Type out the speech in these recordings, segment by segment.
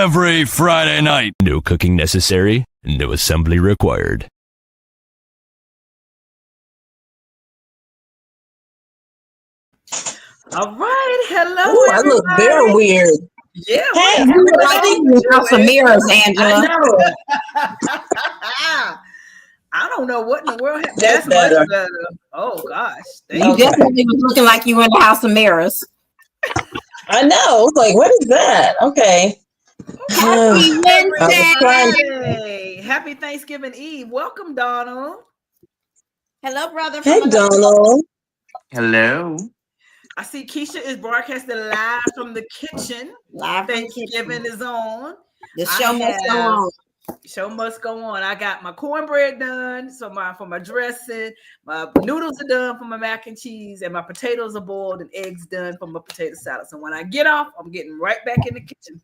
every Friday night. No cooking necessary, no assembly required. All right, hello. Ooh, I look very weird. Yeah. Hey, You look like you House of Mirrors, Angela. I don't know what in the world. That's better. Much better. Oh gosh, You definitely was looking like you were in the House of Mirrors. I know. It's like, what is that? Okay. Happy Wednesday. Happy Thanksgiving Eve. Welcome, Donald. Hello, brother. Hey, Donald. Hello. I see Keisha is broadcasting live from the kitchen. Live Thanksgiving is on. The show must go on. Show must go on. I got my cornbread done, so for my dressing, my noodles are done for my mac and cheese, and my potatoes are boiled and eggs done for my potato salad. So when I get off, I'm getting right back in the kitchen.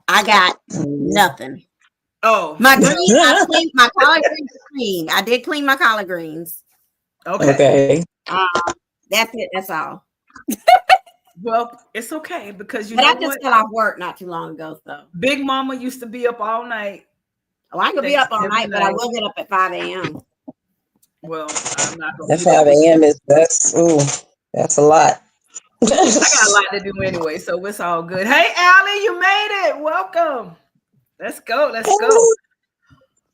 I got nothing. Oh, my green, I cleaned my collard greens clean. I did clean my collard greens. Okay. That's it. That's all. Well, it's okay because I just got off work not too long ago. So Big Mama used to be up all night. Oh, I could be up all night, but I will get up at 5 a.m. Well, I'm not going to. 5 a.m. that's a lot. I got a lot to do anyway, so it's all good. Hey, Allie, you made it. Welcome. Let's go. Let's go.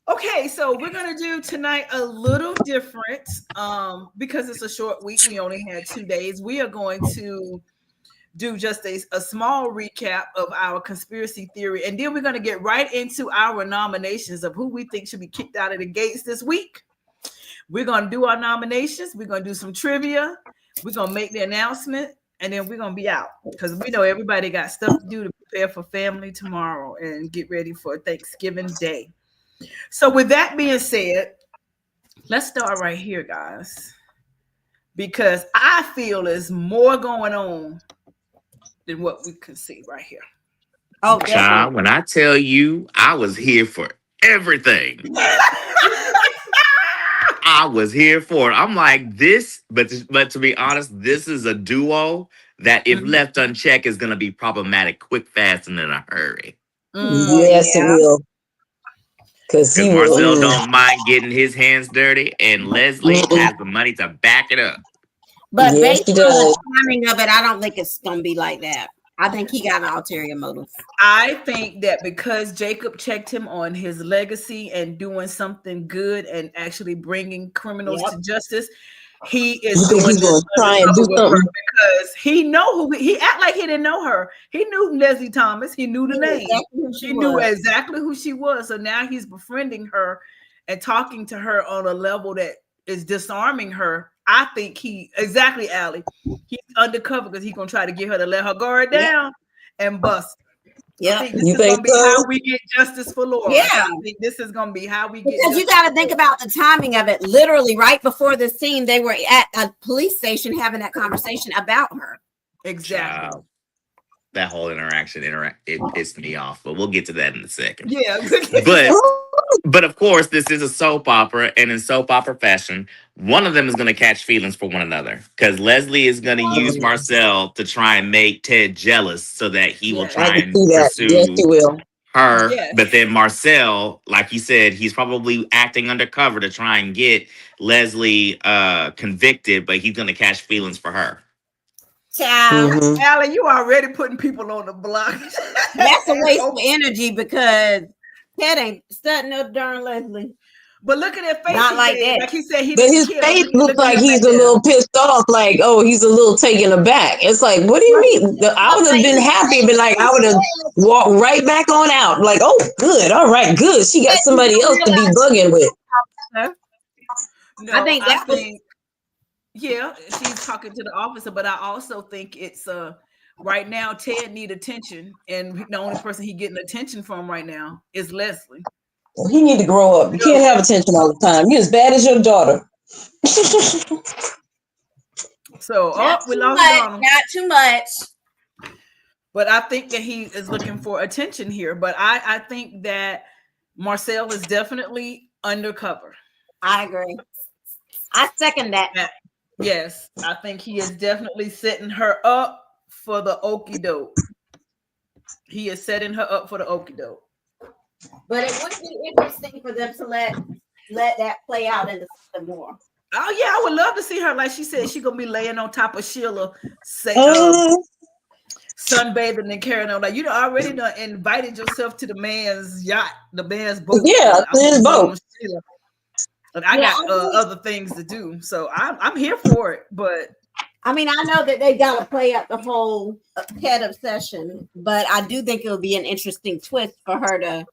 Okay, so we're gonna do tonight a little different because it's a short week. We only had 2 days. We are going to do just a small recap of our conspiracy theory, and then we're going to get right into our nominations of who we think should be kicked out of the gates this week. We're going to do our nominations. We're going to do some trivia. We're going to make the announcement, and then we're going to be out because we know everybody got stuff to do to prepare for family tomorrow and get ready for Thanksgiving Day. So with that being said, let's start right here, guys, because I feel there's more going on than what we can see right here. Oh, child, when I tell you I was here for everything. I was here for it. I'm like this, but to be honest, this is a duo that if left unchecked is going to be problematic quick, fast, and in a hurry. Yes, it will. Because Marcel don't mind getting his hands dirty, and Leslie has the money to back it up. But based on the timing of it, I don't think it's going to be like that. I think he got an ulterior motive. I think that because Jacob checked him on his legacy and doing something good and actually bringing criminals to justice, he is doing this try and do something because he know who he act like he didn't know her. He knew Leslie Thomas. He knew the name. He knew exactly who she was. So now he's befriending her and talking to her on a level that is disarming her. I think exactly, Allie. He's undercover because he's gonna try to get her to let her guard down and bust. Yeah, this is gonna be how we get justice for Laura. Yeah, I think this is gonna be how we get. Because you got to think about the timing of it. Literally, right before this scene, they were at a police station having that conversation about her. Exactly. That whole interaction, it pissed me off, but we'll get to that in a second. Yeah, but of course, this is a soap opera, and in soap opera fashion, one of them is going to catch feelings for one another because Leslie is going to use Marcel to try and make Ted jealous so that he will try and pursue her. Yes. But then Marcel, like you said, he's probably acting undercover to try and get Leslie convicted, but he's going to catch feelings for her. Child. Allie, you already putting people on the block. That's a waste of energy because Ted ain't studying no darn Leslie. But look at that face. Not like that. Like he said, but his face looks like he's a little pissed off. Like, oh, he's a little taken aback. It's like, what do you mean? I would have been happy, but like, I would have walked right back on out. Like, oh, good, all right, good. She got somebody else to be bugging with. No, I think. Yeah, she's talking to the officer, but I also think it's right now Ted need attention, and the only person he getting attention from right now is Leslie. Well, he need to grow up. You can't have attention all the time. You're as bad as your daughter. So we lost Donald. Not too much. But I think that he is looking for attention here. But I think that Marcel is definitely undercover. I agree. I second that. Yes, I think he is definitely setting her up for the okie doke. He is setting her up for the okie doke. But it would be interesting for them to let that play out into something more. Oh yeah, I would love to see her. Like she said, she gonna be laying on top of Sheila, say, Oh, sunbathing and carrying on. Like you already done invited yourself to the man's yacht, the man's boat. yeah, I'm his gonna go boat. on Sheila. And I got other things to do, so I'm here for it. But I mean, I know that they got to play up the whole head obsession, but I do think it would be an interesting twist for her to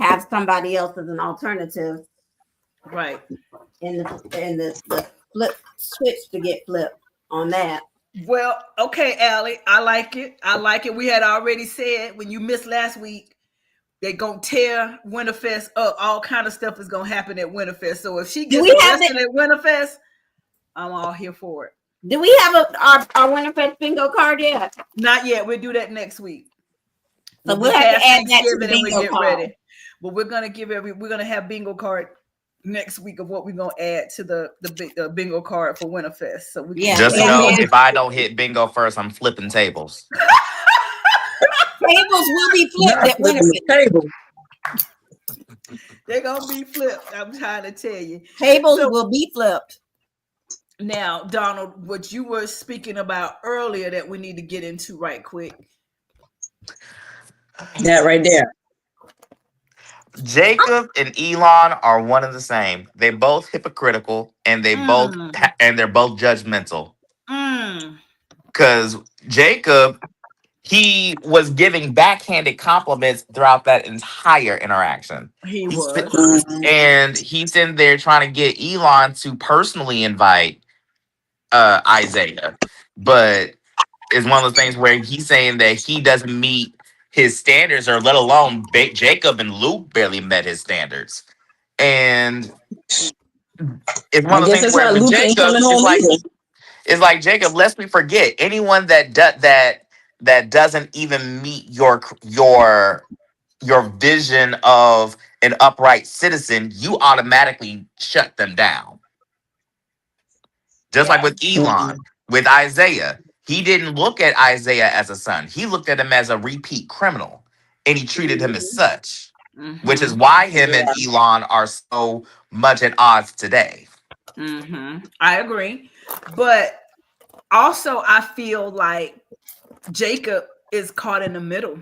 have somebody else as an alternative right. in the flip switch to get flipped on that. Well, okay, Allie, I like it. I like it. We had already said when you missed last week, they gonna tear Winterfest up. All kind of stuff is gonna happen at Winterfest. So if she gets arrested at Winterfest, I'm all here for it. Do we have our Winterfest bingo card yet? Not yet. We'll do that next week. So we'll have to add that to the and we bingo get card. ready. But we're gonna have bingo card next week of what we're gonna add to the bingo card for Winterfest. So we just know if I don't hit bingo first, I'm flipping tables. Tables will be flipped at Winterfest. They're gonna be flipped. I'm trying to tell you. Tables will be flipped. Now, Donald, what you were speaking about earlier that we need to get into right quick. That right there. Jacob and Elon are one and the same. They both hypocritical, and they're both judgmental. Because Jacob, he was giving backhanded compliments throughout that entire interaction. And he's in there trying to get Elon to personally invite Isaiah, but it's one of those things where he's saying that he doesn't meet his standards, or let alone Jacob and Luke barely met his standards. And it's one of the things where with Jacob, it's like Jacob, lest we forget, anyone that doesn't even meet your vision of an upright citizen, you automatically shut them down. Just like with Elon, with Isaiah, he didn't look at Isaiah as a son. He looked at him as a repeat criminal, and he treated him as such, which is why him and Elon are so much at odds today. I agree. But also, I feel like Jacob is caught in the middle.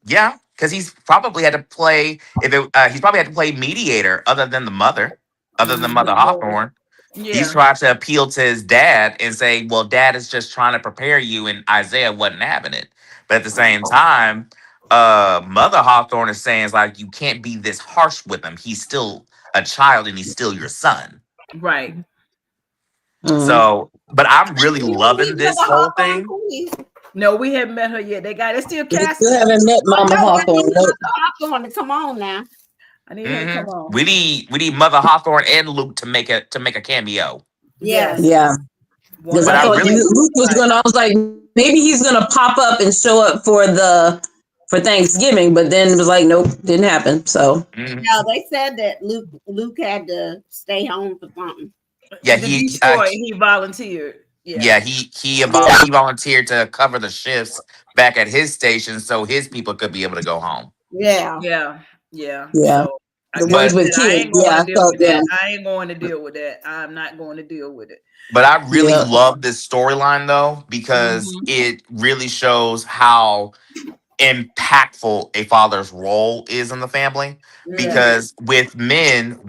Yeah, because he's probably had to play, he's probably had to play mediator other than Mother Hawthorne. Yeah. He's trying to appeal to his dad and say, well, dad is just trying to prepare you, and Isaiah wasn't having it. But at the same time, Mother Hawthorne is saying, it's like, you can't be this harsh with him. He's still a child, and he's still your son. Right. So, but I'm really loving this whole thing. No, we haven't met her yet. They still casting. We still haven't met Mama Hawthorne. Hawthorne to come on now. I need her to come on. We need Mother Hawthorne and Luke to make a cameo. Yes. Yeah. Because I thought Luke was gonna. I was like, maybe he's gonna pop up and show up for Thanksgiving, but then it was like, nope, didn't happen. So no, they said that Luke had to stay home for something. Yeah, he volunteered. Yeah, he volunteered to cover the shifts back at his station so his people could be able to go home. Yeah. So, the ones with kids. I ain't going to deal with that. I'm not going to deal with it. But I really love this storyline though, because it really shows how impactful a father's role is in the family. Because with men,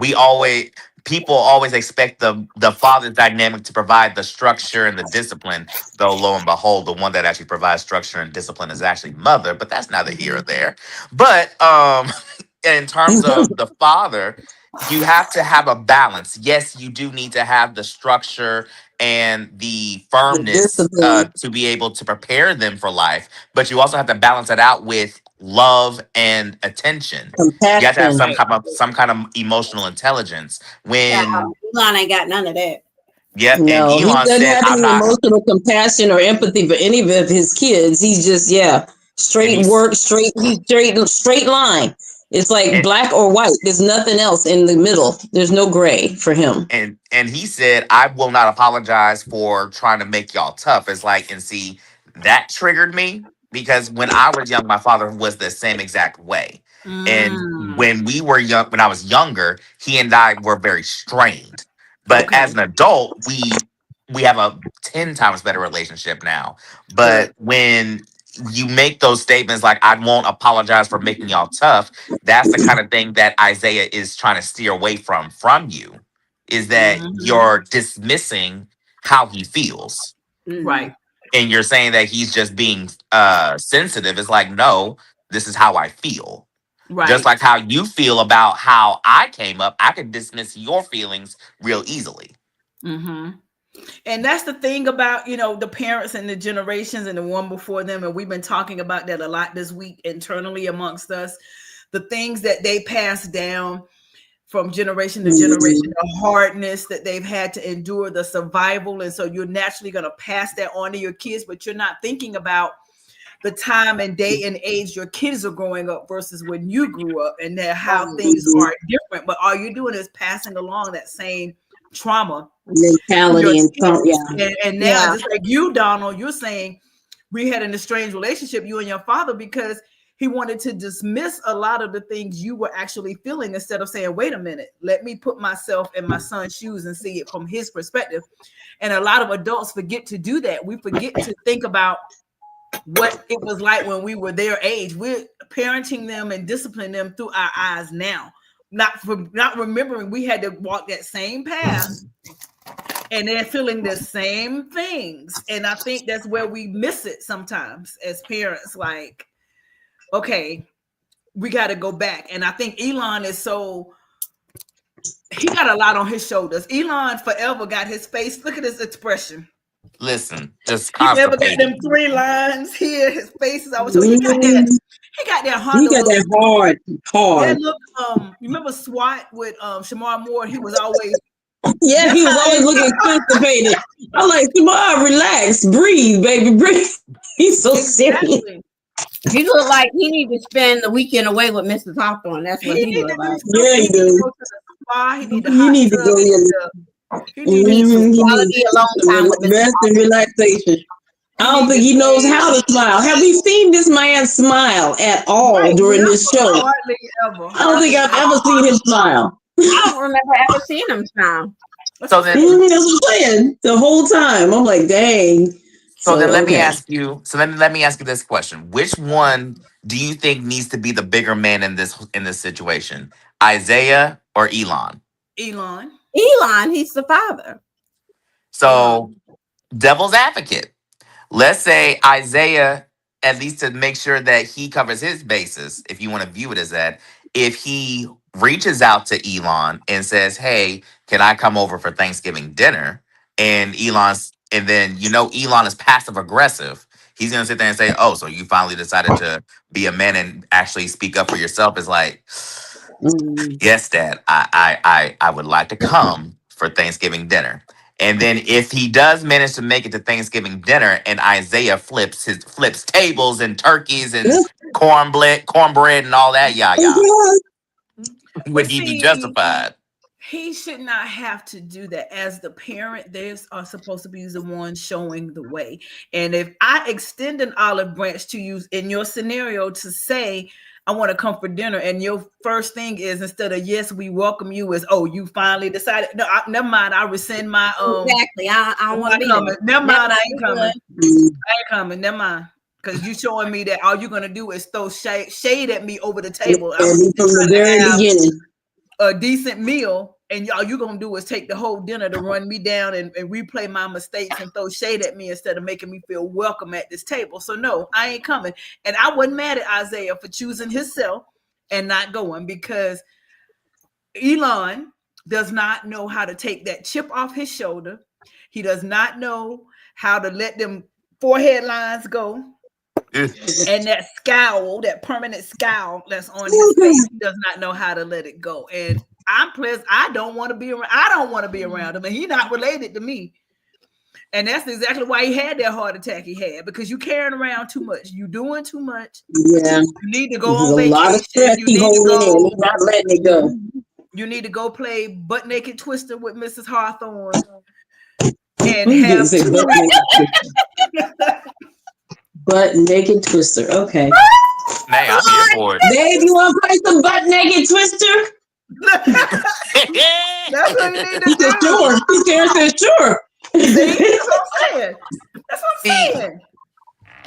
people always expect the father dynamic to provide the structure and the discipline, though lo and behold, the one that actually provides structure and discipline is actually Mother, but that's neither here or there. But in terms of the father, you have to have a balance. Yes, you do need to have the structure and the firmness to be able to prepare them for life, but you also have to balance it out with love and attention. Compassion. You have to have some kind of emotional intelligence. When Elon ain't got none of that. Yeah, no, and he doesn't have any emotional compassion or empathy for any of his kids. He's just straight work, straight line. It's like black or white. There's nothing else in the middle. There's no gray for him. And he said, I will not apologize for trying to make y'all tough. It's like, and see, that triggered me. because when I was young, my father was the same exact way. And Mm, when we were young, when I was younger, he and I were very strained. But okay, as an adult, we have a 10 times better relationship now. good. But when you make those statements like I won't apologize for making y'all tough, that's the kind of thing that Isaiah is trying to steer away from you, is that Mhm. you're dismissing how he feels Right, and you're saying that he's just being sensitive. It's like, no, this is how I feel. Just right. like how you feel about how I came up, I could dismiss your feelings real easily. Hmm. And that's the thing about, the parents and the generations and the one before them. And we've been talking about that a lot this week internally amongst us. The things that they pass down from generation to generation, the hardness that they've had to endure, the survival. And so you're naturally going to pass that on to your kids, but you're not thinking about the time and day and age your kids are growing up versus when you grew up, and that how things are different. But all you're doing is passing along that same trauma to your mentality and some, kids. yeah. And now, just like you, Donald, you're saying we had an estranged relationship, you and your father, because he wanted to dismiss a lot of the things you were actually feeling instead of saying, wait a minute, let me put myself in my son's shoes and see it from his perspective. And a lot of adults forget to do that. We forget to think about what it was like when we were their age. We're parenting them and disciplining them through our eyes now, not remembering we had to walk that same path and they're feeling the same things. And I think that's where we miss it sometimes as parents. Like, okay, we got to go back. And I think Elon is he got a lot on his shoulders. Elon forever got his face. Look at his expression. Listen, just He never got constipated. them 3 lines here. His face is always so he got that. Mhm. He got that He Honda got look. that That hard. look. You remember SWAT with Shamar Moore? He was always. Yeah, That's he was how always looking constipated. I'm like, Samar, relax, breathe, baby, breathe. He's so serious. exactly. He look like he need to spend the weekend away with Mrs. Hawthorne. That's what He he need look to do like. Yeah, something. he He need to do. go to the spa. He need the You hot need to tub. go in. He need He to needs some He needs quality alone time with Mrs. rest and relaxation. I he don't need think to he knows play. how to smile. Have we seen this man smile at all Right, during never, this show? hardly ever, I don't think hardly I've ever. ever seen him smile. I don't remember ever seeing him smile. That's So what I'm then, saying. That's what I'm saying. The whole time. I'm like, dang. so then So, let me okay. ask you. So then let me ask you this question: which one do you think needs to be the bigger man in this situation, Isaiah or Elon? Elon. Elon, he's the father. So, devil's advocate. Let's say Isaiah, at least to make sure that he covers his bases, if you want to view it as that, if he reaches out to Elon and says, hey, can I come over for Thanksgiving dinner? And then, Elon is passive aggressive. He's going to sit there and say, oh, so you finally decided to be a man and actually speak up for yourself. Is like, Mm. yes, Dad, I would like to come for Thanksgiving dinner. And then if he does manage to make it to Thanksgiving dinner and Isaiah flips tables and turkeys and cornbread and all that yah, But would he be see, justified? he should not have to do that. As the parent, they are supposed to be the one showing the way. And if I extend an olive branch to you in your scenario to say, I want to come for dinner, and your first thing is, instead of yes, we welcome you, is, oh, you finally decided. No, never mind. I rescind my Exactly. I I'm don't want not to be coming. there. Never Never mind, I ain't coming. good. I ain't coming. Never mind. Because you showing me that all you're gonna do is throw shade at me over the table. I'm And from the trying very to have beginning. a decent meal, and all you're gonna do is take the whole dinner to run me down and replay my mistakes and throw shade at me instead of making me feel welcome at this table. So no, I ain't coming. And I wasn't mad at Isaiah for choosing himself and not going, because Elon does not know how to take that chip off his shoulder. He does not know how to let them forehead lines go. And that scowl, that permanent scowl that's on his face, he does not know how to let it go. And I'm pleased. I don't want to be around. I don't want to be around him, and he's not related to me. And that's exactly why he had that heart attack he had, because you carrying around too much. You doing too much. Yeah. You need to go There's on a lot of stress vacation. You he need to holding in. go. He's not letting it go. You need to go play butt naked twister with Mrs. Hawthorne and You didn't have say two. butt naked. Butt naked twister. Okay. Man, I'm here for it. Babe, you want to play some butt naked twister? That's what you need to He said, do. sure. He said, sure. See, that's what I'm saying. That's what I'm See, saying.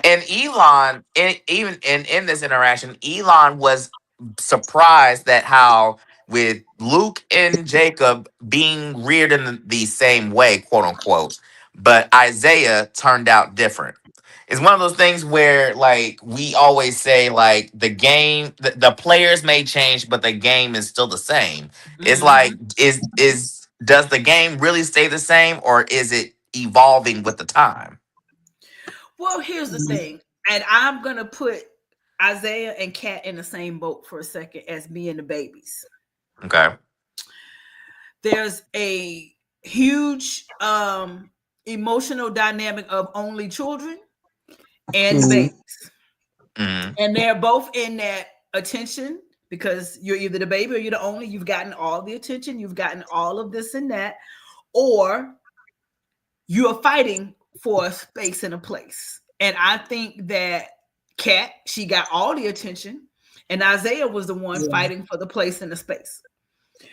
and Elon, even in this interaction, Elon was surprised that how with Luke and Jacob being reared in the same way, quote unquote, but Isaiah turned out different. It's one of those things where like we always say like the game the players may change but the game is still the same. It's like is does the game really stay the same or is it evolving with the time? Well, here's the thing, and I'm gonna put Isaiah and Kat in the same boat for a second as me and the babies. Okay. There's a huge emotional dynamic of only children and babies. Mm-hmm. And they're both in that attention because you're either the baby or you're the only. You've gotten all the attention, you've gotten all of this and that, or you are fighting for a space and a place. And I think that Kat, she got all the attention, and Isaiah was the one fighting for the place and the space.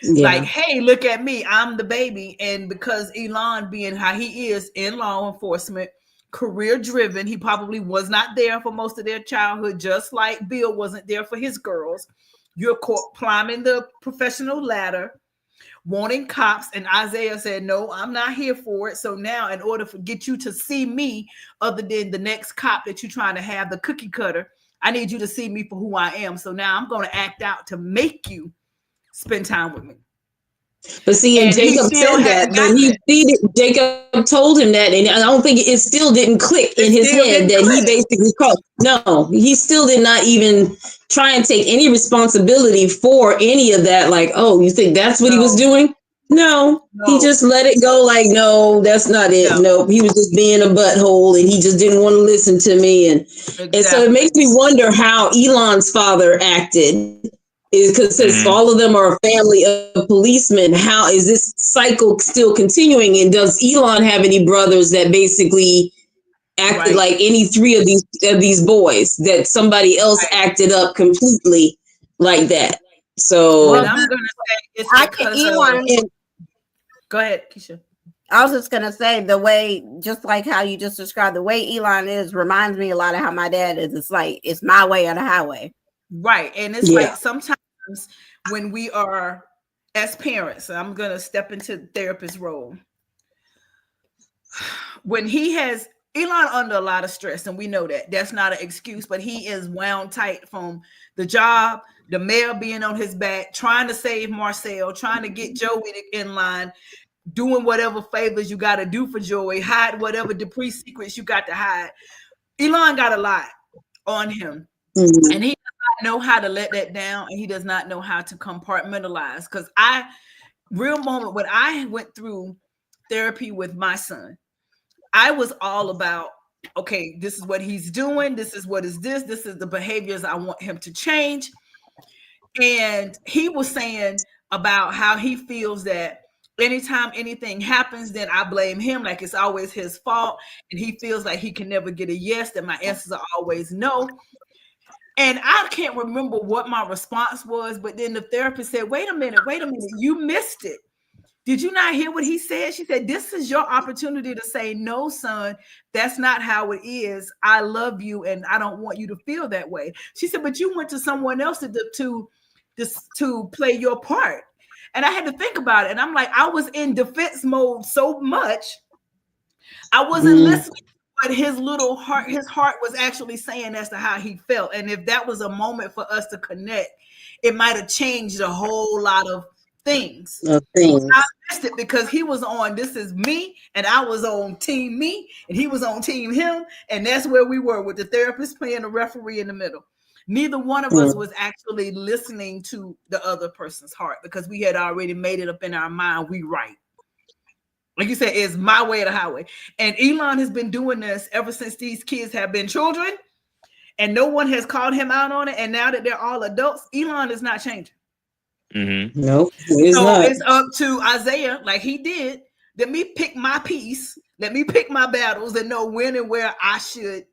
Yeah. Like, hey, look at me, I'm the baby. And because Elon being how he is in law enforcement, career driven, he probably was not there for most of their childhood, just like Bill wasn't there for his girls. You're climbing the professional ladder, wanting cops, and Isaiah said, no, I'm not here for it. So now in order to get you to see me other than the next cop that you're trying to have, the cookie cutter, I need you to see me for who I am. So now I'm going to act out to make you spend time with me. But see, and Jacob said that, but Jacob told him that, and I don't think it still didn't click in his head that he basically called. No, he still did not even try and take any responsibility for any of that. Like, oh, you think that's what he was doing? No, he just let it go. Like, no, that's not it. Nope, he was just being a butthole, and he just didn't want to listen to me. And so it makes me wonder how Elon's father acted. Because since all of them are a family of policemen, how is this cycle still continuing? And does Elon have any brothers that basically acted like any three of these boys that somebody else acted up completely like that? So I'm gonna say it's because Elon. Go ahead, Keisha. I was just gonna say the way, just like how you just described, the way Elon is reminds me a lot of how my dad is. It's like it's my way or the highway. Right, and it's like sometimes when we are as parents, I'm gonna step into the therapist role. When he has Elon under a lot of stress, and we know that that's not an excuse, but he is wound tight from the job, the mayor being on his back, trying to save Marcel, trying to get Joey in line, doing whatever favors you got to do for Joey, hide whatever Dupree secrets you got to hide. Elon got a lot on him, and he does not know how to let that down, and he does not know how to compartmentalize. Because real moment when I went through therapy with my son, I was all about, okay, this is what he's doing, this is what is this is the behaviors I want him to change. And he was saying about how he feels that anytime anything happens, then I blame him, like it's always his fault, and he feels like he can never get a yes, that my answers are always no. And I can't remember what my response was, but then the therapist said, wait a minute, you missed it. Did you not hear what he said? She said, this is your opportunity to say, no, son, that's not how it is. I love you, and I don't want you to feel that way. She said, but you went to someone else to play your part. And I had to think about it. And I'm like, I was in defense mode so much, I wasn't listening to what his heart was actually saying as to how he felt. And if that was a moment for us to connect, it might have changed a whole lot of things. I missed it because he was on this is me, and I was on team me, and he was on team him, and that's where we were with the therapist playing the referee in the middle. Neither one of us was actually listening to the other person's heart because we had already made it up in our mind. We right. Like you said, it's my way or the highway. And Elon has been doing this ever since these kids have been children, and no one has called him out on it. And now that they're all adults, Elon is not changing. Nope. It's up to Isaiah, like he did. Let me pick my piece. Let me pick my battles and know when and where I should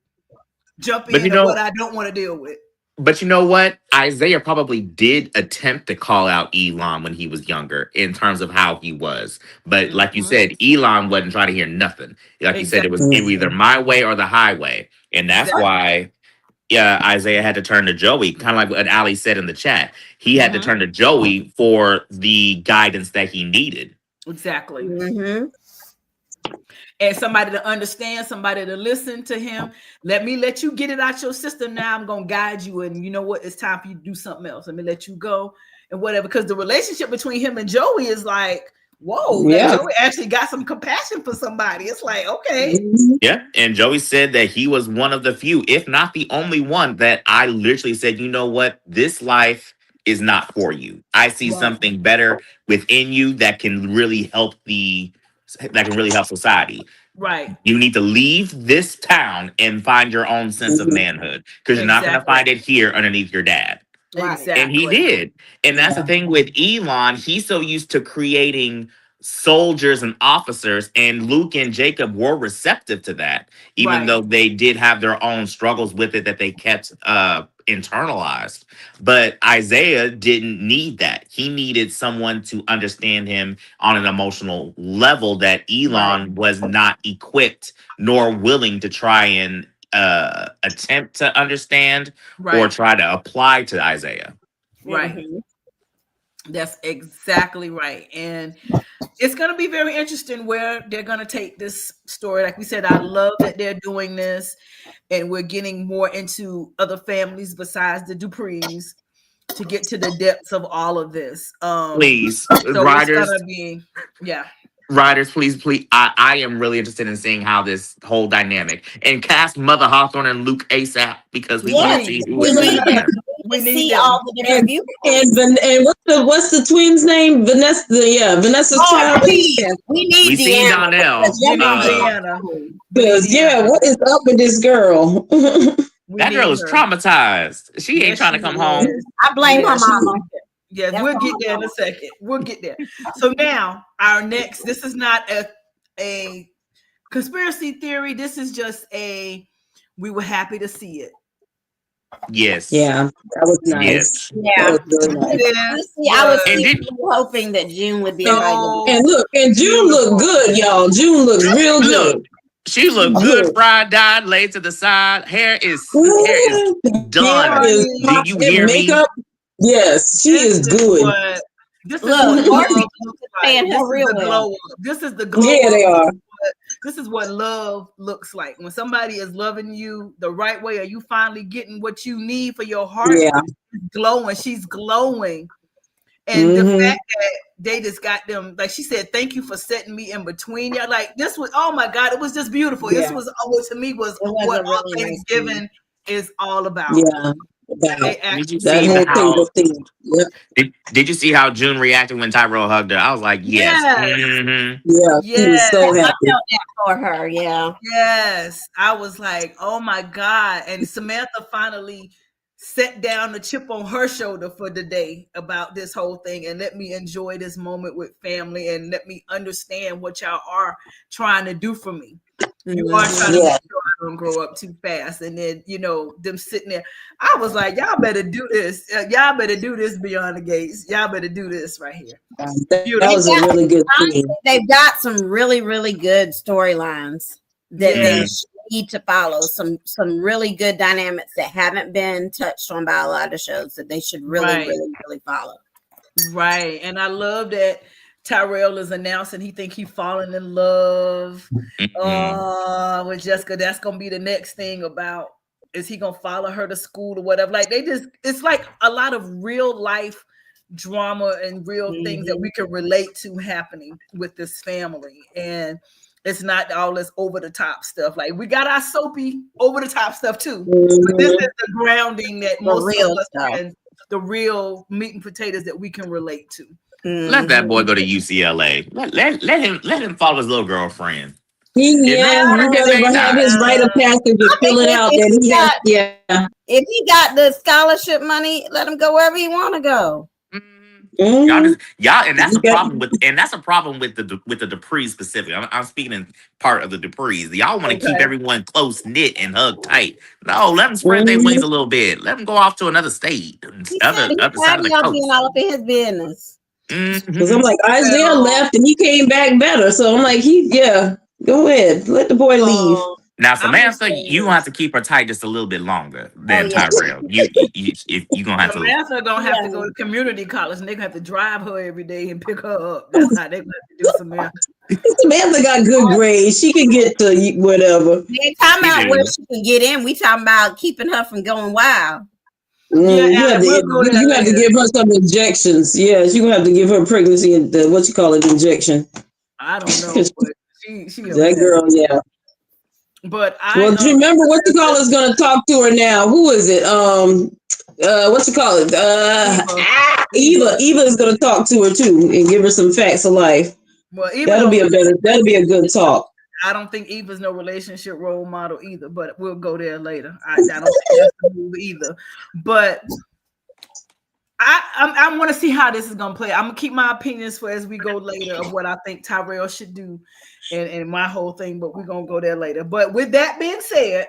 jump But in or what I don't want to deal with. But you know what? Isaiah probably did attempt to call out Elon when he was younger in terms of how he was. But like you said, Elon wasn't trying to hear nothing. Like you said, it was either my way or the highway. And that's why Isaiah had to turn to Joey, kind of like what Ali said in the chat. He had to turn to Joey for the guidance that he needed. Exactly. And somebody to understand, somebody to listen to him. Let you get it out your system. Now I'm going to guide you. And you know what? It's time for you to do something else. Let me let you go and whatever. Because the relationship between him and Joey is like, whoa, Joey actually got some compassion for somebody. It's like, okay. Yeah. And Joey said that he was one of the few, if not the only one, that I literally said, you know what? This life is not for you. I see something better within you that can really help society. Right. You need to leave this town and find your own sense of manhood, because you're not going to find it here underneath your dad. Exactly. And he did. And that's the thing with Elon. He's so used to creating soldiers and officers, and Luke and Jacob were receptive to that, even though they did have their own struggles with it that they kept internalized. But Isaiah didn't need that. He needed someone to understand him on an emotional level that Elon was not equipped nor willing to try and attempt to understand or try to apply to Isaiah. Right. That's exactly right. And it's going to be very interesting where they're going to take this story. Like we said, I love that they're doing this, and we're getting more into other families besides the Duprees to get to the depths of all of this. Please, so writers, it's gonna be, writers, please. I am really interested in seeing how this whole dynamic, and cast Mother Hawthorne and Luke ASAP, because we want to see who is going to be there. We need all the different viewpoints. And what's the twins' name? Vanessa's child. We need see Donnell. Because what is up with this girl? That girl is traumatized. She ain't trying to come home. I blame her mama. Yes, we'll get there in a second. We'll get there. So now our next, this is not a conspiracy theory. This is just we were happy to see it. Yes. Yeah, that was nice. Yes. Yeah. That was really nice. I was hoping that June would be invited. And June looked good, y'all. June looked real good. She looked good, fried, dyed, laid to the side. Hair is done. Do you hear makeup? Me? Yes, she is good. This is the glow. Yeah, they are. This is what love looks like. When somebody is loving you the right way, are you finally getting what you need for your heart? Yeah. Glowing. She's glowing. And the fact that they just got them, like she said, thank you for setting me in between y'all. Like this was, oh my God, it was just beautiful. Yeah. This was to me was what really Thanksgiving is all about. Yeah. Did you see how June reacted when Tyrell hugged her? I was like, yes. Yeah, she was so happy. I felt that for her. Yeah. Yes. I was like, oh my God. And Samantha finally set down the chip on her shoulder for the day about this whole thing, and let me enjoy this moment with family, and let me understand what y'all are trying to do for me. You are trying to make sure I don't grow up too fast. And then, them sitting there. I was like, y'all better do this. Y'all better do this beyond the gates. Y'all better do this right here. That was a really good thing. They've got some really, really good storylines that they need to follow. Some really good dynamics that haven't been touched on by a lot of shows that they should really, really, really follow. Right. And I love that Tyrell is announcing he think he falling in love with Jessica. That's gonna be the next thing about, is he gonna follow her to school or whatever? Like it's like a lot of real life drama and real things that we can relate to happening with this family. And it's not all this over the top stuff. Like we got our soapy over the top stuff too. But this is the grounding that most of us and the real meat and potatoes that we can relate to. Let that boy go to UCLA. Let him follow his little girlfriend. You gotta have his rite of passage to fill it out. If he got the scholarship money, let him go wherever he want to go. Y'all, and that's a problem with the Duprees specifically. I'm speaking in part of the Duprees. Y'all want to keep everyone close knit and hug tight. No, let them spread their wings a little bit. Let them go off to another state, other side of the y'all coast. being all up in his business. Because I'm like, Isaiah left and he came back better. So I'm like, go ahead, let the boy leave. Now, Samantha, you gonna have to keep her tight just a little bit longer than Tyrell. You gonna have Samantha gonna have to go to community college, and they're gonna have to drive her every day and pick her up. That's how they're gonna have to do Samantha. Samantha got good grades. She can get to whatever. We ain't talking about where she can get in. We talking about keeping her from going wild. You have to give her some injections. Yeah, you're gonna have to give her pregnancy and injection. I don't know, but she that girl, yeah. But do you remember what you call is gonna talk to her now? Who is it? What you call it? Eva. Eva is gonna talk to her too and give her some facts of life. Well, that'll be a good talk. I don't think Eva's no relationship role model either, but we'll go there later. I don't think that's the move either. But I want to see how this is gonna play. I'm gonna keep my opinions for as we go later of what I think Tyrell should do and my whole thing, but we're gonna go there later. But with that being said,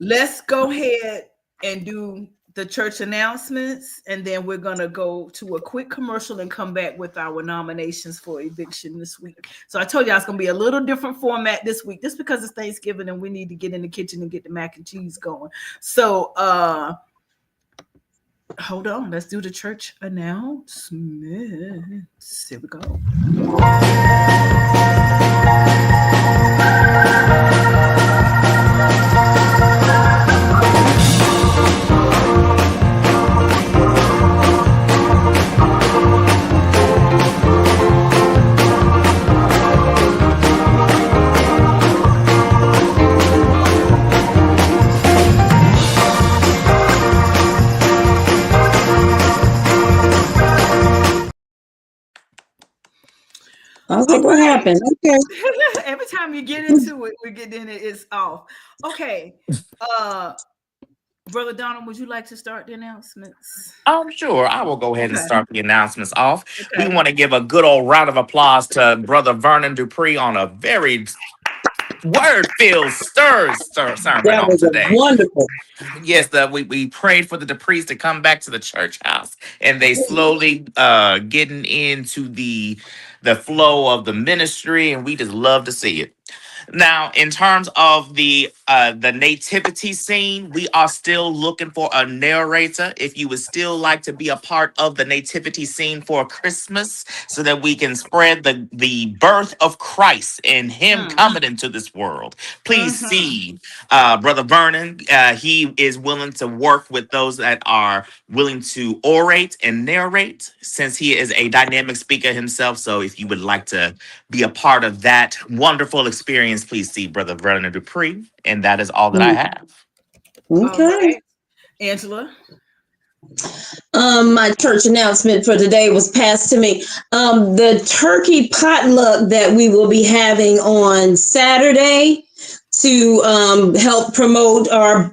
let's go ahead and do the church announcements, and then we're gonna go to a quick commercial and come back with our nominations for eviction this week. So I told you it's gonna be a little different format this week, just because it's Thanksgiving and we need to get in the kitchen and get the mac and cheese going. So hold on, let's do the church announcements. Here we go. I was like, what happened? Okay. Every time you get into it, we get in it, it's off. Okay. Brother Donald, would you like to start the announcements? Sure. I will go ahead and start the announcements off. Okay. We want to give a good old round of applause to Brother Vernon Dupree on a very word-filled sermon on today. Wonderful. Yes, we prayed for the Duprees to come back to the church house, and they slowly getting into the flow of the ministry, and we just love to see it. Now, in terms of the nativity scene, we are still looking for a narrator. If you would still like to be a part of the nativity scene for Christmas, so that we can spread the birth of Christ and Him coming into this world, please see Brother Vernon. He is willing to work with those that are willing to orate and narrate, since he is a dynamic speaker himself. So if you would like to be a part of that wonderful experience, please see Brother Vernon Dupree. And that is all that I have. Okay. Angela? My church announcement for today was passed to me. The turkey potluck that we will be having on Saturday to help promote our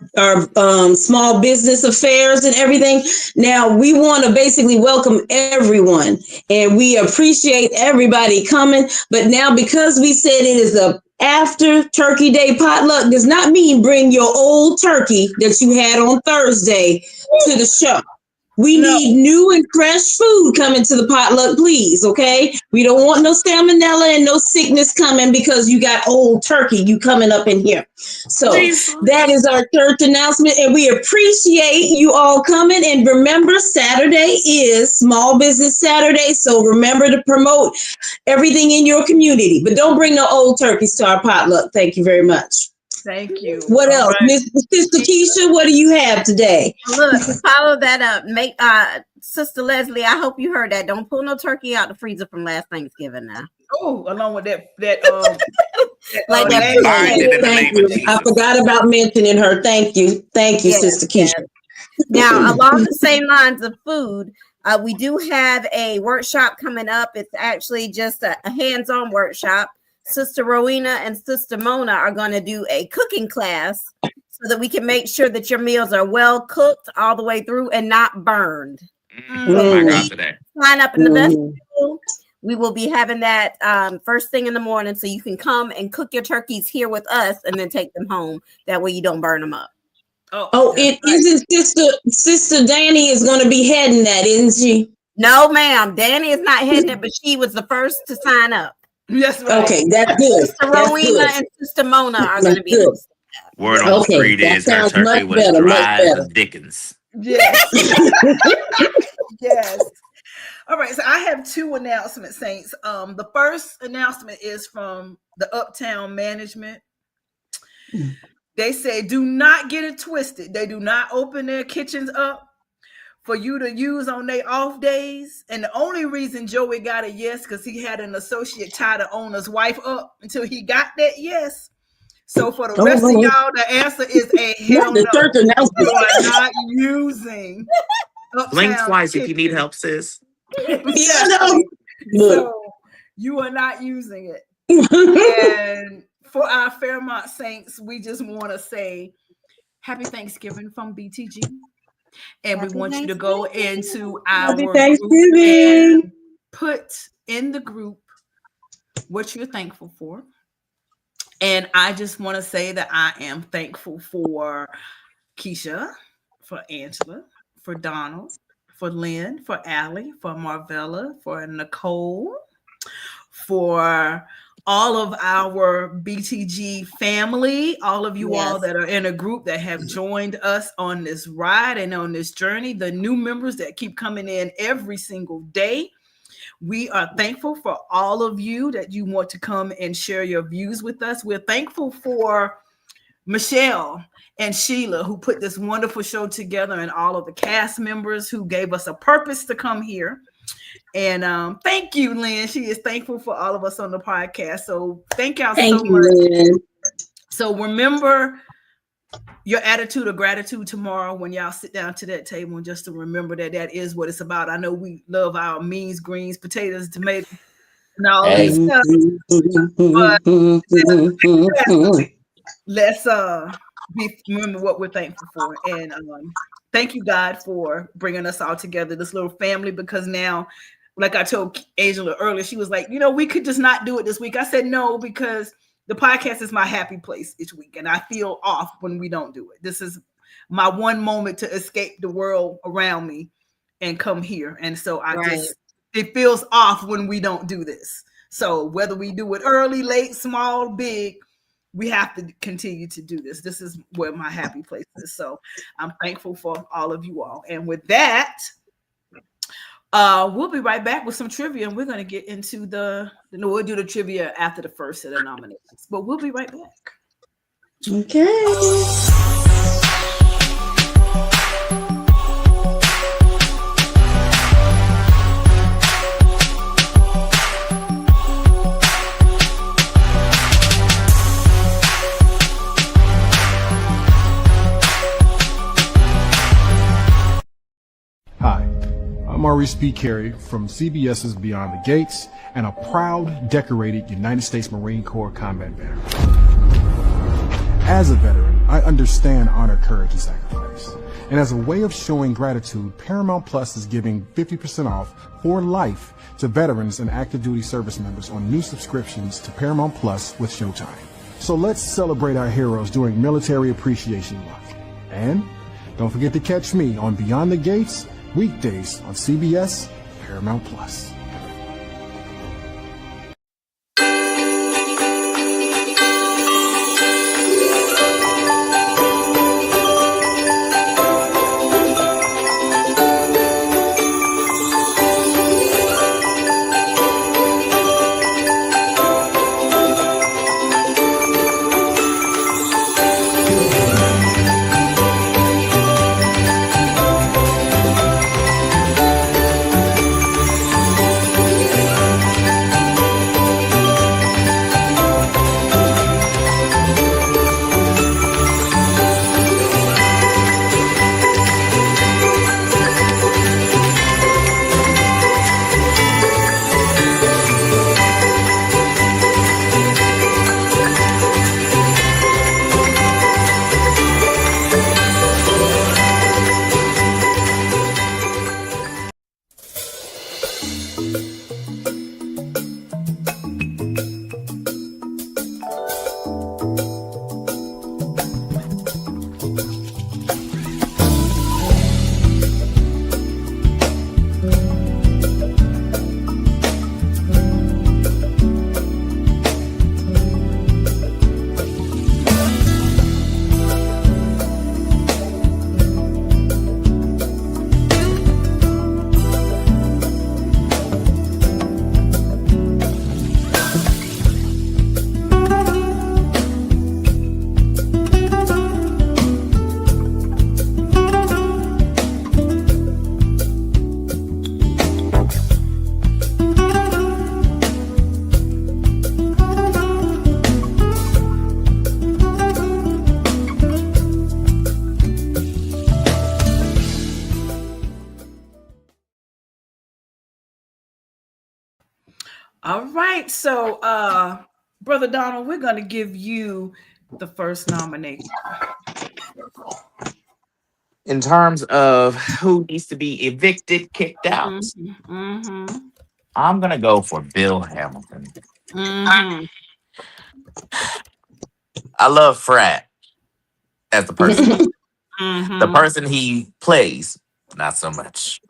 small business affairs and everything. Now, we want to basically welcome everyone, and we appreciate everybody coming. But now, because we said it is a after Turkey Day potluck, does not mean bring your old turkey that you had on Thursday to the show. We need new and fresh food coming to the potluck, please, okay? We don't want no salmonella and no sickness coming because you got old turkey you coming up in here. So that is our church announcement, and we appreciate you all coming. And remember, Saturday is Small Business Saturday, so remember to promote everything in your community. But don't bring no old turkeys to our potluck. Thank you very much. Thank you. What else? Sister Keisha, what do you have today? Look, follow that up. Make Sister Leslie, I hope you heard that. Don't pull no turkey out the freezer from last Thanksgiving now. Oh, along with that like that. Thank you. I forgot about mentioning her. Thank you, Sister Keisha. Now, along the same lines of food, we do have a workshop coming up. It's actually just a hands-on workshop. Sister Rowena and Sister Mona are going to do a cooking class so that we can make sure that your meals are well cooked all the way through and not burned. Oh my God, today. Sign up in the vestibule. We will be having that first thing in the morning, so you can come and cook your turkeys here with us, and then take them home. That way, you don't burn them up. Oh, it isn't Sister Danny is going to be heading that, isn't she? No, ma'am. Danny is not heading it, but she was the first to sign up. Yes, right. Okay, that's good. Sister Rowena and Sister Mona are going to be. Word on the street is her turkey was dry as the Dickens. Yes. Yes. All right, so I have 2 announcements, Saints. The first announcement is from the Uptown management. They say, do not get it twisted. They do not open their kitchens up for you to use on their off days. And the only reason Joey got a yes, because he had an associate tie the owner's wife up until he got that yes. So for the rest of y'all, the answer is a hell no. You are not using Blink Uptown twice if you kitchen. need help, sis. So you are not using it. And for our Fairmont Saints, we just want to say happy Thanksgiving from BTG. And we want you to go into our group and put in the group what you're thankful for. And I just want to say that I am thankful for Keisha, for Angela, for Donald, for Lynn, for Allie, for Marvella, for Nicole, for all of our BTG family, all of you all that are in a group that have joined us on this ride and on this journey, the new members that keep coming in every single day. We are thankful for all of you that you want to come and share your views with us. We're thankful for Michelle and Sheila, who put this wonderful show together, and all of the cast members who gave us a purpose to come here. And thank you, Lynn. She is thankful for all of us on the podcast. So thank y'all so much. Lynn. So remember your attitude of gratitude tomorrow when y'all sit down to that table, and just to remember that that is what it's about. I know we love our beans, greens, potatoes, tomatoes, and all this stuff. But let's remember what we're thankful for. And thank you, God, for bringing us all together, this little family, because now, like I told Angela earlier, she was like, we could just not do it this week. I said no, because the podcast is my happy place each week, and I feel off when we don't do it. This is my one moment to escape the world around me and come here. And so it feels off when we don't do this. So whether we do it early, late, small, big, we have to continue to do this. This is where my happy place is. So I'm thankful for all of you all. And with that, we'll be right back with some trivia, and we're going to get into we'll do the trivia after the first of the nominations, but we'll be right back. Okay. Hi, I'm Maurice B. Carey from CBS's Beyond the Gates, and a proud, decorated United States Marine Corps combat veteran. As a veteran, I understand honor, courage, and sacrifice. And as a way of showing gratitude, Paramount Plus is giving 50% off for life to veterans and active duty service members on new subscriptions to Paramount Plus with Showtime. So let's celebrate our heroes during Military Appreciation Month. And don't forget to catch me on Beyond the Gates, weekdays on CBS Paramount Plus. All right. So, Brother Donald, we're going to give you the first nomination. In terms of who needs to be evicted, kicked out, I'm gonna go for Bill Hamilton. I love Frat as the person. The person he plays, not so much.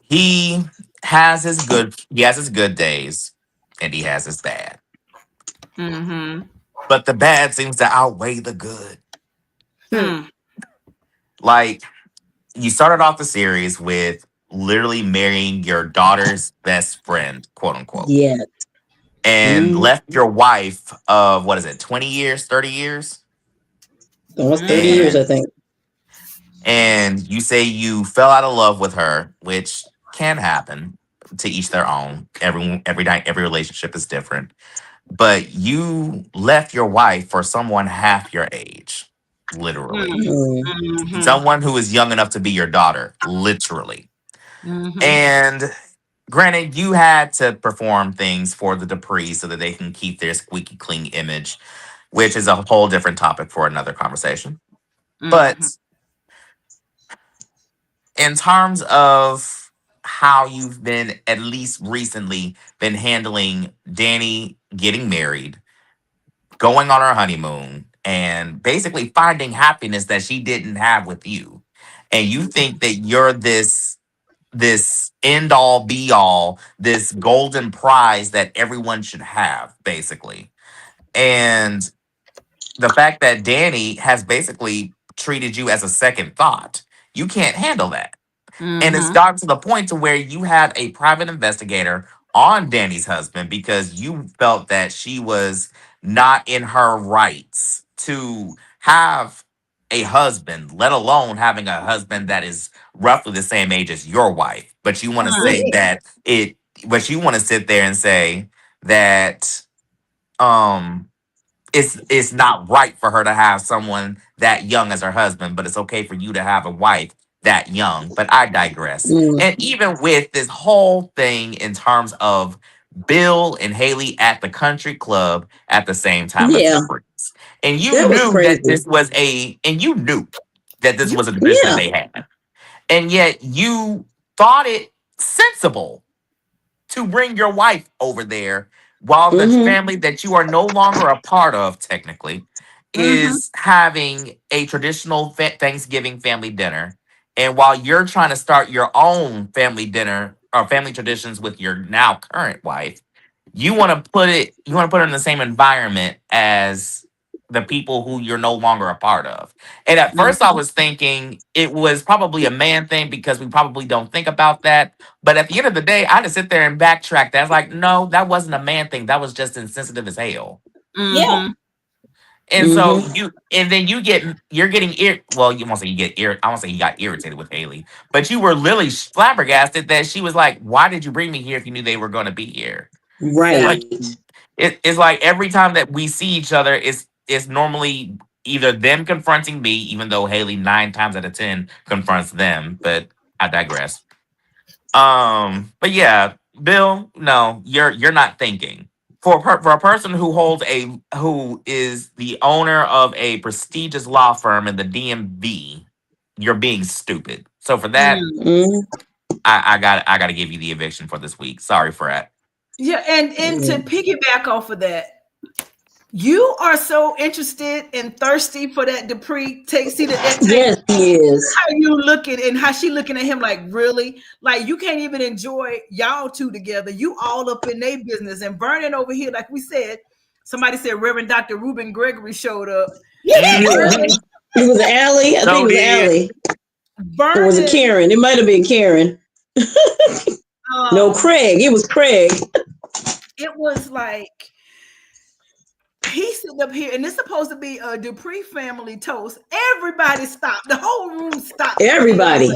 He has his good days, and he has his bad. But the bad seems to outweigh the good. Like, you started off the series with literally marrying your daughter's best friend, quote unquote. Yeah. And left your wife of, what is it, 20 years, 30 years? Almost 30 years, I think. And you say you fell out of love with her, which can happen, to each their own. Every relationship is different. But you left your wife for someone half your age, literally. Someone who is young enough to be your daughter, literally. And granted, you had to perform things for the Dupree so that they can keep their squeaky clean image, which is a whole different topic for another conversation. But in terms of how you've been, at least recently, been handling Danny getting married, going on her honeymoon, and basically finding happiness that she didn't have with you. And you think that you're this end all be all, this golden prize that everyone should have, basically. And the fact that Danny has basically treated you as a second thought, you can't handle that. And it's gotten to the point to where you have a private investigator on Danny's husband because you felt that she was not in her rights to have a husband, let alone having a husband that is roughly the same age as your wife. But you want to say that but you want to sit there and say that um it's not right for her to have someone that young as her husband, but it's okay for you to have a wife that young. But I digress. And even with this whole thing in terms of Bill and Haley at the country club at the same time as the Freaks. And you knew that this was a tradition that they had. And yet you thought it sensible to bring your wife over there while the family that you are no longer a part of, technically, is having a traditional Thanksgiving family dinner. And while you're trying to start your own family dinner or family traditions with your now current wife, you want to put her in the same environment as the people who you're no longer a part of. And at first I was thinking it was probably a man thing because we probably don't think about that. But at the end of the day, I had to sit there and backtrack that. I was like, no, that wasn't a man thing. That was just insensitive as hell. Yeah. And so you're getting well, you won't say you get I won't say you got irritated with Haley, but you were literally flabbergasted that she was like, why did you bring me here if you knew they were going to be here? Right. Like, it's like every time that we see each other, it's normally either them confronting me, even though Haley 9 times out of 10 confronts them. But I digress. But yeah, Bill, no, you're not thinking. For a person who is the owner of a prestigious law firm in the DMV, you're being stupid. So for that, I got to give you the eviction for this week. Sorry, Frat. Yeah, and to piggyback off of that, you are so interested and thirsty for that Dupree. Take seat at that table. Yes, he is. How you looking and how she looking at him like, really? Like you can't even enjoy y'all two together. You all up in their business and Vernon over here, like we said. Somebody said Reverend Dr. Reuben Gregory showed up. It was Allie. I think it was Allie. Vernon, or was it Karen? It might have been Karen. No, Craig. It was Craig. It was like he's sitting up here, and it's supposed to be a Dupree family toast. Everybody stopped. The whole room stopped. Everybody.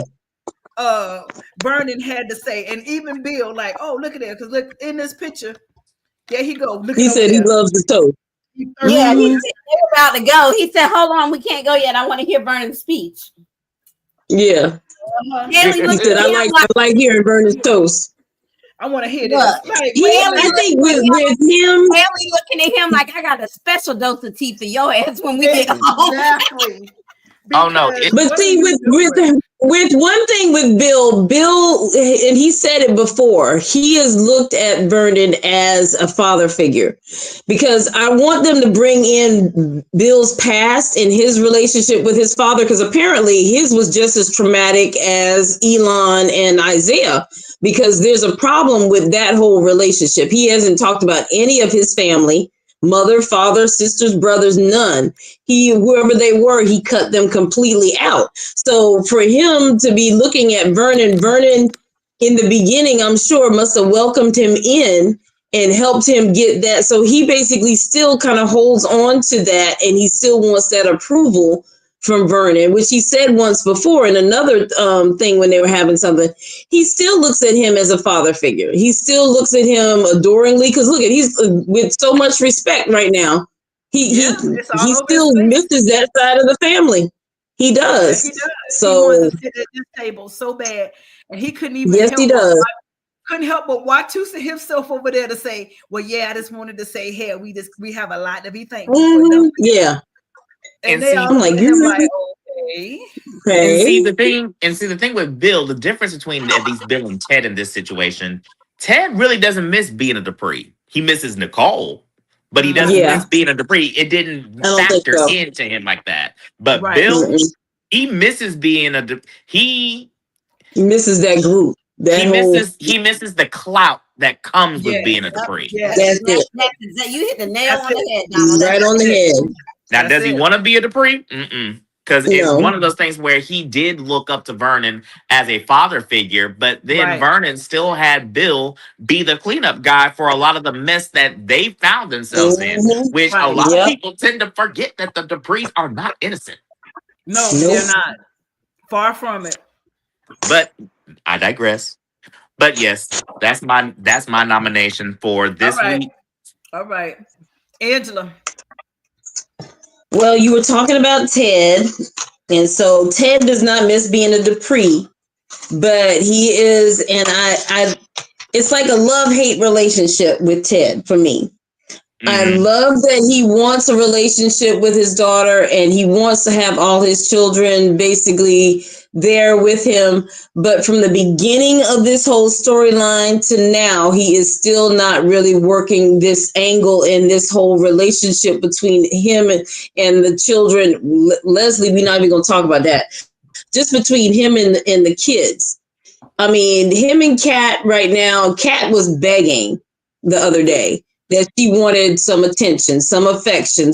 Vernon had to say, and even Bill, like, oh, look at that, because look in this picture. There he go. He said he loves the toast. Yeah, he said they're about to go. He said, "Hold on, we can't go yet. I want to hear Vernon's speech." Yeah. He said, "I like hearing Vernon's toast." I want to hear this. Like, I think with him, Haley looking at him like I got a special dose of tea for your ass when we get home. Exactly. Oh no! But see, with one thing with Bill, and he said it before, he has looked at Vernon as a father figure, because I want them to bring in Bill's past and his relationship with his father, because apparently his was just as traumatic as Elon and Isaiah, because there's a problem with that whole relationship. He hasn't talked about any of his family. Mother, father, sisters, brothers, none. Whoever they were, he cut them completely out. So for him to be looking at Vernon in the beginning, I'm sure must have welcomed him in and helped him get that. So he basically still kind of holds on to that, and he still wants that approval from Vernon, which he said once before in another thing when they were having something. He still looks at him as a father figure. He still looks at him adoringly, because look at, he's with so much respect right now. He still misses that side of the family. He does. Yeah, he does. So he wants to sit at this table so bad, and he couldn't even. Yes, he does. Couldn't help but Watusa himself over there to say, "Well, yeah, I just wanted to say, hey, we have a lot to be thankful for." Yeah. And they all like, him like, okay. And see the thing with Bill, the difference between at least Bill and Ted in this situation, Ted really doesn't miss being a Dupree. He misses Nicole, but he doesn't miss being a Dupree. It didn't factor into him like that. But Bill, he misses being he misses that group. He misses the clout that comes with being a Dupree. Yes. That's it. You hit the nail on the head, Donald. Right on the head. Now, does he want to be a Dupree? Because it's one of those things where he did look up to Vernon as a father figure, but then Vernon still had Bill be the cleanup guy for a lot of the mess that they found themselves in, which a lot of people tend to forget that the Duprees are not innocent. No, they're not. Far from it. But I digress. But yes, that's my nomination for this week. All right. Angela. Well, you were talking about Ted, and so Ted does not miss being a Dupree, but he is, and I it's like a love-hate relationship with Ted for me. I love that he wants a relationship with his daughter, and he wants to have all his children basically there with him. But from the beginning of this whole storyline to now, he is still not really working this angle in this whole relationship between him and the children. Leslie, we're not even going to talk about that. Just between him and the kids. I mean, him and Kat right now, Kat was begging the other day that she wanted some attention, some affection,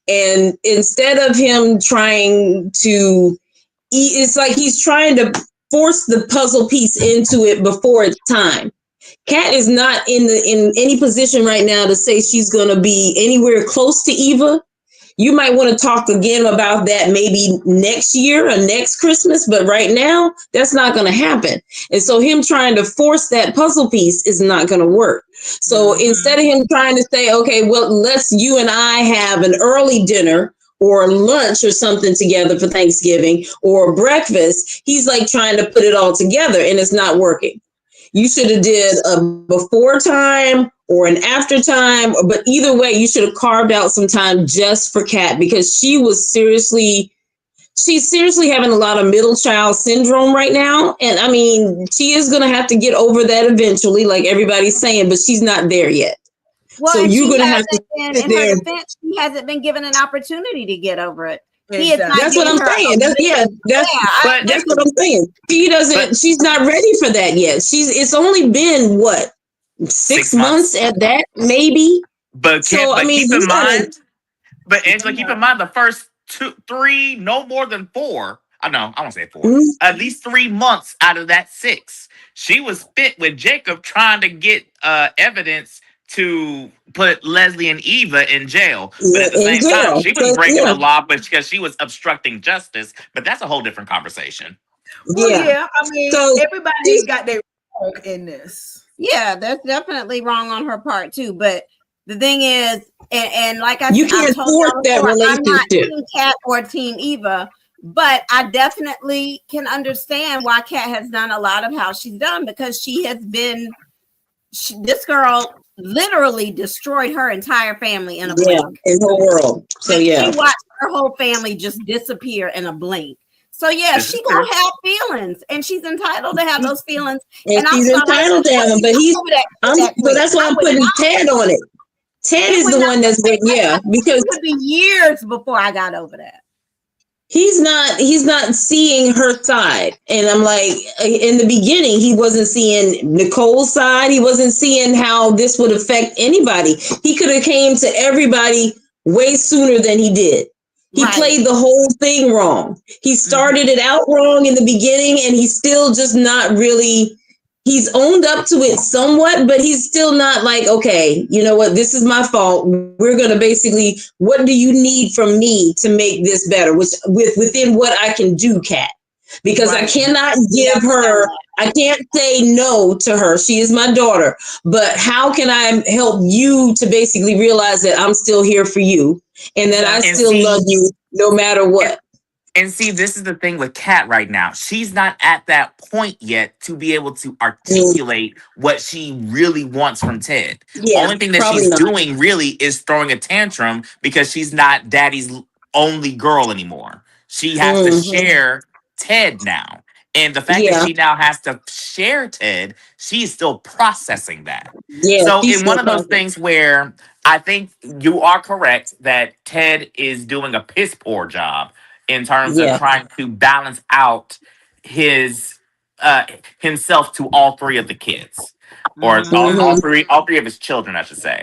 and instead of him trying to, it's like he's trying to force the puzzle piece into it before it's time. Kat is not in any position right now to say she's going to be anywhere close to Eva. You might want to talk again about that maybe next year or next Christmas, but right now that's not going to happen. And so him trying to force that puzzle piece is not going to work. So instead of him trying to say, okay, well, let's you and I have an early dinner or lunch or something together for Thanksgiving or breakfast, he's like trying to put it all together, and it's not working. You should have did a before time or an after time, but either way, you should have carved out some time just for Kat, because she was seriously she's seriously having a lot of middle child syndrome right now. And I mean, she is going to have to get over that eventually, like everybody's saying, but she's not there yet. Well, so you're going to have to been, in her defense, she hasn't been given an opportunity to get over it. Exactly. That's what I'm saying. That's what I'm saying. She doesn't. She's not ready for that yet. It's only been what 6 months at that, maybe. But keep in mind. But Angela, keep in mind the first 2, 3, no more than 4. I won't say 4. Mm-hmm. At least 3 months out of that 6, she was spit with Jacob trying to get evidence to put Leslie and Eva in jail. But at the same time, she was breaking the law, but because she was obstructing justice. But that's a whole different conversation. Well, I mean, everybody got their wrong in this. Yeah, that's definitely wrong on her part too. But the thing is, and like I you can't force that relationship. I'm not Team Kat or Team Eva, but I definitely can understand why Kat has done a lot of how she's done, because she has been. This girl literally destroyed her entire family in a blink. In her world. So she watched her whole family just disappear in a blink. So she gonna have feelings, and she's entitled to have those feelings. And she's entitled to have them, but so that's why I'm putting Ted on it. Ted is the one that's because it would be years before I got over that. He's not seeing her side. And I'm like, in the beginning, he wasn't seeing Nicole's side. He wasn't seeing how this would affect anybody. He could have came to everybody way sooner than he did. He played the whole thing wrong. He started it out wrong in the beginning, and he's still just not really, he's owned up to it somewhat, but he's still not like, okay, you know what, this is my fault. We're going to basically, what do you need from me to make this better? Within what I can do, Kat. Because I cannot give her, I can't say no to her. She is my daughter. But how can I help you to basically realize that I'm still here for you and that I still love you no matter what? And see, this is the thing with Kat right now. She's not at that point yet to be able to articulate what she really wants from Ted. The only thing that she's doing really is throwing a tantrum because she's not Daddy's only girl anymore. She has to share Ted now. And the fact that she now has to share Ted, she's still processing that. So in one of those things where I think you are correct that Ted is doing a piss poor job in terms of trying to balance out his himself to all 3 of the kids, or all three of his children, I should say.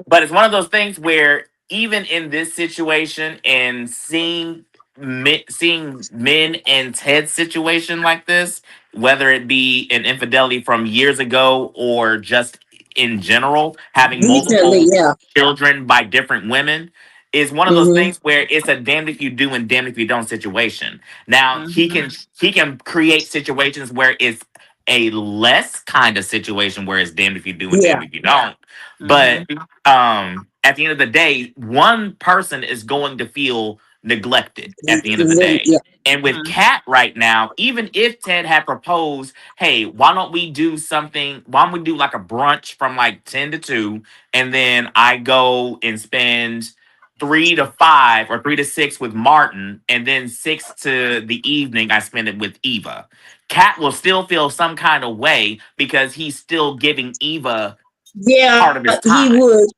But it's one of those things where even in this situation and seeing men and Ted's situation like this, whether it be an infidelity from years ago or just in general, having multiple children by different women, is one of those things where it's a damned if you do and damned if you don't situation. Now he can create situations where it's a less kind of situation where it's damned if you do and damned if you don't. But at the end of the day, one person is going to feel neglected at the end of the day. And with Kat right now, even if Ted had proposed, hey, why don't we do something? Why don't we do like a brunch from like 10 to 2, and then I go and spend 3 to 5 or 3 to 6 with Martin, and then 6 to the evening I spend it with Eva. Kat will still feel some kind of way because he's still giving Eva part of his time.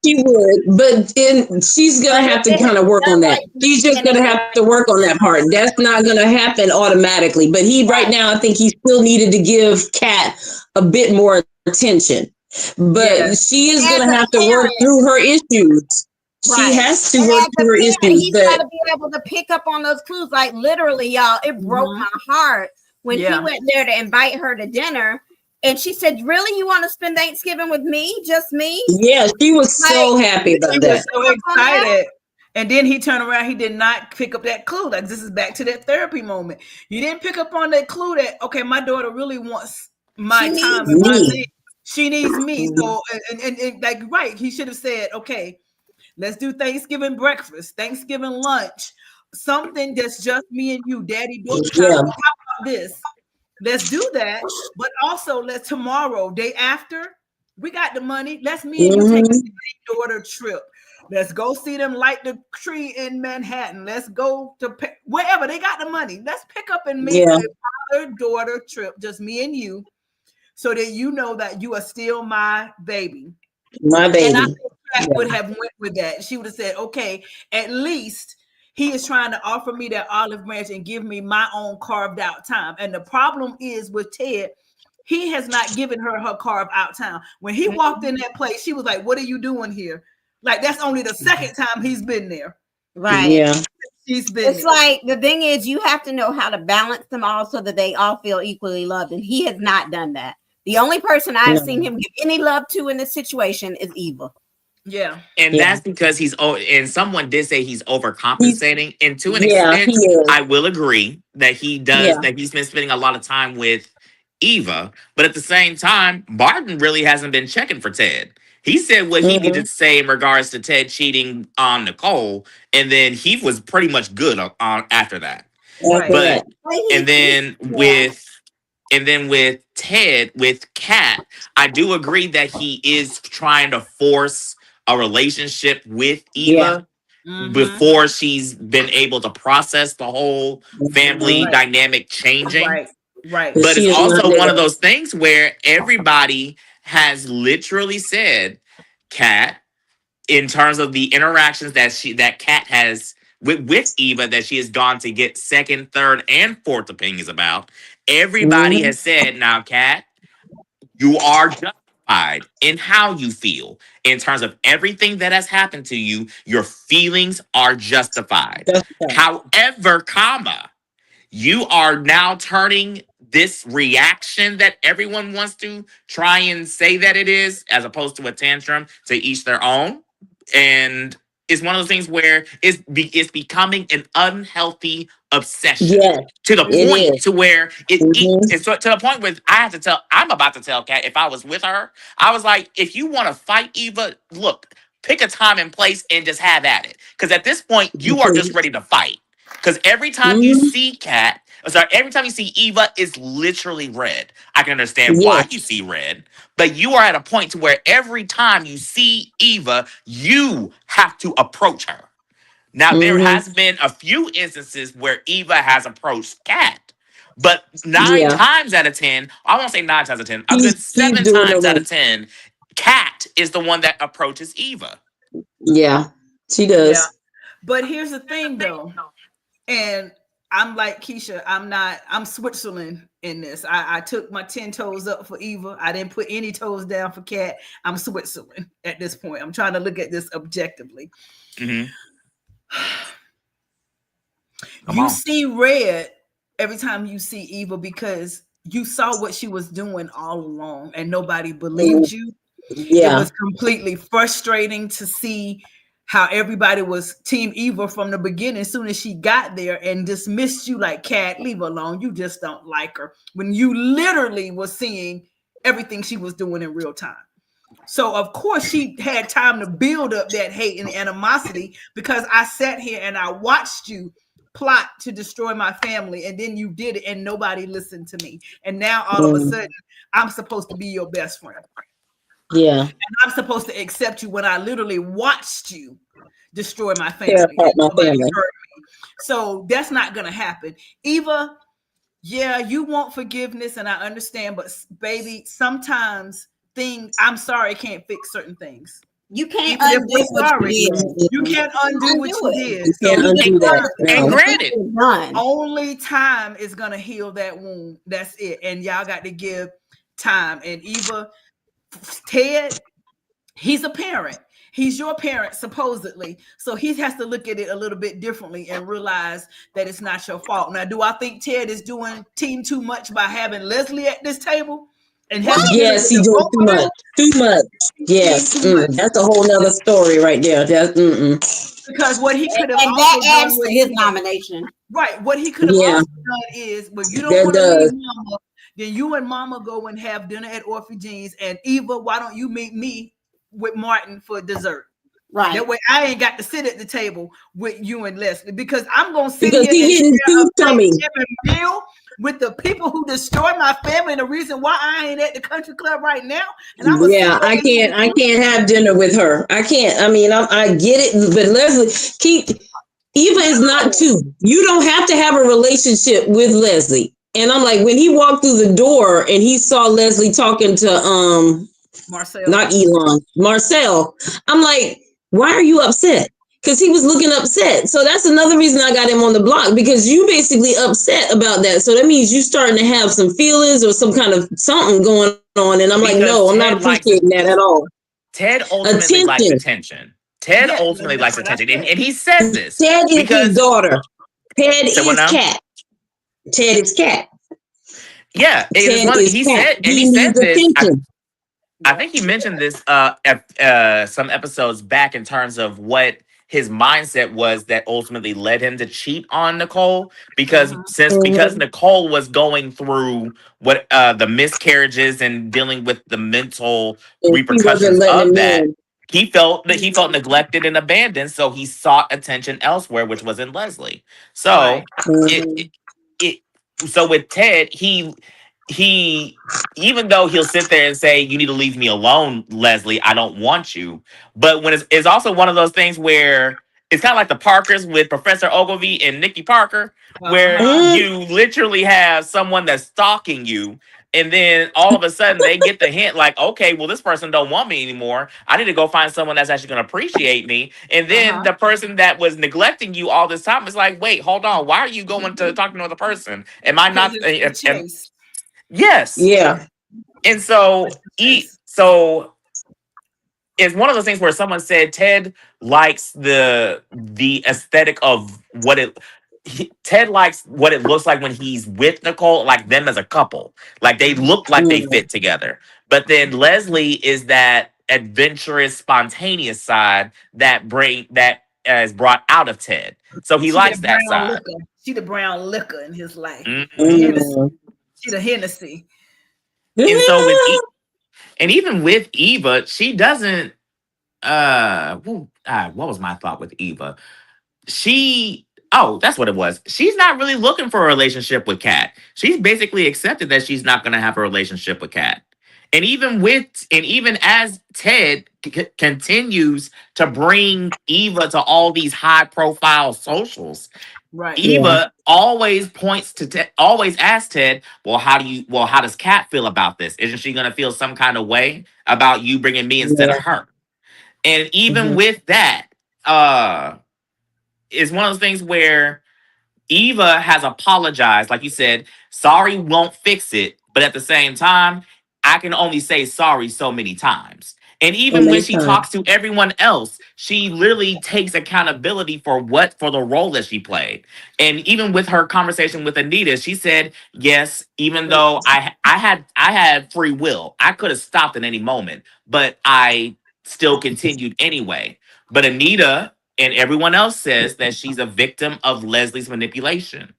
She would, but then she's gonna have to kind of work on that. She's just gonna have to work on that part. That's not gonna happen automatically. But right now, I think he still needed to give Kat a bit more attention. But she is gonna have to work through her issues. She has to work through her issues. He's got to be able to pick up on those clues. Like literally, y'all, it broke my heart when he went there to invite her to dinner. And she said, really, you want to spend Thanksgiving with me? Just me? Yeah, she was so happy about that. So excited. And then he turned around. He did not pick up that clue. Like, this is back to that therapy moment. You didn't pick up on that clue that, okay, my daughter really wants my time. She needs me. So, and like, right, he should have said, okay, let's do Thanksgiving breakfast, Thanksgiving lunch, something that's just me and you, Daddy. How about this? Let's do that. But also, let's tomorrow, day after, we got the money. Let's me and you take a daughter trip. Let's go see them light the tree in Manhattan. Let's go to wherever they got the money. Let's pick up and make a father-daughter trip, just me and you, so that you know that you are still my baby. My baby. And I think Kat would have went with that. She would have said, okay, at least he is trying to offer me that olive branch and give me my own carved out time. And the problem is with Ted, he has not given her carved out time. When he walked in that place, she was like, what are you doing here? Like, that's only the second time he's been there. Right. Yeah. She's been It's like, the thing is, you have to know how to balance them all so that they all feel equally loved. And he has not done that. The only person I've seen him give any love to in this situation is Eva. Yeah. And that's because and someone did say he's overcompensating. And to an extent, I will agree that he does, that he's been spending a lot of time with Eva. But at the same time, Barton really hasn't been checking for Ted. He said what he needed to say in regards to Ted cheating on Nicole. And then he was pretty much good on after that. Right. But, and then with Ted, with Kat, I do agree that he is trying to force a relationship with Eva before she's been able to process the whole family dynamic changing. Right. But it's also one of those things where everybody has literally said, Kat, in terms of the interactions that Kat has with Eva, that she has gone to get second, third, and fourth opinions about. Everybody has said, now, Kat, you are justified in how you feel. In terms of everything that has happened to you, your feelings are justified. However, you are now turning this reaction that everyone wants to try and say that it is, as opposed to a tantrum, to each their own. And it's one of those things where it's becoming an unhealthy obsession to the point to where it's to the point where I'm about to tell Kat, if I was with her, I was like, if you want to fight Eva, look, pick a time and place and just have at it. Because at this point, you are just ready to fight. Because every time you see every time you see Eva, it's literally red. I can understand why you see red, but you are at a point to where every time you see Eva, you have to approach her. Now, there has been a few instances where Eva has approached Kat, but 9 times out of 10, I won't say 9 times out of 10, a good 7 times out of 10, Kat is the one that approaches Eva. Yeah, she does. Yeah. But here's the thing, though. And I'm like Keisha, I'm Switzerland in this. I took my 10 toes up for Eva. I didn't put any toes down for Kat. I'm Switzerland at this point. I'm trying to look at this objectively. You see red every time you see Eva because you saw what she was doing all along and nobody believed you. It was completely frustrating to see how everybody was Team Eva from the beginning as soon as she got there and dismissed you like, Kat, leave her alone. You just don't like her. When you literally was seeing everything she was doing in real time. So, of course, she had time to build up that hate and animosity because I sat here and I watched you plot to destroy my family and then you did it and nobody listened to me. And now all of a sudden, I'm supposed to be your best friend. Yeah. And I'm supposed to accept you when I literally watched you destroy my family. So that's not going to happen. Eva, you want forgiveness and I understand, but baby, sometimes I'm sorry, can't fix certain things. You can't undo what you did. You can't undo what you did. And granted, only time is going to heal that wound. That's it. And y'all got to give time. And Eva, Ted, he's a parent. He's your parent, supposedly. So he has to look at it a little bit differently and realize that it's not your fault. Now, do I think Ted is doing team too much by having Leslie at this table? And yes, he's doing too much. Too much. Yes. That's a whole nother story right there. Because what he could have also done with his nomination. Right. What he could have also done is, well, you don't want to leave Mama, then you and Mama go and have dinner at Orphy Jean's, and Eva, why don't you meet me with Martin for dessert? Right. That way I ain't got to sit at the table with you and Leslie because I'm going to sit here and share a meal with the people who destroyed my family and the reason why I ain't at the country club right now. And I was I can't have dinner with her. I can't. I mean, I get it, but Leslie, Eva is not two. You don't have to have a relationship with Leslie. And I'm like, when he walked through the door and he saw Leslie talking to Marcel, not Elon, Marcel, I'm like, why are you upset? Because he was looking upset. So that's another reason I got him on the block, because you basically upset about that. So that means you starting to have some feelings or some kind of something going on. And I'm like, no, I'm not appreciating that at all. Ted ultimately likes attention. Ted ultimately likes attention. And he said this. Ted is his daughter. Ted is Cat. Ted is Cat. Yeah. He said this. I think he mentioned this some episodes back in terms of what his mindset was that ultimately led him to cheat on Nicole, because because Nicole was going through what the miscarriages and dealing with the mental repercussions of that. He felt neglected and abandoned, so he sought attention elsewhere, which was in Leslie. So so with Ted, he even though he'll sit there and say, you need to leave me alone, Leslie, I don't want you. But when it's also one of those things where it's kind of like the Parkers with Professor Ogilvy and Nikki Parker, where you literally have someone that's stalking you. And then all of a sudden they get the hint like, okay, well, this person don't want me anymore. I need to go find someone that's actually going to appreciate me. And then the person that was neglecting you all this time is like, wait, hold on. Why are you going to talk to another person? Am I not? Yes. Yeah. And so it's one of those things where someone said Ted likes the aesthetic of Ted likes what it looks like when he's with Nicole, like them as a couple. Like they look like they fit together. But then Leslie is that adventurous, spontaneous side that is brought out of Ted. So he likes that side. She the brown liquor in his life. Mm-hmm. She the Hennessy. And so and even with Eva, she doesn't what was my thought with Eva? That's what it was. She's not really looking for a relationship with Kat. She's basically accepted that she's not going to have a relationship with Kat. And even as Ted continues to bring Eva to all these high profile socials, Eva always always asks Ted, how does Kat feel about this? Isn't she going to feel some kind of way about you bringing me instead of her? And even with that, it's one of those things where Eva has apologized. Like you said, sorry won't fix it. But at the same time, I can only say sorry so many times. And even when she talks to everyone else, she literally takes accountability for the role that she played. And even with her conversation with Anita, she said, yes, even though I had free will, I could have stopped at any moment, but I still continued anyway. But Anita and everyone else says that she's a victim of Leslie's manipulation.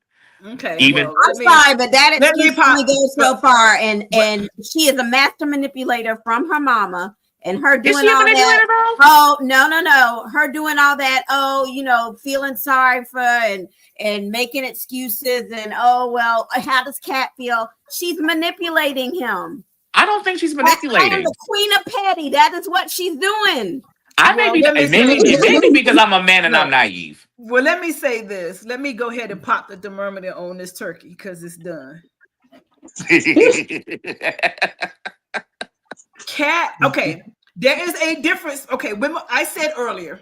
Okay. I'm sorry, but that excuse only goes so far. And she is a master manipulator from her mama. And her doing all that. Oh, no. Her doing all that. Oh, feeling sorry for and making excuses. And how does Kat feel? She's manipulating him. I don't think she's manipulating. I am the queen of petty. That is what she's doing. Maybe because I'm a man and I'm naive. Well, let me say this. Let me go ahead and pop the thermometer on this turkey because it's done. Kat, okay, there is a difference. Okay, when I said earlier,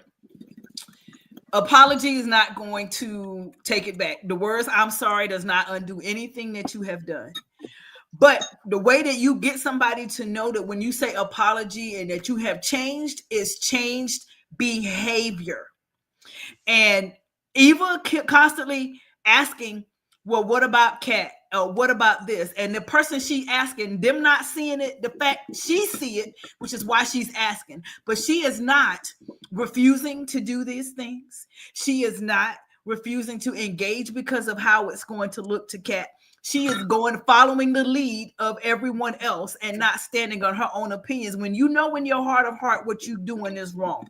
apology is not going to take it back. The words "I'm sorry" does not undo anything that you have done. But the way that you get somebody to know that when you say apology and that you have changed is changed behavior. And Eva constantly asking, well, what about Kat? What about this? And the person she asking, them not seeing it, the fact she see it, which is why she's asking. But she is not refusing to do these things. She is not refusing to engage because of how it's going to look to Kat. She is following the lead of everyone else and not standing on her own opinions when you know in your heart of heart what you're doing is wrong.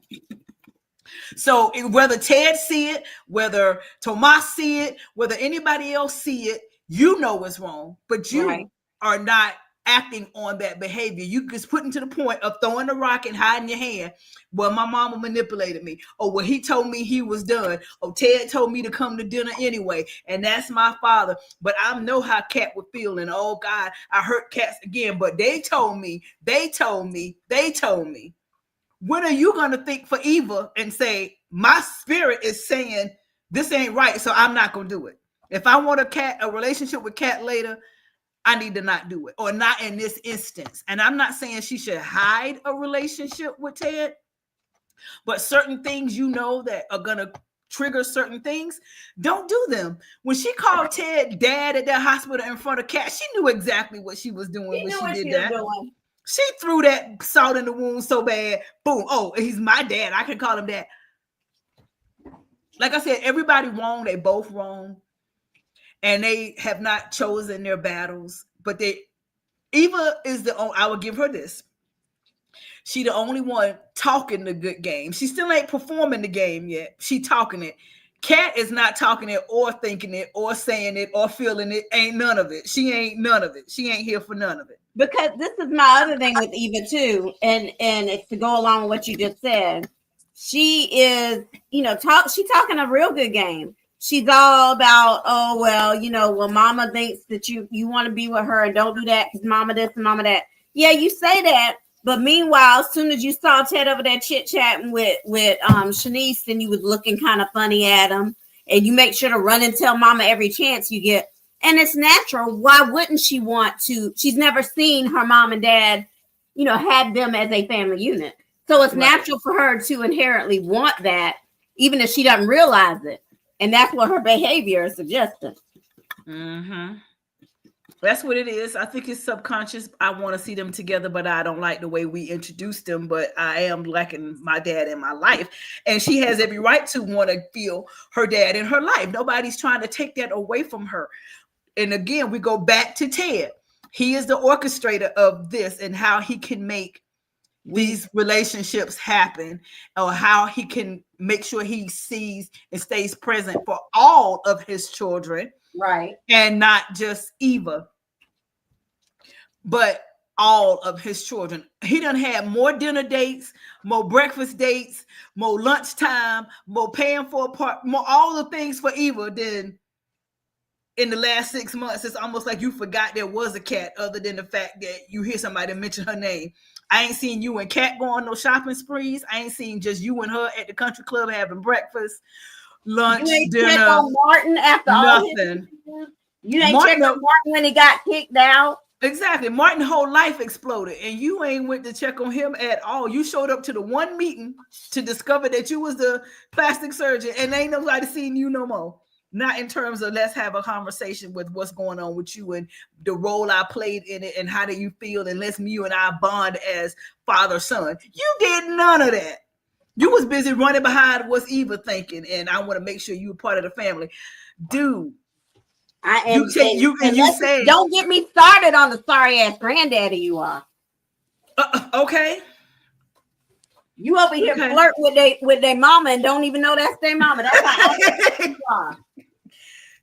So whether Ted see it, whether Tomas see it, whether anybody else see it, You know it's wrong, but you Right. are not acting on that behavior. You just putting to the point of throwing the rock and hiding your hand. Well, my mama manipulated me. Or well, he told me he was done. Or Ted told me to come to dinner anyway. And that's my father. But I know how Cat would feel. And oh God, I hurt cats again. But they told me. When are you going to think for evil and say, my spirit is saying this ain't right, so I'm not going to do it. If I want a relationship with Cat later, I need to not do it, or not in this instance. And I'm not saying she should hide a relationship with Ted, but certain things that are going to trigger certain things, don't do them. When she called Ted dad at that hospital in front of Cat, she knew exactly what she was doing when she did that. She threw that salt in the wound so bad. Boom. Oh, he's my dad. I can call him dad. Like I said, everybody wrong. They both wrong. And they have not chosen their battles. But Eva is I will give her this. She the only one talking the good game. She still ain't performing the game yet. She talking it. Kat is not talking it or thinking it or saying it or feeling it. Ain't none of it. She ain't none of it. She ain't here for none of it. Because this is my other thing with Eva too. And it's to go along with what you just said. She is, she's talking a real good game. She's all about, oh, well, mama thinks that you want to be with her and don't do that because mama this and mama that. Yeah, you say that. But meanwhile, as soon as you saw Ted over there chit-chatting with Shanice, and you was looking kind of funny at him, and you make sure to run and tell mama every chance you get. And it's natural. Why wouldn't she want to? She's never seen her mom and dad, had them as a family unit. So it's natural for her to inherently want that, even if she doesn't realize it. And that's what her behavior is suggesting. Mm-hmm. That's what it is. I think it's subconscious. I want to see them together, but I don't like the way we introduced them. But I am liking my dad in my life. And she has every right to want to feel her dad in her life. Nobody's trying to take that away from her. And again, we go back to Ted. He is the orchestrator of this and how he can make these relationships happen, or how he can make sure he sees and stays present for all of his children. Right. And not just Eva, but all of his children. He done had more dinner dates, more breakfast dates, more lunchtime, more paying for a part, more all the things for Eva than in the last 6 months. It's almost like you forgot there was a Cat, other than the fact that you hear somebody mention her name. I ain't seen you and Cat go on no shopping sprees. I ain't seen just you and her at the country club having breakfast, lunch, dinner. Check on Martin after nothing. You ain't check on Martin when he got kicked out. Exactly. Martin's whole life exploded, and you ain't went to check on him at all. You showed up to the one meeting to discover that you was the plastic surgeon, and ain't nobody seen you no more. Not in terms of let's have a conversation with what's going on with you and the role I played in it and how do you feel, and let's you and I bond as father-son. You did none of that. You was busy running behind what's Eva thinking, and I want to make sure you're part of the family. Dude, you say, don't get me started on the sorry ass granddaddy you are. Okay. You over here flirt with their mama and don't even know that's their mama. That's how you are.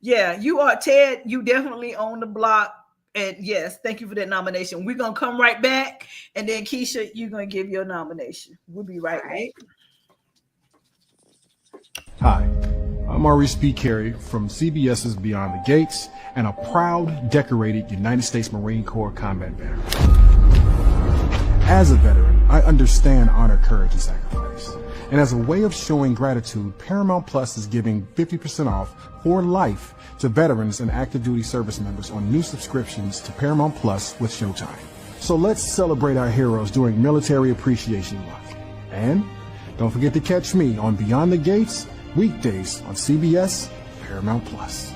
Yeah, you are, Ted. You definitely own the block. And yes, thank you for that nomination. We're going to come right back. And then Keisha, you're going to give your nomination. We'll be right back. Hi, I'm Maurice B. Carey from CBS's Beyond the Gates and a proud, decorated United States Marine Corps combat veteran. As a veteran, I understand honor, courage, and sacrifice. And as a way of showing gratitude, Paramount Plus is giving 50% off for life to veterans and active duty service members on new subscriptions to Paramount Plus with Showtime. So let's celebrate our heroes during Military Appreciation Month. And don't forget to catch me on Beyond the Gates, weekdays on CBS Paramount Plus.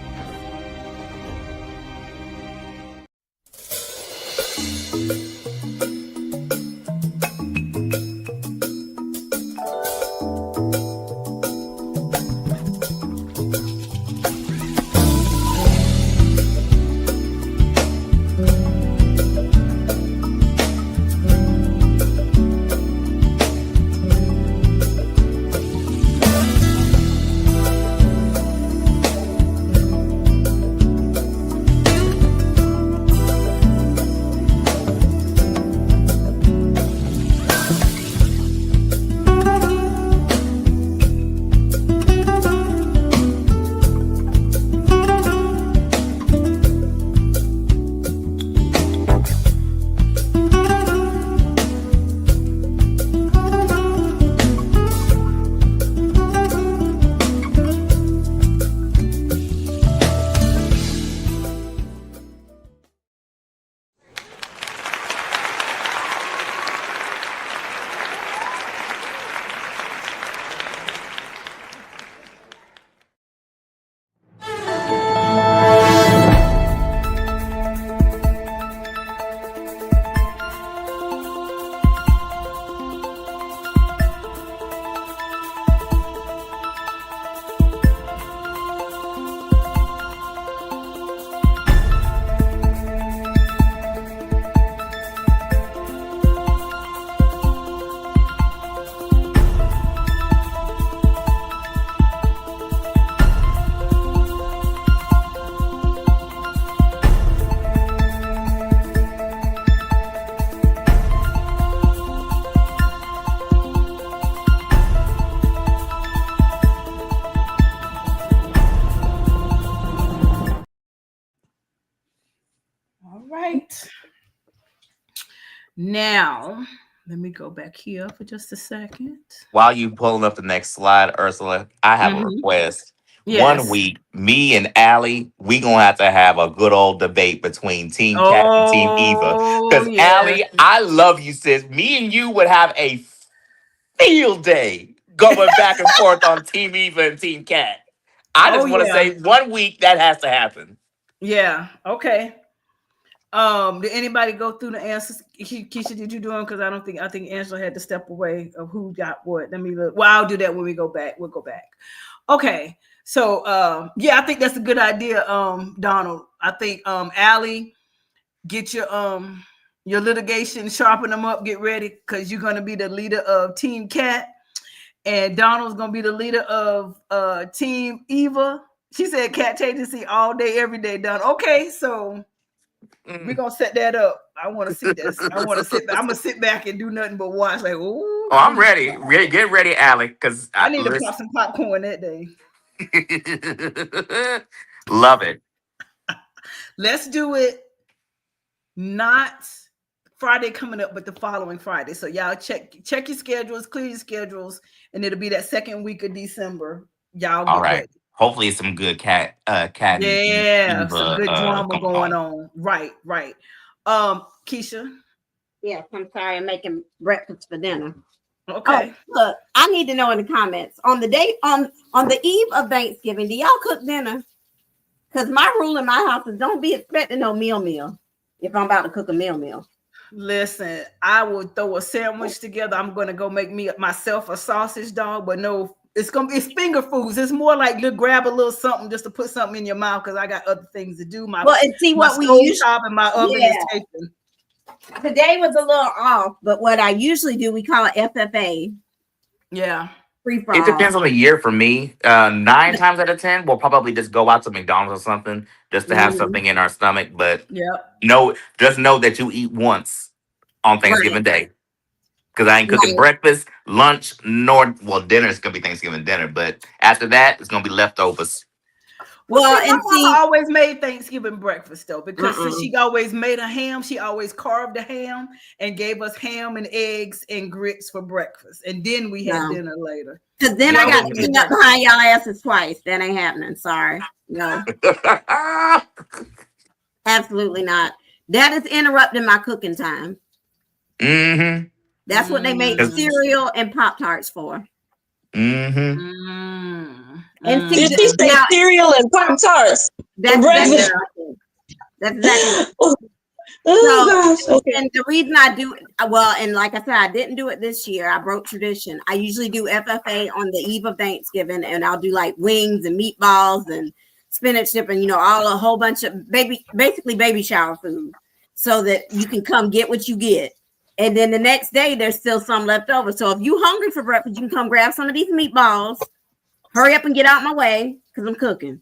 Now, let me go back here for just a second. While you pulling up the next slide, Ursula, I have a request. One Yes. week, me and Allie, we gonna have to have a good old debate between Team Cat and Team Eva. Oh, Because yes. Allie, I love you, sis. Me and you would have a field day going back and forth on Team Eva and Team Cat. I Oh, just want to yeah. say 1 week that has to happen. Yeah. Okay. Did anybody go through the answers? Keisha, did you do them? Because I think Angela had to step away of who got what. Let me look. Well, I'll do that when we go back. We'll go back. Okay. So yeah, I think that's a good idea, Donald. I think Allie, get your litigation, sharpen them up, get ready, because you're gonna be the leader of Team Cat, and Donald's gonna be the leader of Team Eva. She said cat agency all day, every day, Donald. Okay, so we're gonna set that up. I want to see this. I want to sit back. I'm gonna sit back and do nothing but watch. Like, oh, I'm ready. Get ready, Allie, because I need to pop some popcorn that day. Love it. Let's do it. Not Friday coming up, but the following Friday. So y'all check your schedules, clear your schedules, and it'll be that second week of December. Y'all All get right. ready. Hopefully, it's some good cat. Yeah, some good drama going on. on. Right. Keisha. Yes, I'm sorry. I'm making breakfast for dinner. Okay. Oh, look, I need to know in the comments on the day on the eve of Thanksgiving. Do y'all cook dinner? Because my rule in my house is don't be expecting no meal. If I'm about to cook a meal. Listen, I will throw a sandwich together. I'm gonna go make myself a sausage dog, but no, it's finger foods. It's more like to grab a little something just to put something in your mouth because I got other things to do. My stove and my oven is taken. Today was a little off, but what I usually do, we call it FFA. Yeah. It depends on the year for me. 9 times out of 10, we'll probably just go out to McDonald's or something just to have something in our stomach. But just know that you eat once on Thanksgiving Day. Because I ain't cooking breakfast, lunch, dinner is going to be Thanksgiving dinner. But after that, it's going to be leftovers. Well, and my mama always made Thanksgiving breakfast though, because since she always made a ham, she always carved a ham and gave us ham and eggs and grits for breakfast, and then we had dinner later. Because then I got to clean up behind y'all asses twice. That ain't happening. Sorry, no, absolutely not. That is interrupting my cooking time. Mm-hmm. That's what they make cereal and Pop-Tarts for. And did she say cereal and Pop-Tarts for breakfast? That's exactly. And the reason I do and like I said, I didn't do it this year. I broke tradition. I usually do FFA on the eve of Thanksgiving, and I'll do like wings and meatballs and spinach dip and a whole bunch of basically baby shower food, so that you can come get what you get. And then the next day, there's still some left over. So if you're hungry for breakfast, you can come grab some of these meatballs. Hurry up and get out my way because I'm cooking.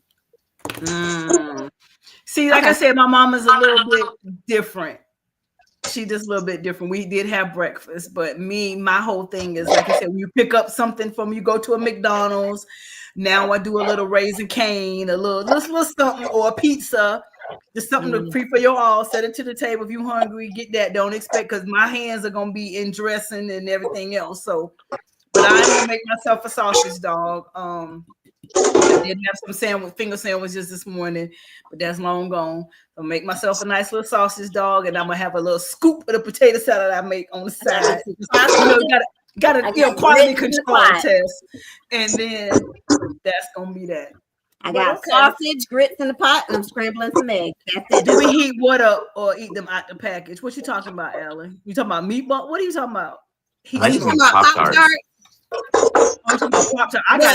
See, like I said, my mama's a little bit different. She just a little bit different. We did have breakfast, but my whole thing is, like I said, when you pick up something from, you go to a McDonald's. Now I do a little Raising Cane, a little something, or a pizza. Just something to pre for your all. Set it to the table. If you're hungry, get that. Don't expect, because my hands are gonna be in dressing and everything else. So, but I'm gonna make myself a sausage dog. I did have some finger sandwiches this morning, but that's long gone. I'll make myself a nice little sausage dog, and I'm gonna have a little scoop of the potato salad I make on the side. Got a quality control test, and then that's gonna be that. I got sausage, grits in the pot, and I'm scrambling some eggs. That's it. Do we heat what up or eat them out the package? What you talking about, Ellen? You talking about meatball? What are you talking about? You talking about Pop-Tarts?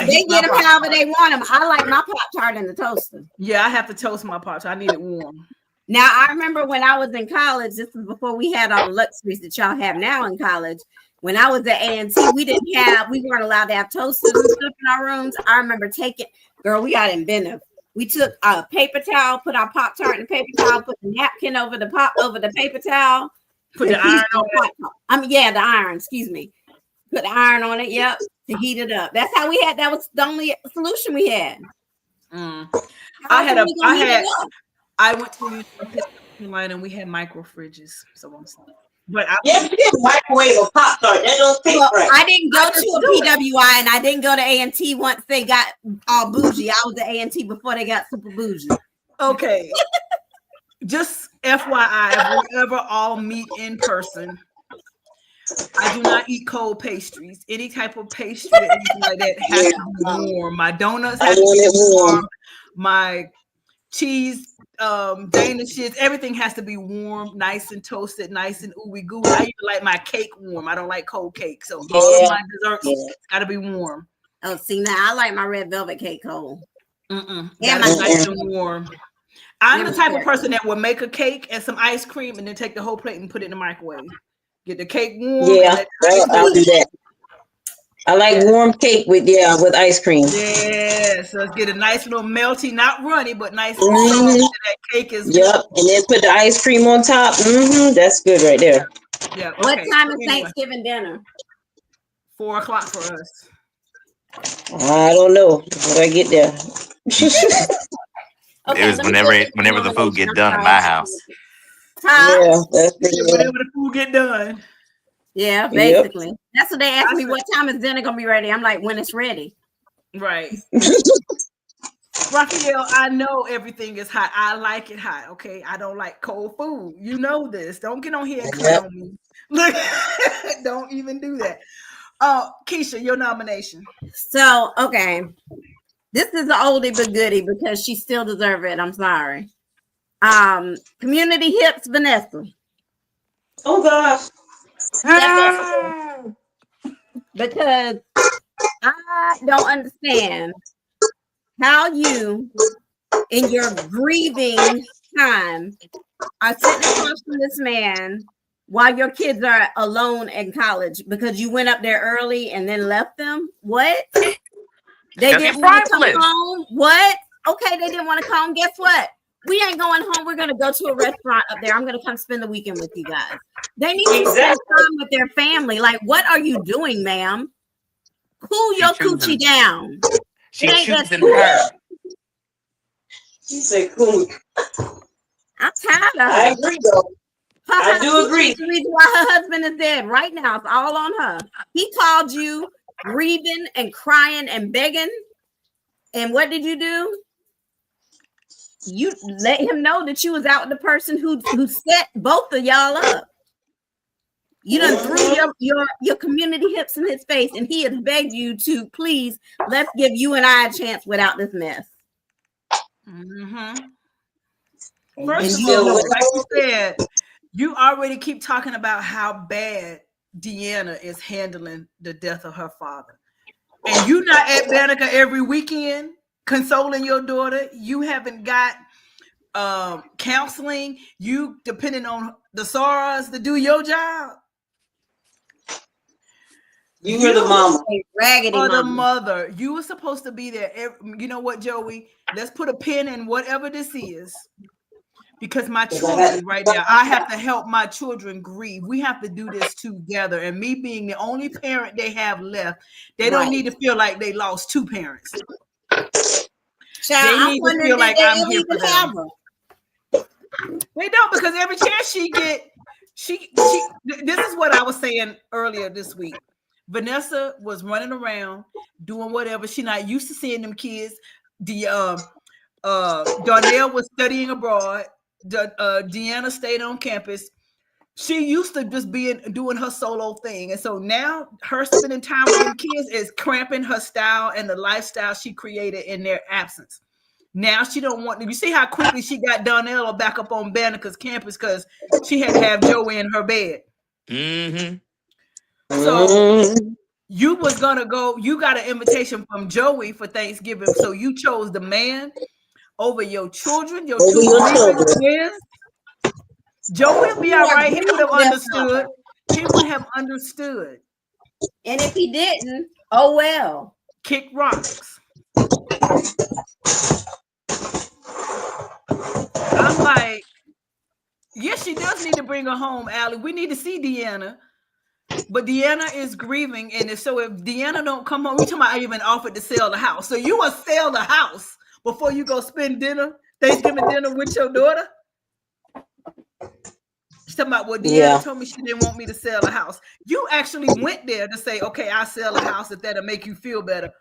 They get them however they want them. I like my Pop-Tart in the toaster. Yeah, I have to toast my Pop-Tart. I need it warm. Now, I remember when I was in college, this was before we had all the luxuries that y'all have now in college. When I was at A&T, we weren't allowed to have toasters and stuff in our rooms. I remember we got inventive. We took a paper towel, put our Pop-Tart in the paper towel, put the napkin over the paper towel. Put the iron on it. The iron, excuse me. Put the iron on it, to heat it up. That's how we had. That was the only solution we had. I went to North Carolina and we had micro fridges. So I'm sorry. But I, Yeah, you didn't microwave a Pop-Tart. That don't taste right. I didn't go to a PWI and I didn't go to A&T once they got all bougie. I was at A&T before they got super bougie. okay. Just FYI, if we ever all meet in person, I do not eat cold pastries. Any type of pastry or anything like that has to be warm. My donuts have to be warm. My cheese, danishes, everything has to be warm, nice and toasted, nice and ooey gooey. I even like my cake warm. I don't like cold cake. So all of my desserts got to be warm. Oh, see, now I like my red velvet cake cold. And nice and warm. I'm the type of person that will make a cake and some ice cream and then take the whole plate and put it in the microwave. Get the cake warm. Yeah, I'll do that. I like warm cake with ice cream. Yeah, so let's get a nice little melty, not runny, but nice and soft. That cake is and then put the ice cream on top. That's good right there. Yeah. Okay. What time is Thanksgiving dinner? 4 o'clock for us. I don't know when I get there. It was whenever the food get done at my house. Yeah, that's pretty good. Whenever the food get done. Yeah, basically. That's what they asked me. What time is dinner gonna be ready? I'm like, when it's ready. Right. Raphael, I know everything is hot. I like it hot. Okay, I don't like cold food. You know this. Don't get on here and cut on me. Look, don't even do that. Keisha, your nomination. So, okay. This is an oldie but goodie because she still deserves it. I'm sorry. Community Hips Vanessa. Oh gosh. Because I don't understand how you, in your grieving time, are sitting across from this man while your kids are alone in college because you went up there early and then left them. What? They didn't want to come home. What? Okay, they didn't want to come. Guess what? We ain't going home. We're going to go to a restaurant up there. I'm going to come spend the weekend with you guys. They need to spend time with their family. Like, what are you doing, ma'am? Cool your coochie down. She's choosing her. She said, cool. I'm tired of her. I agree, though. I do agree. The reason why her husband is dead right now, it's all on her. He called you grieving and crying and begging. And what did you do? You let him know that you was out with the person who set both of y'all up. You done threw your community hips in his face, and he has begged you to please let's give you and I a chance without this mess. First of all, like you said, you already keep talking about how bad Deanna is handling the death of her father. And you not at Banneker every weekend consoling your daughter. You haven't got counseling. You depending on the Soras to do your job. You were the mama. Raggedy or the mama. mother. You were supposed to be there. You know what, Joey? Let's put a pin in whatever this is. Because my children right now, I have to help my children grieve. We have to do this together. And me being the only parent they have left, they don't need to feel like they lost two parents. They need to feel like I'm here for them. They don't, because every chance she get, she this is what I was saying earlier this week. Vanessa was running around doing whatever. She not used to seeing them kids. Darnell was studying abroad. Deanna stayed on campus. She used to just doing her solo thing. And so now her spending time with them kids is cramping her style and the lifestyle she created in their absence. Now she don't want to. You see how quickly she got Darnell back up on Banneker's campus because she had to have Joey in her bed. So you was gonna go. You got an invitation from Joey for Thanksgiving, so you chose the man over your children. Your children. Joey would be all right. He would have understood. He would have understood. And if he didn't, oh well. Kick rocks. I'm like, yes, she does need to bring her home, Allie. We need to see Deanna. But Deanna is grieving. And so if Deanna don't come home, we talking about even offered to sell the house. So you will sell the house before you go spend dinner, Thanksgiving dinner with your daughter? She's talking about what Deanna told me she didn't want me to sell a house. You actually went there to say, okay, I'll sell a house if that'll make you feel better.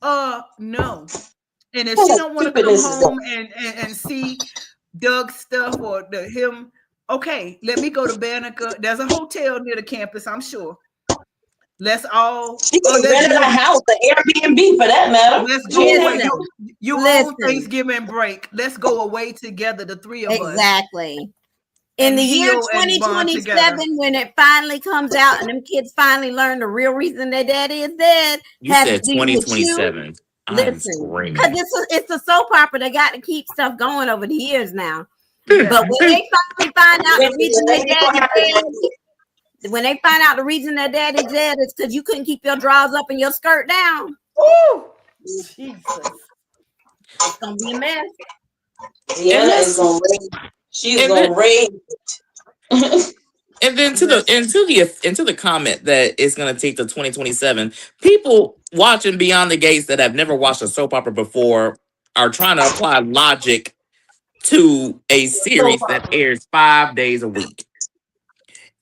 No. And if she don't want to come home and see Doug's stuff or him, okay, let me go to Banneker. There's a hotel near the campus, I'm sure. Let's all. She could rent a house, an Airbnb for that matter. Let's go away. You own Thanksgiving break. Let's go away together, the three of us. Exactly. In the year 2027, when it finally comes out and them kids finally learn the real reason their daddy is dead, you said 2027. Listen, because it's a soap opera. They got to keep stuff going over the years now. But when they finally find out the reason their daddy dead, when they find out the reason their daddy's dead is because you couldn't keep your drawers up and your skirt down. Ooh, Jesus. It's gonna be a mess. Yeah, it's gonna rain. She's gonna rain. And then into the comment that it's gonna take to 2027, people watching Beyond the Gates that have never watched a soap opera before are trying to apply logic to a series that airs 5 days a week.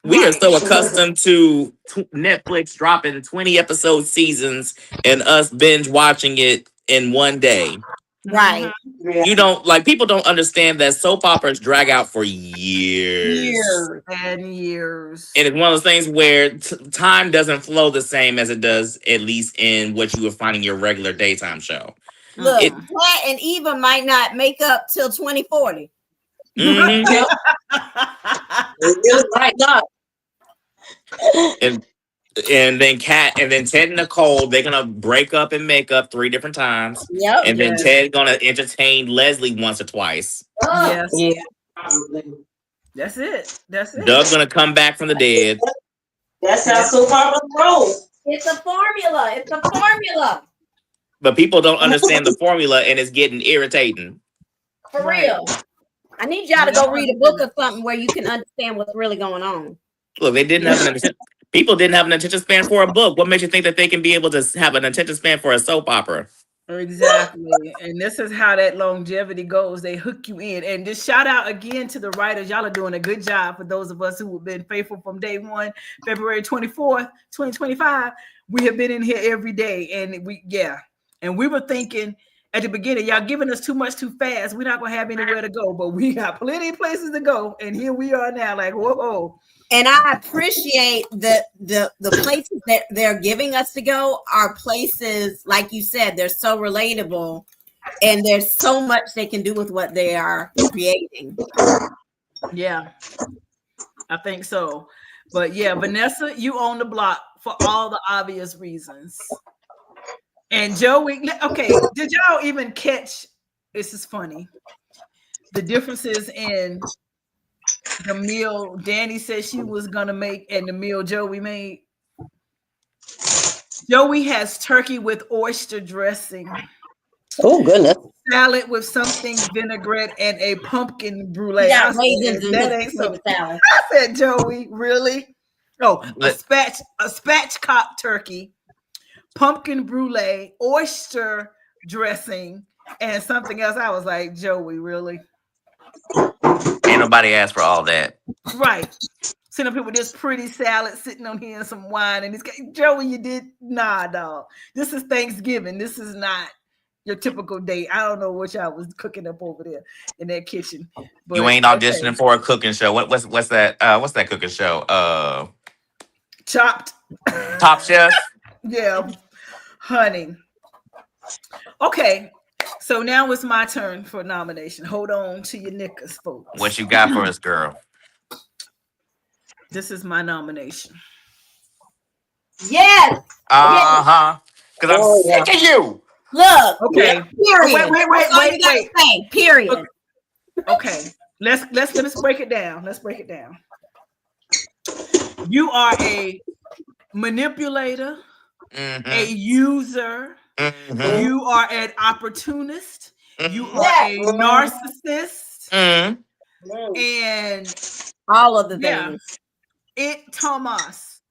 We are so accustomed to Netflix dropping 20 episode seasons and us binge watching it in one day. Right. You don't people don't understand that soap operas drag out for years and years. And it's one of those things where time doesn't flow the same as it does, at least in what you would find in your regular daytime show. Look, Pat and Eva might not make up till 2040. Mm-hmm. Might not. And then Ted and Nicole, they're gonna break up and make up 3 different times. Yep. And then Ted gonna entertain Leslie once or twice. Yes. Yeah. That's it. Doug's gonna come back from the dead. That's how soap opera rolls. It's a formula. But people don't understand the formula, and it's getting irritating. For real. I need y'all to go read a book or something where you can understand what's really going on. Look, people didn't have an attention span for a book. What makes you think that they can be able to have an attention span for a soap opera? Exactly. And this is how that longevity goes. They hook you in. And just shout out again to the writers. Y'all are doing a good job for those of us who have been faithful from day one, February 24th, 2025. We have been in here every day. And we were thinking at the beginning, y'all giving us too much too fast. We're not going to have anywhere to go, but we got plenty of places to go. And here we are now, like, whoa. And I appreciate the places that they're giving us to go are places, like you said, they're so relatable and there's so much they can do with what they are creating. Yeah, I think so. But yeah, Vanessa, you own the block for all the obvious reasons. And Joey, okay, did y'all even catch, this is funny, the differences in the meal Danny said she was gonna make and the meal Joey made? Joey has turkey with oyster dressing. Oh goodness. Salad with something vinaigrette and a pumpkin brulee. Yeah, that ain't so salad. I said, Joey, really? Oh, a spatchcock turkey, pumpkin brulee, oyster dressing, and something else. I was like, Joey, really? Ain't nobody asked for all that. Right. Sitting up here with this pretty salad, sitting on here and some wine, and Joey, you did dog. This is Thanksgiving. This is not your typical day. I don't know what y'all was cooking up over there in that kitchen. But you ain't auditioning for a cooking show. What's that? What's that cooking show? Chopped. Top Chef. Yeah, honey. Okay. So now it's my turn for nomination. Hold on to your knickers, folks. What you got for us, girl? This is my nomination. Yes. Because I'm sick of you. Look. Okay. Period. Wait. Period. Okay. Let's break it down. You are a manipulator, a user. Mm-hmm. You are an opportunist. Mm-hmm. You are a narcissist. Mm-hmm. And all of the things. Thomas.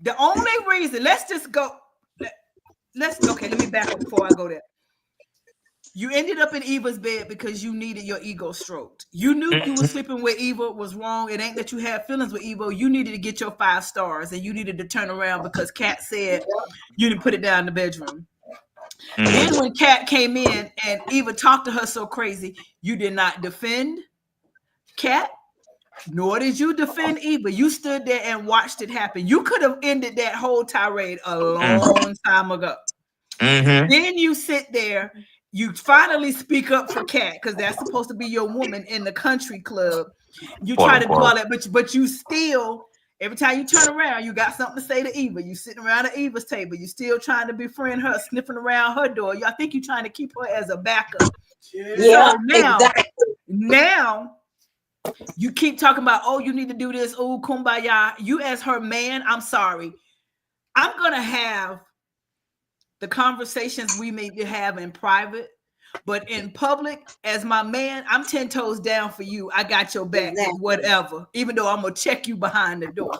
The only reason, let's go. Let me back up before I go there. You ended up in Eva's bed because you needed your ego stroked. You knew you were sleeping with Eva was wrong. It ain't that you had feelings with Eva. You needed to get your 5 stars, and you needed to turn around because Kat said you didn't put it down in the bedroom. Then when Kat came in and Eva talked to her so crazy, you did not defend Kat, nor did you defend Eva. You stood there and watched it happen. You could have ended that whole tirade a long time ago. Then you sit there, you finally speak up for Kat because that's supposed to be your woman in the country club. You try to do all that, but you still, every time you turn around, you got something to say to Eva. You sitting around at Eva's table. You still trying to befriend her, sniffing around her door. I think you're trying to keep her as a backup. Yeah, so now you keep talking about, oh, you need to do this. Oh, kumbaya. You as her man, I'm sorry. I'm going to have the conversations we may have in private, but in public, as my man, I'm 10 toes down for you. I got your back, whatever, even though I'm going to check you behind the door.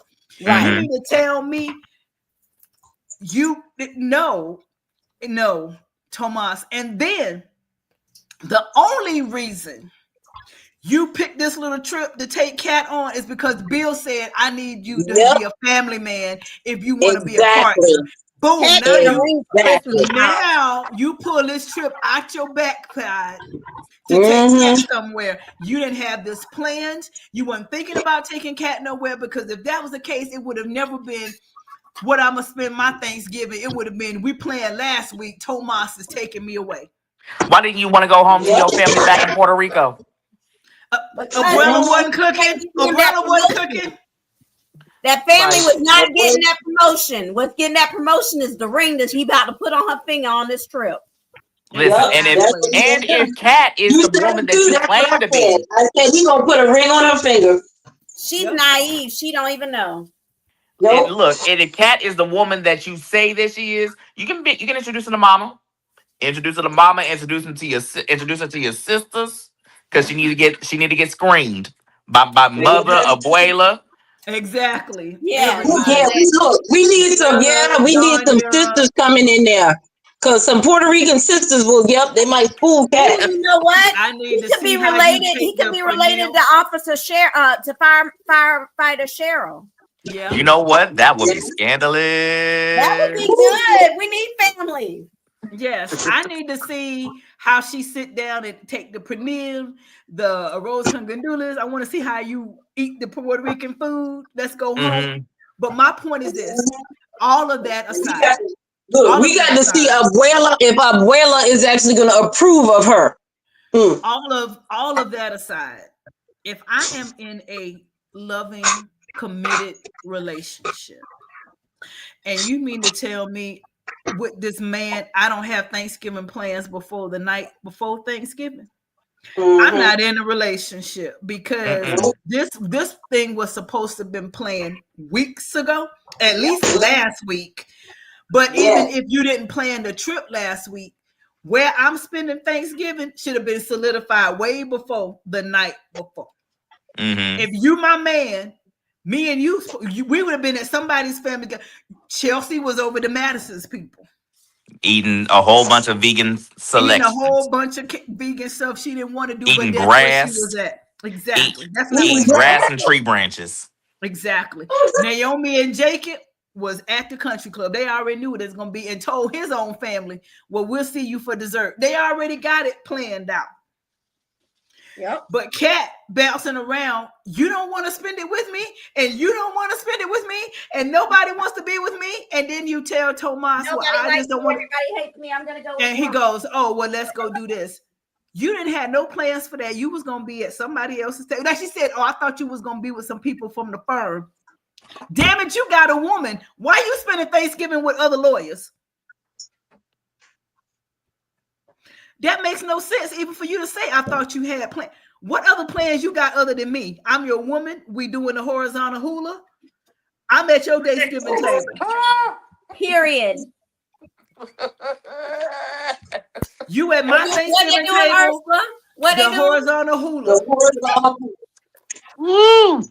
Right. You need to tell me no, Tomas. And then the only reason you picked this little trip to take Kat on is because Bill said, I need you to be a family man if you want to be a partner. Boom. Now you pull this trip out your backside to take Kat somewhere. You didn't have this planned. You weren't thinking about taking Kat nowhere, because if that was the case, it would have never been what I'm going to spend my Thanksgiving. It would have been, we planned last week, Tomas is taking me away. Why didn't you want to go home to your family back in Puerto Rico? Abuela wasn't cooking. Abuela wasn't cooking. That family was not getting that promotion. What's getting that promotion is the ring that he about to put on her finger on this trip. Listen, if Kat is the woman that you claim to be, I said he gonna put a ring on her finger. She's naive. She don't even know. And look, and if Kat is the woman that you say that she is, you can introduce her to mama. Introduce her to mama. Introduce her to your sisters, because she need to get screened by mother, abuela. Exactly. Yeah. We need some sisters coming in there, because some Puerto Rican sisters they might fool Kat. You know what? I need to see be related. He could be related to Officer to firefighter Cheryl. Yeah. You know what? That would be scandalous. That would be good. We need family. Yes, I need to see how she sit down and take the pernil, the arroz con gandules. I want to see how you eat the Puerto Rican food. Let's go home. But my point is this: all of that aside, we got to see Abuela, if Abuela is actually going to approve of her. All of that aside, if I am in a loving, committed relationship, and you mean to tell me, with this man, I don't have Thanksgiving plans before the night before Thanksgiving. I'm not in a relationship, because this thing was supposed to have been planned weeks ago, at least last week. But even if you didn't plan the trip last week, where I'm spending Thanksgiving should have been solidified way before the night before. If you my man, me and you, we would have been at somebody's family. Chelsea was over to Madison's people, eating a whole bunch of vegan selections. Eating a whole bunch of vegan stuff she didn't want to do. Eating but that's grass. where she was at. Exactly. Eating grass and tree branches. Exactly. Naomi and Jacob was at the country club. They already knew what it's going to be and told his own family, well, we'll see you for dessert. They already got it planned out. Yep. But Kat bouncing around, you don't want to spend it with me, and you don't want to spend it with me, and nobody wants to be with me. And then you tell Tomas, I just don't want. Everybody hates me. I'm gonna go. And he goes, oh, well, let's go do this. You didn't have no plans for that. You was gonna be at somebody else's table. Like she said, oh, I thought you was gonna be with some people from the firm. Damn it, you got a woman. Why you spending Thanksgiving with other lawyers? That makes no sense, even for you to say, I thought you had plans. What other plans you got other than me? I'm your woman. We doing the horizontal hula. I'm at your Thanksgiving table. Period. You at my Thanksgiving table. What the horizontal hula. Woo!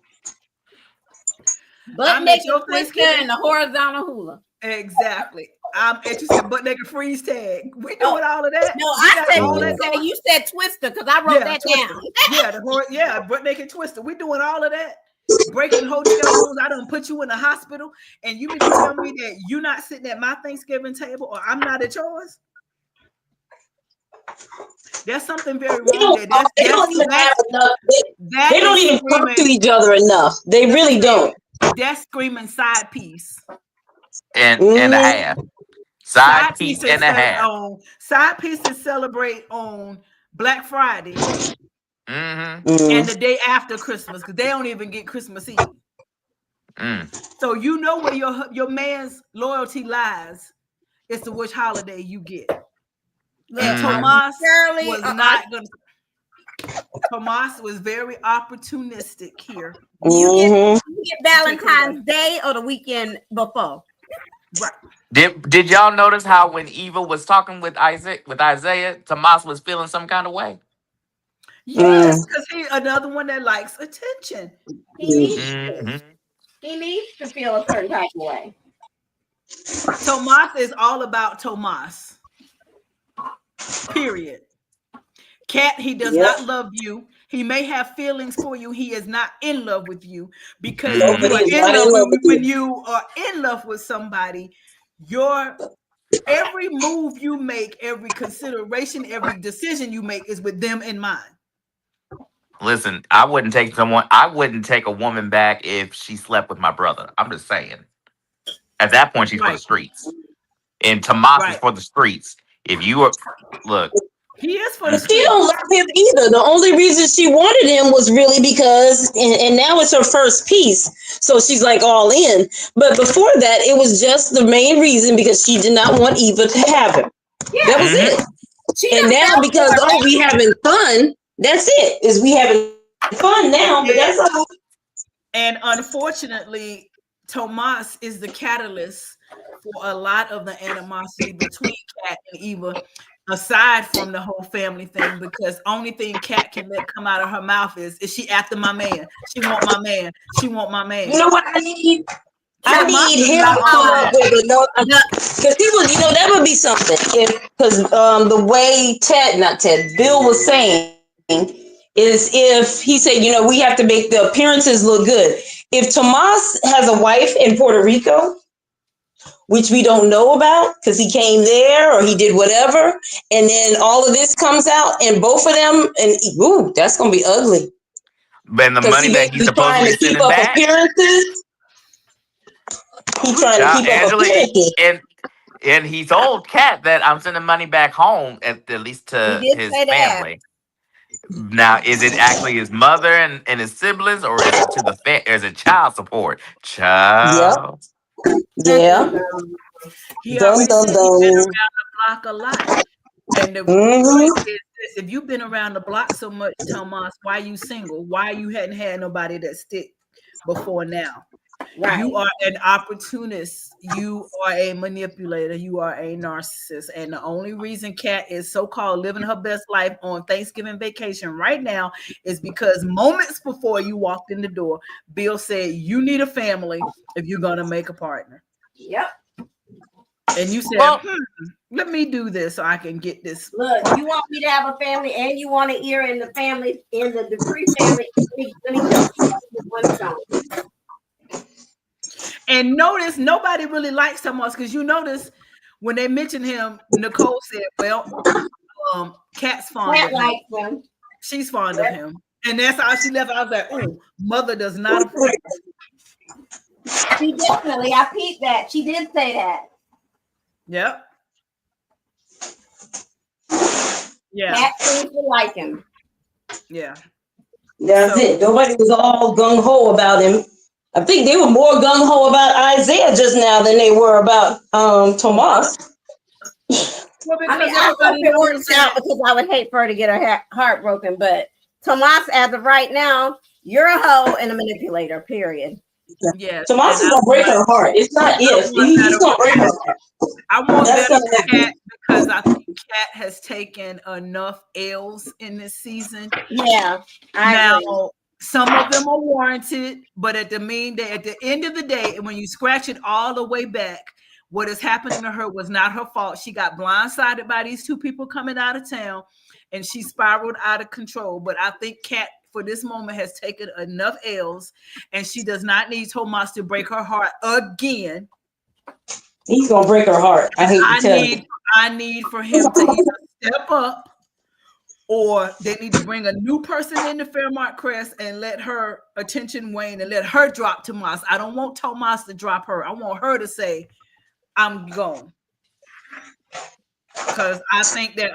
But I'm at your Thanksgiving and the horizontal hula. Exactly. I'm interested, but they can freeze tag. We doing all of that. No, We I got said all you that. said, you said Twister because I wrote that down. Yeah, but they can twist it. We doing all of that. Breaking hotel rooms. I done put you in the hospital, and you mean to tell me that you're not sitting at my Thanksgiving table, or I'm not at yours? There's something very wrong there. They don't even have enough. They don't even talk to each other enough. They really don't. That's screaming side piece. And a half. Side piece and a half. Side pieces celebrate on Black Friday Mm-hmm. and the day after Christmas, because they don't even get Christmas Eve. So you know where your man's loyalty lies. It's to which holiday you get. And Tomas was not going to. Tomas was very opportunistic here. You get Valentine's Day or the weekend before. Right. Did y'all notice how when Eva was talking with Isaiah, Tomas was feeling some kind of way? Yes, because he's another one that likes attention. He needs to feel a certain type of way. Tomas is all about Tomas. Period. Cat, he does not love you. He may have feelings for you. He is not in love with you, because when you are in love with somebody, every move you make, every consideration, every decision you make is with them in mind. Listen, I wouldn't take a woman back if she slept with my brother. I'm just saying. At that point, she's for the streets. And Tomas is for the streets. If you are, look. He is for the streets. She don't love him either. The only reason she wanted him was really because, and now it's her first piece. So she's like all in. But before that, it was just the main reason because she did not want Eva to have him. Yeah. That was it. And now because, we having fun, that's it. Is we having fun now, but that's all. And unfortunately, Tomas is the catalyst for a lot of the animosity between Kat and Eva, aside from the whole family thing, because only thing Kat can let come out of her mouth is she after my man. She want my man. She want my man. You know what I need? I need him to come up with because he was, that would be something. Because the way Bill was saying is if he said, we have to make the appearances look good. If Tomas has a wife in Puerto Rico, which we don't know about because he came there or he did whatever, and then all of this comes out and both of them, and that's gonna be ugly. But the money that he's supposedly sending back, appearances. He's trying to keep up appearances. And he told Kat that I'm sending money back home, at least to his family. Now, is it actually his mother and his siblings, or is it to is it child support? Child. Yeah. He already said he's been around the block a lot. And the point is this: if you've been around the block so much, Tomas, why you single? Why you hadn't had nobody that stick before now? Right. You are an opportunist. You are a manipulator. You are a narcissist. And the only reason Kat is so-called living her best life on Thanksgiving vacation right now is because moments before you walked in the door, Bill said, you need a family if you're going to make a partner. Yep. And you said, let me do this so I can get this. Look, you want me to have a family and you want to ear in the family, in the Dupree family. And notice nobody really likes Tomas, because you notice when they mentioned him, Nicole said, well, Kat's fond of him. She's fond of him. And that's how she left. I was like, oh, mother does not approve. She definitely, I peeped that. She did say that. Yep. Yeah. Kat seems to like him. Yeah. That's it. Nobody was all gung-ho about him. I think they were more gung-ho about Isaiah just now than they were about Tomas. Well, I hope it works out, because I would hate for her to get her heart broken. But Tomas, as of right now, you're a hoe and a manipulator, period. Yeah. Tomas is going to break her heart. It's not if. He's going to break her heart. I want better for Kat, because I think Kat has taken enough L's in this season. Yeah. I agree. Some of them are warranted, but at the end of the day, and when you scratch it all the way back, What is happening to her was not her fault. She got blindsided by these two people coming out of town, and she spiraled out of control. But I think Kat, for this moment, has taken enough L's, and she does not need Tomas to break her heart again. He's gonna break her heart. I need for him to either step up, or they need to bring a new person into Fairmont Crest and let her attention wane and let her drop Tomas. I don't want Tomas to drop her. I want her to say, I'm gone. Because I think that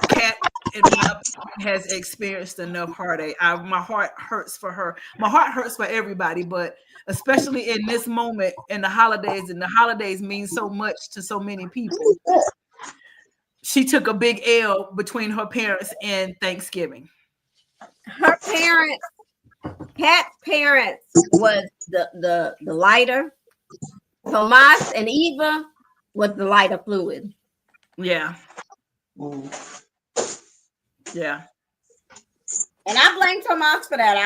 Kat, in my opinion, has experienced enough heartache. My heart hurts for her. My heart hurts for everybody, but especially in this moment in the holidays, and the holidays mean so much to so many people. She took a big L between her parents and Thanksgiving. Her parents, Kat's parents, was the lighter. Tomas and Eva was the lighter fluid. Yeah. Yeah. And I blame Tomas for that.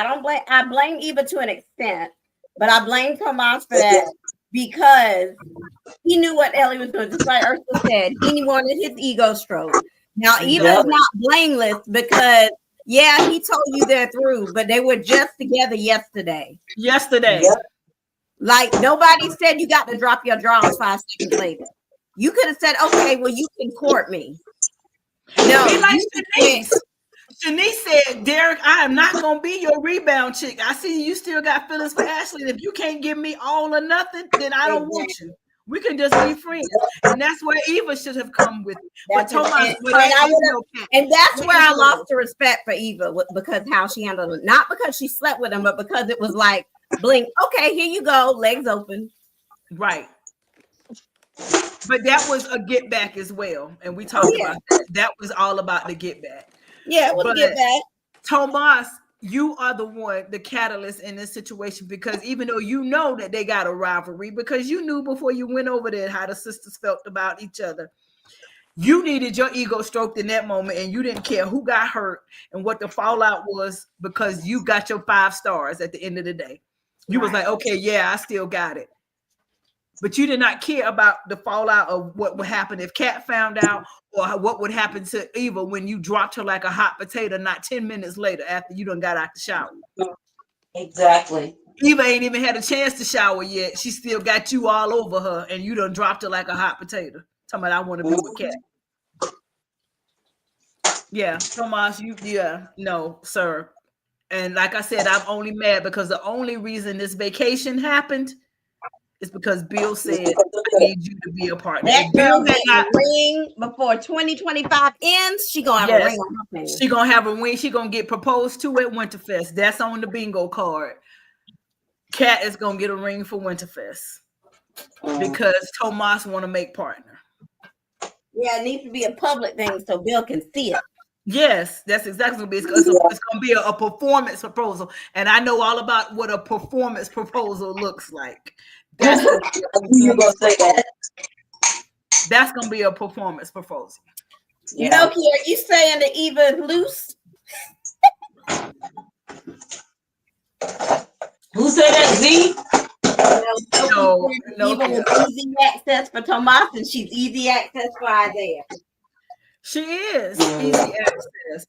I blame Eva to an extent, but I blame Tomas for that because he knew what Ellie was doing. Just like Ursula said, he wanted his ego stroke. Now, Eva's not blameless because, yeah, he told you they're through, but they were just together yesterday. Like, nobody said you got to drop your drawers 5 seconds later. You could have said, okay, well, you can court me. No, like Shanice said, Derek, I am not going to be your rebound chick. I see you still got feelings for Ashley. And if you can't give me all or nothing, then I don't want you. We can just be friends. And that's where Eva should have come with it. But Tomas, and that's where I lost the respect for Eva because how she handled it. Not because she slept with him, but because it was like, blink, okay, here you go, legs open. Right. But that was a get back as well. And we talked about that. That was all about the get back. Yeah, it was a get back. Tomas, you are the catalyst in this situation, because even though you know that they got a rivalry, because you knew before you went over there how the sisters felt about each other, you needed your ego stroked in that moment, and you didn't care who got hurt and what the fallout was, because you got your 5 stars at the end of the day. You was like, okay, yeah, I still got it. But you did not care about the fallout of what would happen if Kat found out, or what would happen to Eva when you dropped her like a hot potato not 10 minutes later after you done got out the shower. Exactly. Eva ain't even had a chance to shower yet. She still got you all over her, and you done dropped her like a hot potato. Talking about I want to be with Kat. Yeah, Tomas, no, sir. And like I said, I'm only mad because the only reason this vacation happened is because Bill said, I need you to be a partner. That girl had a ring before 2025 ends. She gonna have a ring on her finger. She gonna have a ring. She gonna get proposed to at Winterfest. That's on the bingo card. Kat is gonna get a ring for Winterfest because Tomas want to make partner. Yeah, it needs to be a public thing so Bill can see it. Yes, that's exactly what it's going to be. A performance proposal, and I know all about what a performance proposal looks like. That's you gonna say that? That's gonna be a performance proposal. Yeah. Noki, are you saying that Eva is loose? Who said that? Z? No. Eva was easy access for Tomas, and she's easy access for Isaiah. She is easy access.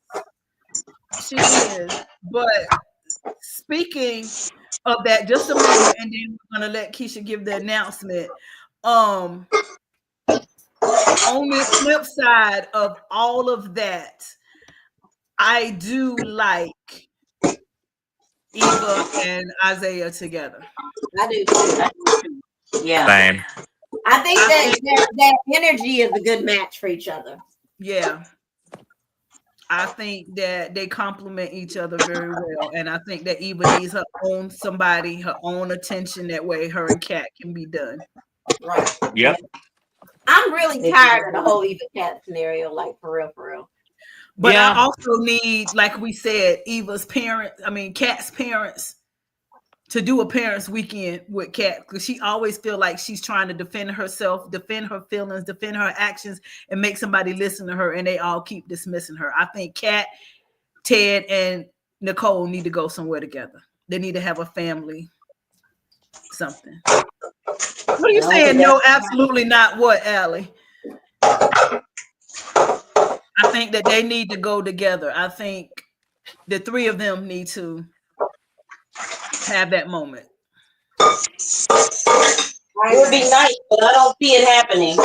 She is. But speaking of that, just a moment, and then we're gonna let Keisha give the announcement. On the flip side of all of that, I do like Eva and Isaiah together. I do too. Yeah. Same. I think that energy is a good match for each other. Yeah. I think that they complement each other very well. And I think that Eva needs her own somebody, her own attention. That way her and Kat can be done. Right. Yep. I'm really tired of the whole Eva Kat scenario, like for real. But I also need, like we said, Kat's parents to do a parents weekend with Kat, because she always feel like she's trying to defend herself, defend her feelings, defend her actions, and make somebody listen to her, and they all keep dismissing her. I think Kat, Ted, and Nicole need to go somewhere together. They need to have a family something. What are you saying? No, absolutely not. What, Allie? I think that they need to go together. I think the three of them need to have that moment. It would be nice, but I don't see it happening.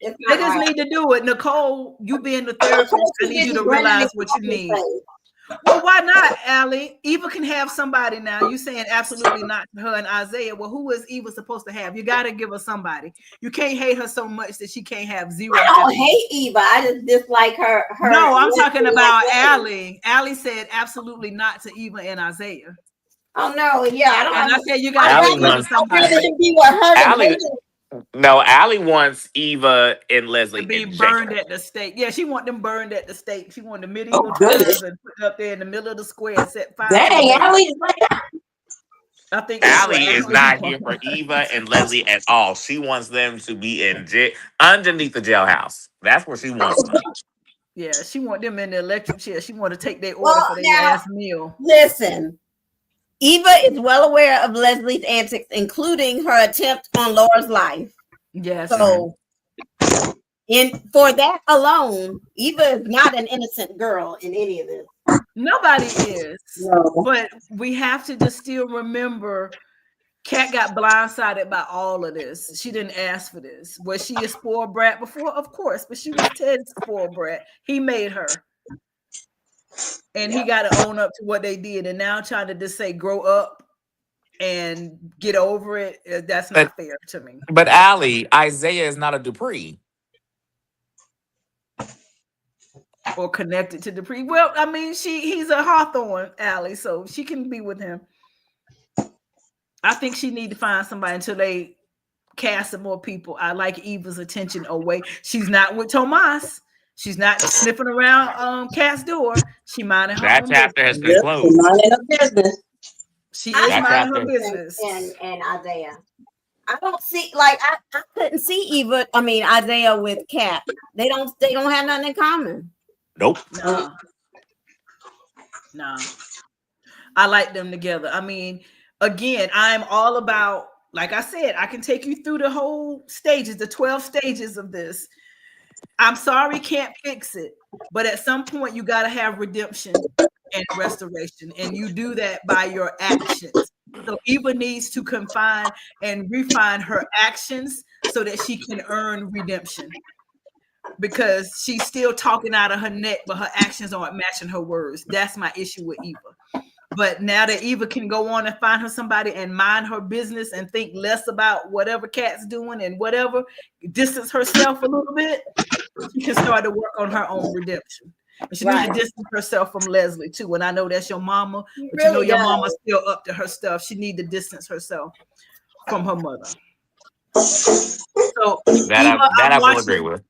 They just need to do it. Nicole, you being the therapist, I need you to realize what you need. Well, why not, Allie? Eva can have somebody now. You saying absolutely not to her and Isaiah. Well, who is Eva supposed to have? You got to give her somebody. You can't hate her so much that she can't have zero. I don't hate Eva. I just dislike her. No, I'm talking about Allie. Allie said absolutely not to Eva and Isaiah. Oh no, yeah, I don't. And I said you got to give somebody. Be with her. No, Allie wants Eva and Leslie to be in burned jail. at the stake. Yeah, she want them burned at the stake. She want the medieval tribes and put up there in the middle of the square and set fire. Dang, Allie. I think Allie is not here for Eva and Leslie at all. She wants them to be in jail underneath the jailhouse. That's where she wants them. Yeah, she want them in the electric chair. She want to take their order for their last meal. Listen, Eva is well aware of Leslie's antics, including her attempt on Laura's life. Yes. So, for that alone, Eva is not an innocent girl in any of this. Nobody is. No. But we have to just still remember Kat got blindsided by all of this. She didn't ask for this. Was she a spoiled brat before? Of course, but she was Ted's spoiled brat. He made her. And he got to own up to what they did. And now trying to just say, grow up and get over it, that's not fair to me. But Allie, Isaiah is not a Dupree. Or connected to Dupree. Well, I mean, he's a Hawthorne, Allie, so she can be with him. I think she need to find somebody until they cast some more people. I like Eva's attention away. She's not with Tomas. She's not sniffing around Kat's door. She minding her That own chapter has business. been closed. Minding her business. She is minding her business. And Isaiah. I don't see I couldn't see Isaiah with Kat. They don't have nothing in common. Nope. No. I like them together. I mean, again, I'm all about, like I said, I can take you through the whole stages, the 12 stages of this. I'm sorry, can't fix it. But at some point, you got to have redemption and restoration. And you do that by your actions. So Eva needs to confine and refine her actions so that she can earn redemption. Because she's still talking out of her neck, but her actions aren't matching her words. That's my issue with Eva. But now that Eva can go on and find her somebody and mind her business and think less about whatever Kat's doing and whatever, distance herself a little bit, she can start to work on her own redemption. And she needs to distance herself from Leslie too. And I know that's your mama, but you know your mama's still up to her stuff. She needs to distance herself from her mother. So I will agree with.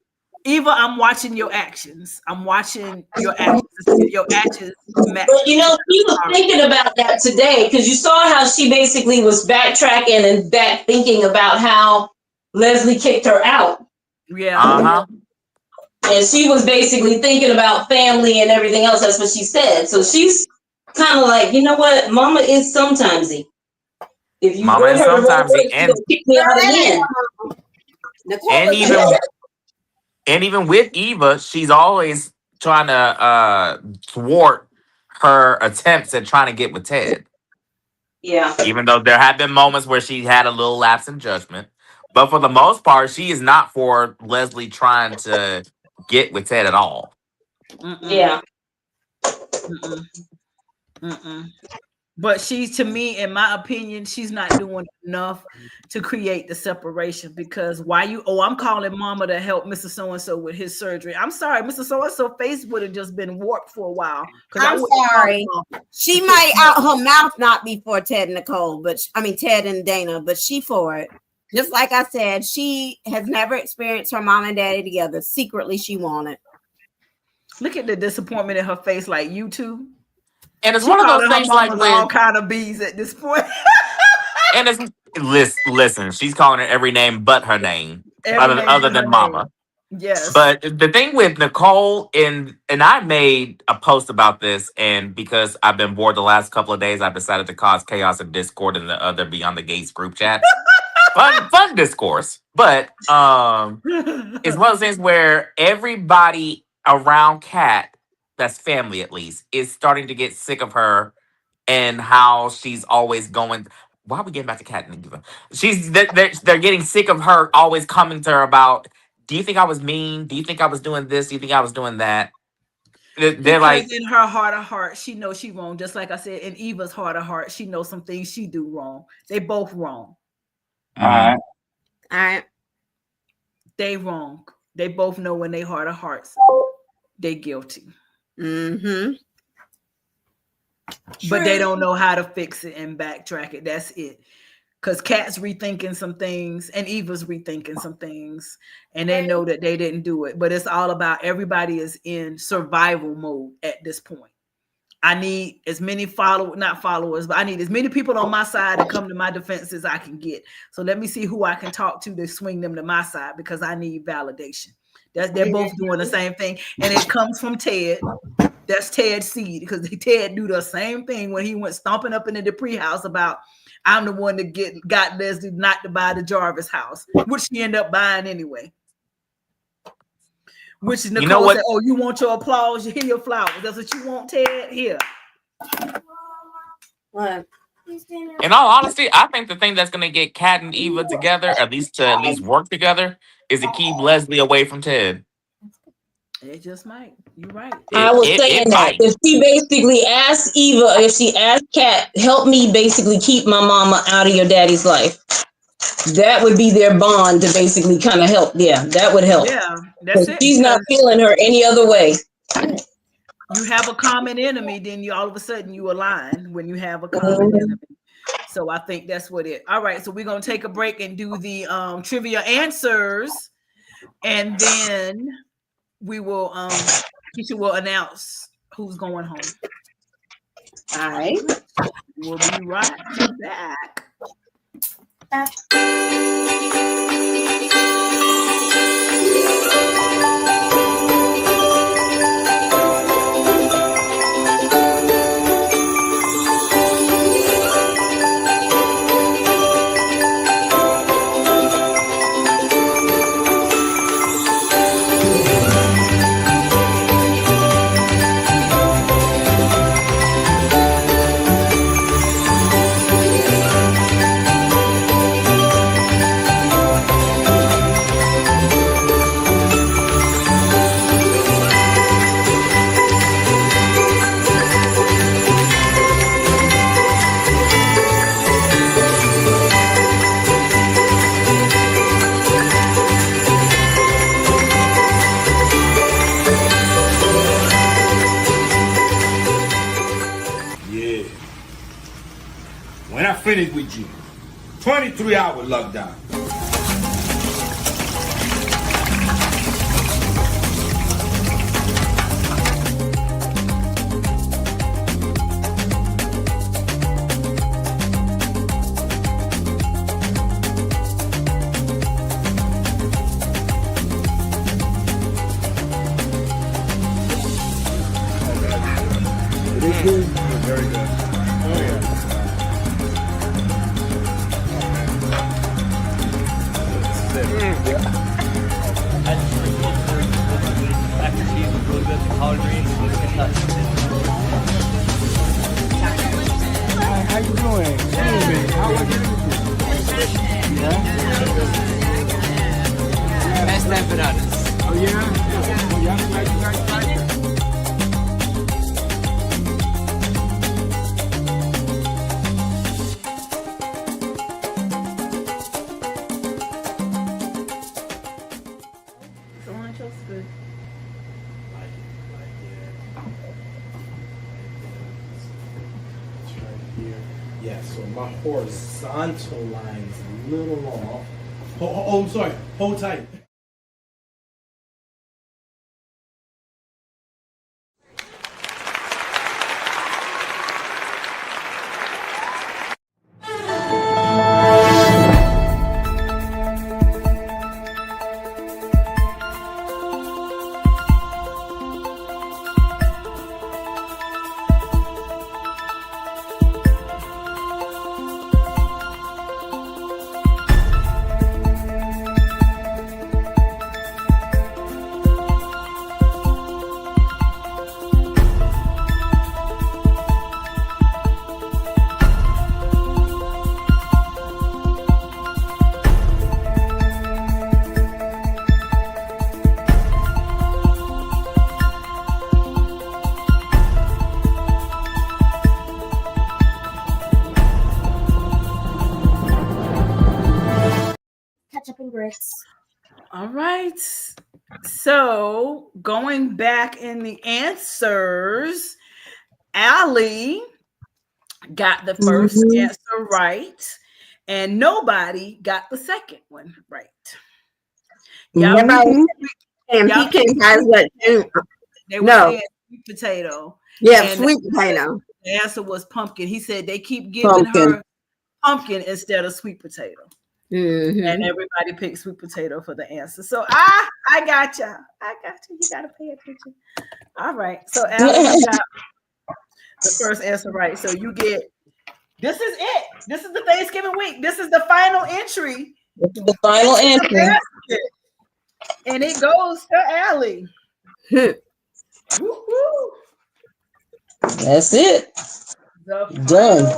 Eva, I'm watching your actions. I'm watching your actions. Your actions match. But she was thinking about that today because you saw how she basically was backtracking and back thinking about how Leslie kicked her out. Yeah. And she was basically thinking about family and everything else. That's what she said. So she's kind of like, you know what? Mama is sometimesy. If you Mama is sometimesy, and kick me out again. And even with Eva, she's always trying to thwart her attempts at trying to get with Ted. Yeah. Even though there have been moments where she had a little lapse in judgment. But for the most part, she is not for Leslie trying to get with Ted at all. Yeah. But she's, to me, in my opinion, she's not doing enough to create the separation because I'm calling mama to help Mr. So-and-so with his surgery. I'm sorry, Mr. So-and-so face would have just been warped for a while. I'm sorry. She might out her mouth not be for Ted and Nicole, Ted and Dana, but she for it. Just like I said, she has never experienced her mom and daddy together. Secretly, she wanted. Look at the disappointment in her face, like you two. And it's one of those things like when all kind of bees at this point. And it's listen, she's calling her every name but her name, other than Mama. Yes. But the thing with Nicole and I made a post about this, and because I've been bored the last couple of days, I've decided to cause chaos and discord in the other Beyond the Gates group chat. fun discourse. But it's one of those things where everybody around Kat, that's family at least, is starting to get sick of her and how she's always going. Why are we getting back to Kat and Eva? They're getting sick of her always coming to her about. Do you think I was mean? Do you think I was doing this? Do you think I was doing that? They're Because like, in her heart of heart, she knows she wrong. Just like I said, in Eva's heart of heart, she knows some things she do wrong. They both wrong. All right. All right. They wrong. They both know in their heart of hearts they guilty. Mm-hmm. But they don't know how to fix it and backtrack it. That's it. Because Kat's rethinking some things and Eva's rethinking some things. And they know that they didn't do it. But it's all about everybody is in survival mode at this point. I need as many not followers, but I need as many people on my side to come to my defense as I can get. So let me see who I can talk to swing them to my side because I need validation. They're both doing the same thing. And it comes from Ted. That's Ted's seed because Ted do the same thing when he went stomping up into the Dupree house about I'm the one that got Leslie not to buy the Jarvis house, which she ended up buying anyway. Which is Nicole said, "Oh, you want your applause? Here your flowers. That's what you want, Ted. Here." What? in all honesty, I think the thing that's going to get Kat and Eva together, at least work together, is to keep Leslie away from Ted. It just might. You're right. I was saying that if she basically asked Eva, if she asked Kat, help me basically keep my mama out of your daddy's life, that would be their bond to basically kind of help. Yeah, that would help. Yeah, that's it. She's not feeling her any other way. You have a common enemy, then you all of a sudden you align when you have a common enemy. So I think that's what it. All right, so we're gonna take a break and do the trivia answers, and then we will Keisha will announce who's going home. All right. We'll be right back. When I finish with you, 23-hour lockdown. It is good. It's very good. Oh yeah. After cheese was really good, collard greens was fantastic. Hi, how you doing? Hey, how are you? Best empanadas. Oh yeah? Oh, yeah, you guys tried it? Yeah, so my horizontal line is a little off. Oh, I'm sorry. Hold tight. and grits. All right. So going back in the answers, Allie got the first answer right, and nobody got the second one right. Y'all, And pecan pies what? they were saying sweet potato. Yeah, and sweet potato. The answer was pumpkin. He said they keep giving her pumpkin instead of sweet potato. Mm-hmm. And everybody picked sweet potato for the answer. So I got you. I got you. You got to pay attention. All right. So Allie, you got the first answer right. So you get, this is it. This is the Thanksgiving week. This is the final entry. This is the final entry. And it goes to Allie. Woo-hoo. That's it. Done.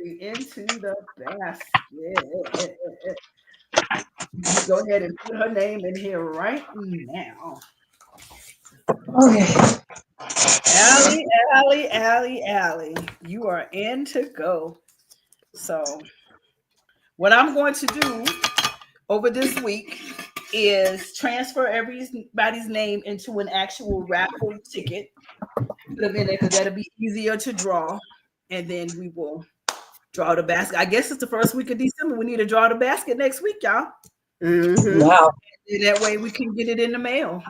Into the basket. Go ahead and put her name in here right now. Okay. Allie, you are in to go. So, what I'm going to do over this week is transfer everybody's name into an actual raffle ticket. Put them in there because that'll be easier to draw, and then we will draw the basket. I guess it's the first week of December. We need to draw the basket next week, y'all. Mm-hmm. Wow. And that way we can get it in the mail.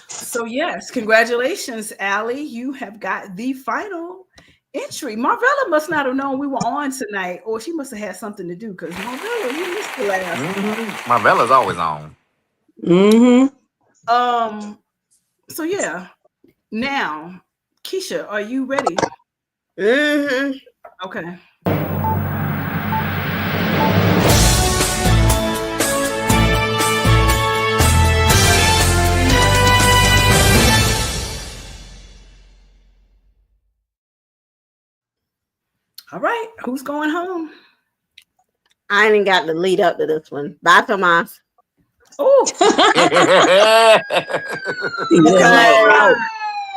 So yes, congratulations, Allie. You have got the final entry. Marvella must not have known we were on tonight, or she must have had something to do because Marvella, you missed the last one. Marvella's always on. Mm-hmm. So yeah. Now, Keisha, are you ready? Mm-hmm. Okay. All right. Who's going home? I ain't got to lead up to this one. Bye, Tomas. Oh.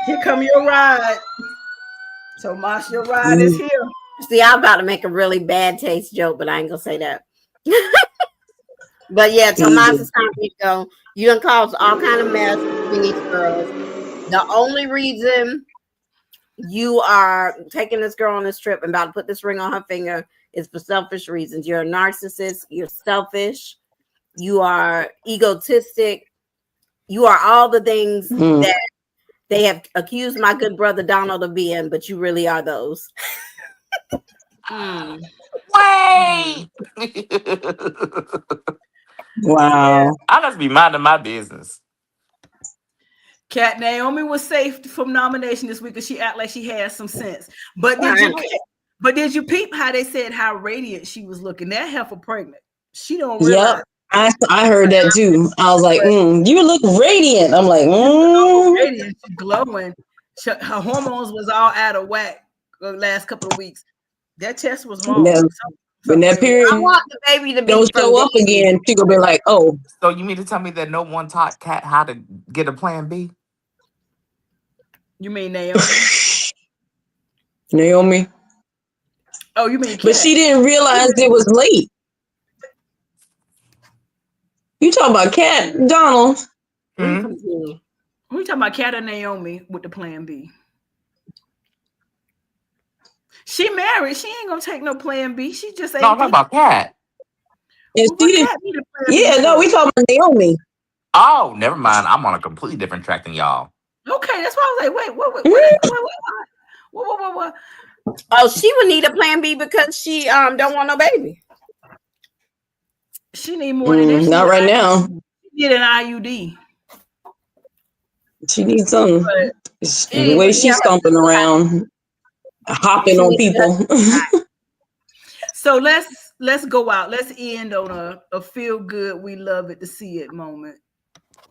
Here come your ride. Tomas, your ride is here. See, I'm about to make a really bad taste joke, but I ain't gonna say that. But yeah, Tomas, it's time for you to go. You done caused all kind of mess between these girls. The only reason you are taking this girl on this trip and about to put this ring on her finger is for selfish reasons. You're a narcissist. You're selfish. You are egotistic. You are all the things that they have accused my good brother Donald of being, but you really are those. Wait. Wow. I must be minding my business. Cat Naomi was safe from nomination this week because she act like she had some sense. But did you peep how they said how radiant she was looking? That heifer pregnant. She don't realize. Yep. I heard that too. I was like, you look radiant. I'm like, radiant, she's glowing. Her hormones was all out of whack the last couple of weeks. That test was wrong. When that period I want the baby to be don't show up again, she gonna be like, oh. So you mean to tell me that no one taught Kat how to get a plan B? You mean Naomi? Naomi. Oh, you mean Kat. But she didn't realize it was late. You talking about Kat, Donald? Who you talking about, Kat or Naomi with the plan B? She married. She ain't gonna take no plan B. She just ain't. No, I'm talking about Kat. We talking about Naomi. Oh, never mind. I'm on a completely different track than y'all. Okay, that's why I was like, wait. What? Oh, she would need a plan B because she don't want no baby. She need more than that. Not right now. She need an IUD. She needs something. The way she's stomping around, hopping on people. So let's go out. Let's end on a feel good, we love it to see it moment.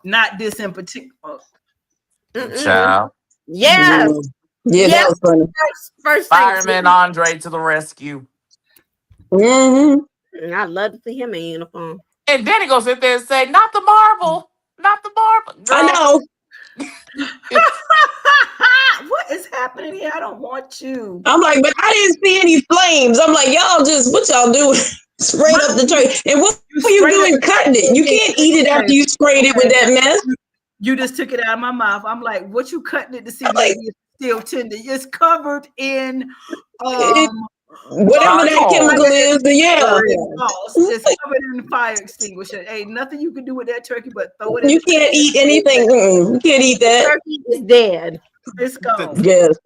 Not this in particular. Child. Yes. Yeah, that was funny. First Fireman Andre to the rescue. I'd love to see him in uniform. And then he goes sit there and say, not the marble. Not the marble. Girl. I know. What is happening here? I don't want you. I'm like, but I didn't see any flames. I'm like, y'all just, what y'all doing? Sprayed up the turkey. And what were you doing cutting it? You can't eat it after you sprayed it with that mess. You just took it out of my mouth. I'm like, what you cutting it to see? Like, Maybe it's still tender. It's covered in whatever that chemical is. It's covered in fire extinguisher. Ain't nothing you can do with that turkey but throw it in. You can't eat anything. You can't eat that. The turkey is dead. It's gone. Yes.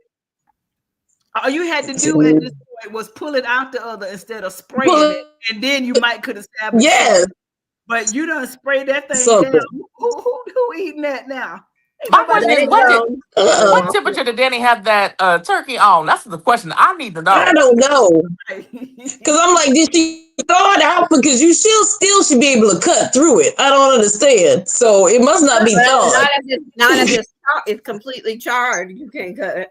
All you had to do at this point was pull it out the other instead of spraying it, and then you might could establish. Yes. But you done sprayed that thing down. Who eating that now? My question is, what temperature did Danny have that turkey on? That's the question I need to know. I don't know. Because I'm like, did she thaw it out? Because you still should be able to cut through it. I don't understand. So it must not be thawed. Not if it's completely charred. You can't cut it.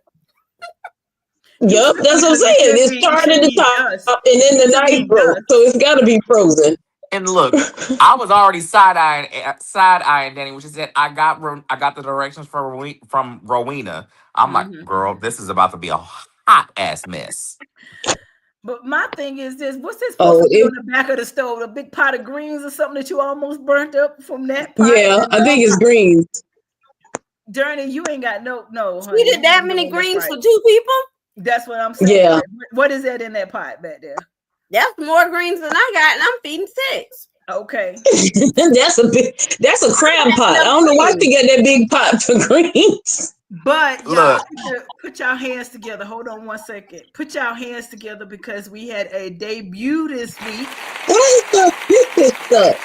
Yep, that's what I'm saying. It's charred at the top and then the knife broke. So it's got to be frozen. And look, I was already side eyeing Danny, which is that I got the directions from Rowena. I'm like, girl, this is about to be a hot ass mess. But my thing is this: what's this supposed to be on the back of the stove? A big pot of greens or something that you almost burnt up from that pot? Yeah, I think it's greens. Journey, you ain't got no. Honey, you did that many greens for 2 people? That's what I'm saying. Yeah. What is that in that pot back there? That's more greens than I got, and I'm feeding 6. Okay. That's a crab pot. I don't know why she got that big pot for greens. But y'all put your hands together. Hold on one second. Put your hands together because we had a debut this week. What is stuff?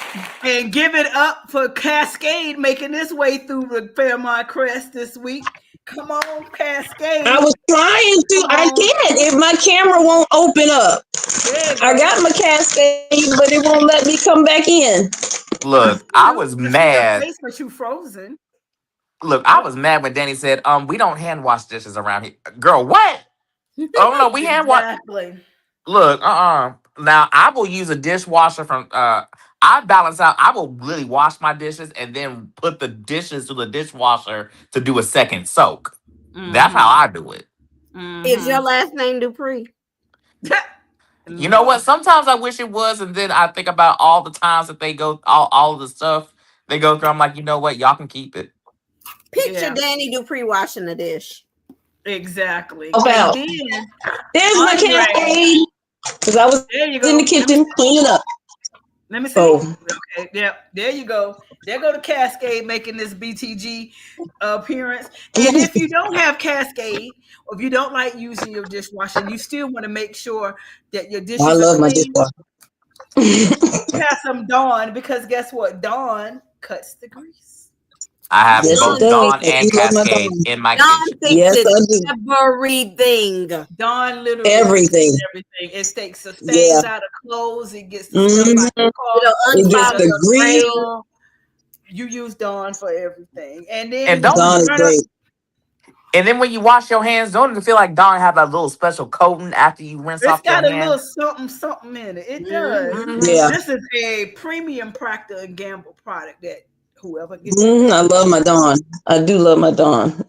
And give it up for Cascade making this way through the Fairmont Crest this week. Come on, Cascade. I was trying to. I can't. If my camera won't open up. I got my Cascade, but it won't let me come back in. Look, I was mad. But you frozen. Look, I was mad when Danny said, we don't hand wash dishes around here. Girl, what? Oh no, we hand wash. Exactly. Look, Now I will use a dishwasher from I balance out. I will really wash my dishes and then put the dishes to the dishwasher to do a second soak. That's how I do it. Is your last name Dupree? You know what? Sometimes I wish it was, and then I think about all the times that they go, all of the stuff they go through. I'm like, you know what? Y'all can keep it. Picture Danny Dupree washing the dish. Exactly. There's my Cascade. Because I was in the kitchen cleaning up. Let me see. Okay, yeah, there you go. There go the Cascade making this BTG appearance. And if you don't have Cascade, or if you don't like using your dishwasher, you still want to make sure that your dishes are my clean. dishwasher. You have some Dawn, because guess what? Dawn cuts the grease. I have both Dawn and Cascade in my kitchen. Yes, I do. Everything. Dawn literally everything. It takes the stains out of clothes. It gets the stuff out of it gets the grease. You use Dawn for everything, and then Dawn is great. And then when you wash your hands, don't it feel like Dawn have that little special coating after you rinse off your hands? It's got a little something in it. It does. Yeah. This is a premium Procter & Gamble product that whoever gets. I love my Dawn. I do love my Dawn.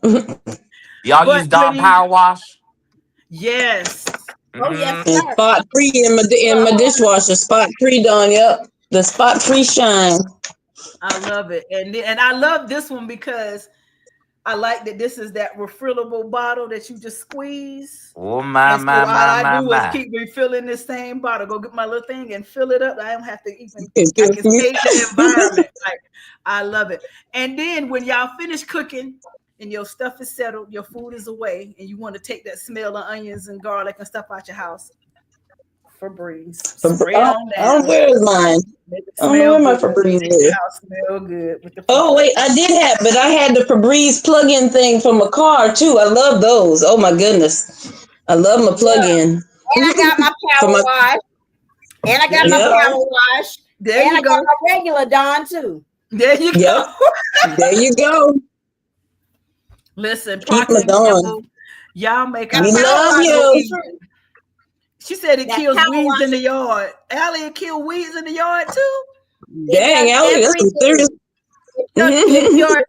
Y'all use Dawn Power Wash? Yes. Oh yes. And spot free in my dishwasher. Spot free Dawn. Yep. The spot free shine. I love it, and I love this one because I like that this is that refillable bottle that you just squeeze. Oh my. All I do is keep refilling this same bottle. Go get my little thing and fill it up. I don't have to even. I can change the environment. Like, I love it. And then when y'all finish cooking and your stuff is settled, your food is away, and you want to take that smell of onions and garlic and stuff out your house. Febreze. Spray it on down. Where's mine? I don't know where my Febreze is. Smell good with the wait, I did have, but I had the Febreze plug-in thing from a car too. I love those. Oh my goodness, I love my plug-in. And I got my power wash. And I got my power wash. There and you I go. got my regular Dawn too. There you go. There you go. Listen, Procter & Gamble, y'all make we love you. She said it kills weeds in the yard. Allie, it kills weeds in the yard too? Dang, Allie, that's some serious. If your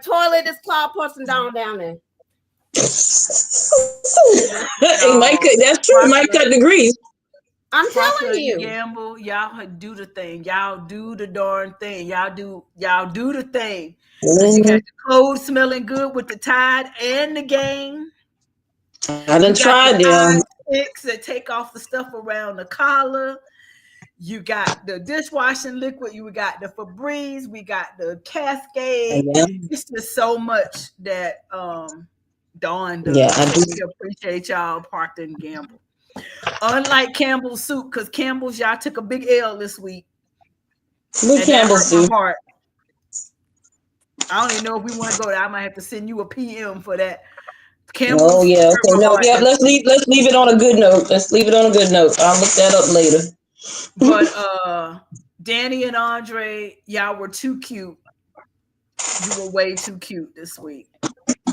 toilet is clogged, put some Dawn down there. It might cut. That's true. It might cut the grease. I'm Procter telling and you. Gamble, y'all do the thing. Y'all do the darn thing. Y'all do the thing. Cause you got the clothes smelling good with the Tide and the Game. I You done got the tried them. Tide sticks that take off the stuff around the collar. You got the dishwashing liquid. You got the Febreze. We got the Cascade. Yeah, It's just so much that Dawn yeah, does. I So do. we appreciate y'all, Procter and Gamble. Unlike Campbell's soup, because Campbell's y'all took a big L this week, What and that Campbell hurt my soup? heart. I don't even know if we want to go there. I might have to send you a PM for that. Oh Campbell's yeah, hurt okay. my No, heart yeah. this week. Let's leave it on a good note. Let's leave it on a good note. I'll look that up later. But Danny and Andre, y'all were too cute. You were way too cute this week.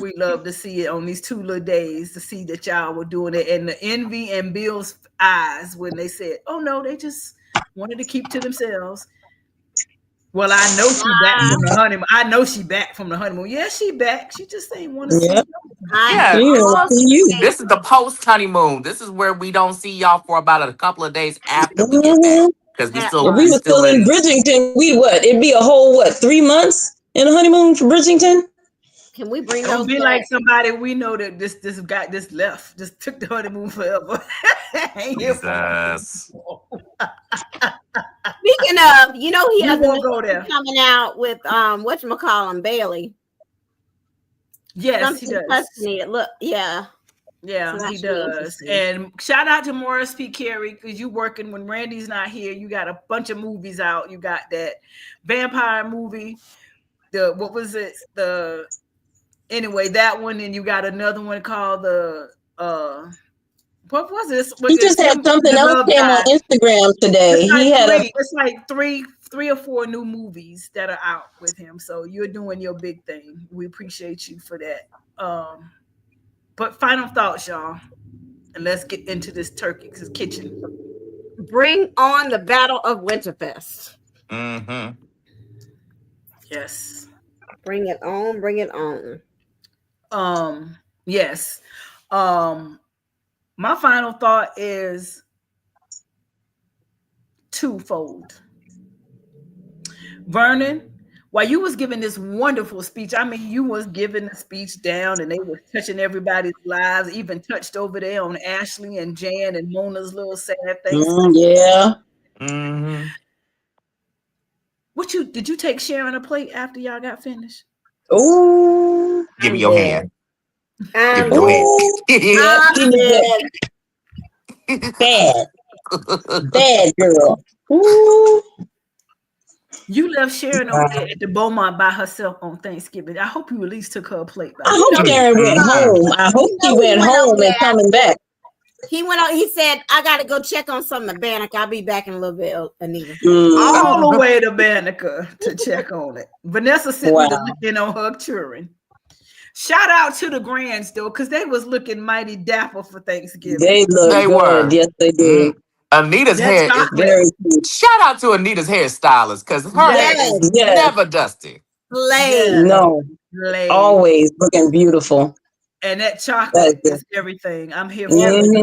We love to see it on these 2 little days to see that y'all were doing it, and the envy in Bill's eyes when they said, "Oh no, they just wanted to keep to themselves." Well, I know she back from the honeymoon. I know she back from the honeymoon. Yeah, she back. She just ain't want to see. Yeah, I Yeah, she will also see you. this is the post honeymoon. This is where we don't see y'all for about a couple of days after we get back Mhm. because we that still If we we were part. still still in in. Bridgington, we what? It'd be a whole 3 months in a honeymoon for Bridgington. Can we bring Don't those be like back? somebody we know that this got this left, just took the honeymoon forever. Ain't here for Jesus. Speaking of, he We has a new won't go movie there. coming out with whatchamacallum, Bailey. Yes, he Something does. Tuscany. Look, yeah. So Yeah, that he should be does. interesting. And shout out to Morris P. Carey because you working when Randy's not here. You got a bunch of movies out. You got that vampire movie. What was it? Anyway, that one, and you got another one called the what was this? He It's just had him, something the else love came on guy. Instagram today. He had a It's like three or four new movies that are out with him. So you're doing your big thing. We appreciate you for that. But final thoughts, y'all, and let's get into this turkey's kitchen. Bring on the Battle of Winterfest. Mm-hmm. Yes. Bring it on. Bring it on. Yes. My final thought is twofold. Vernon, while you was giving this wonderful speech, I mean, you was giving the speech down and they were touching everybody's lives, even touched over there on Ashley and Jan and Mona's little sad Thanksgiving. yeah. Mm-hmm. Did you take Sharon a plate after y'all got finished? Ooh, Give me I'm your dead. hand. Give I'm me your dead. hand. ooh. Yeah, I'm she was dead. bad, bad girl. Ooh. You left Sharon over there at the Beaumont by herself on Thanksgiving. I hope you at least took her a plate by I the You hope know, way. Sharon went Mm-mm. home. I hope she he went went over home and there coming after. back. He went on. He said, "I got to go check on some mechanic. I'll be back in a little bit, Anita." Mm, All the way to Banneker to check on it. Vanessa sitting wow. there looking on her children. Shout out to the grands though, because they was looking mighty dapper for Thanksgiving. They look They good. were. Yes, they did. Mm. Anita's That hair is. chocolate, Very cute. Shout out to Anita's hairstylist because her hair yes, is Yes, Yes. never dusty. slay. yes, No. laid. Always looking beautiful. And that That's chocolate it. is everything. I'm here for it. Hmm.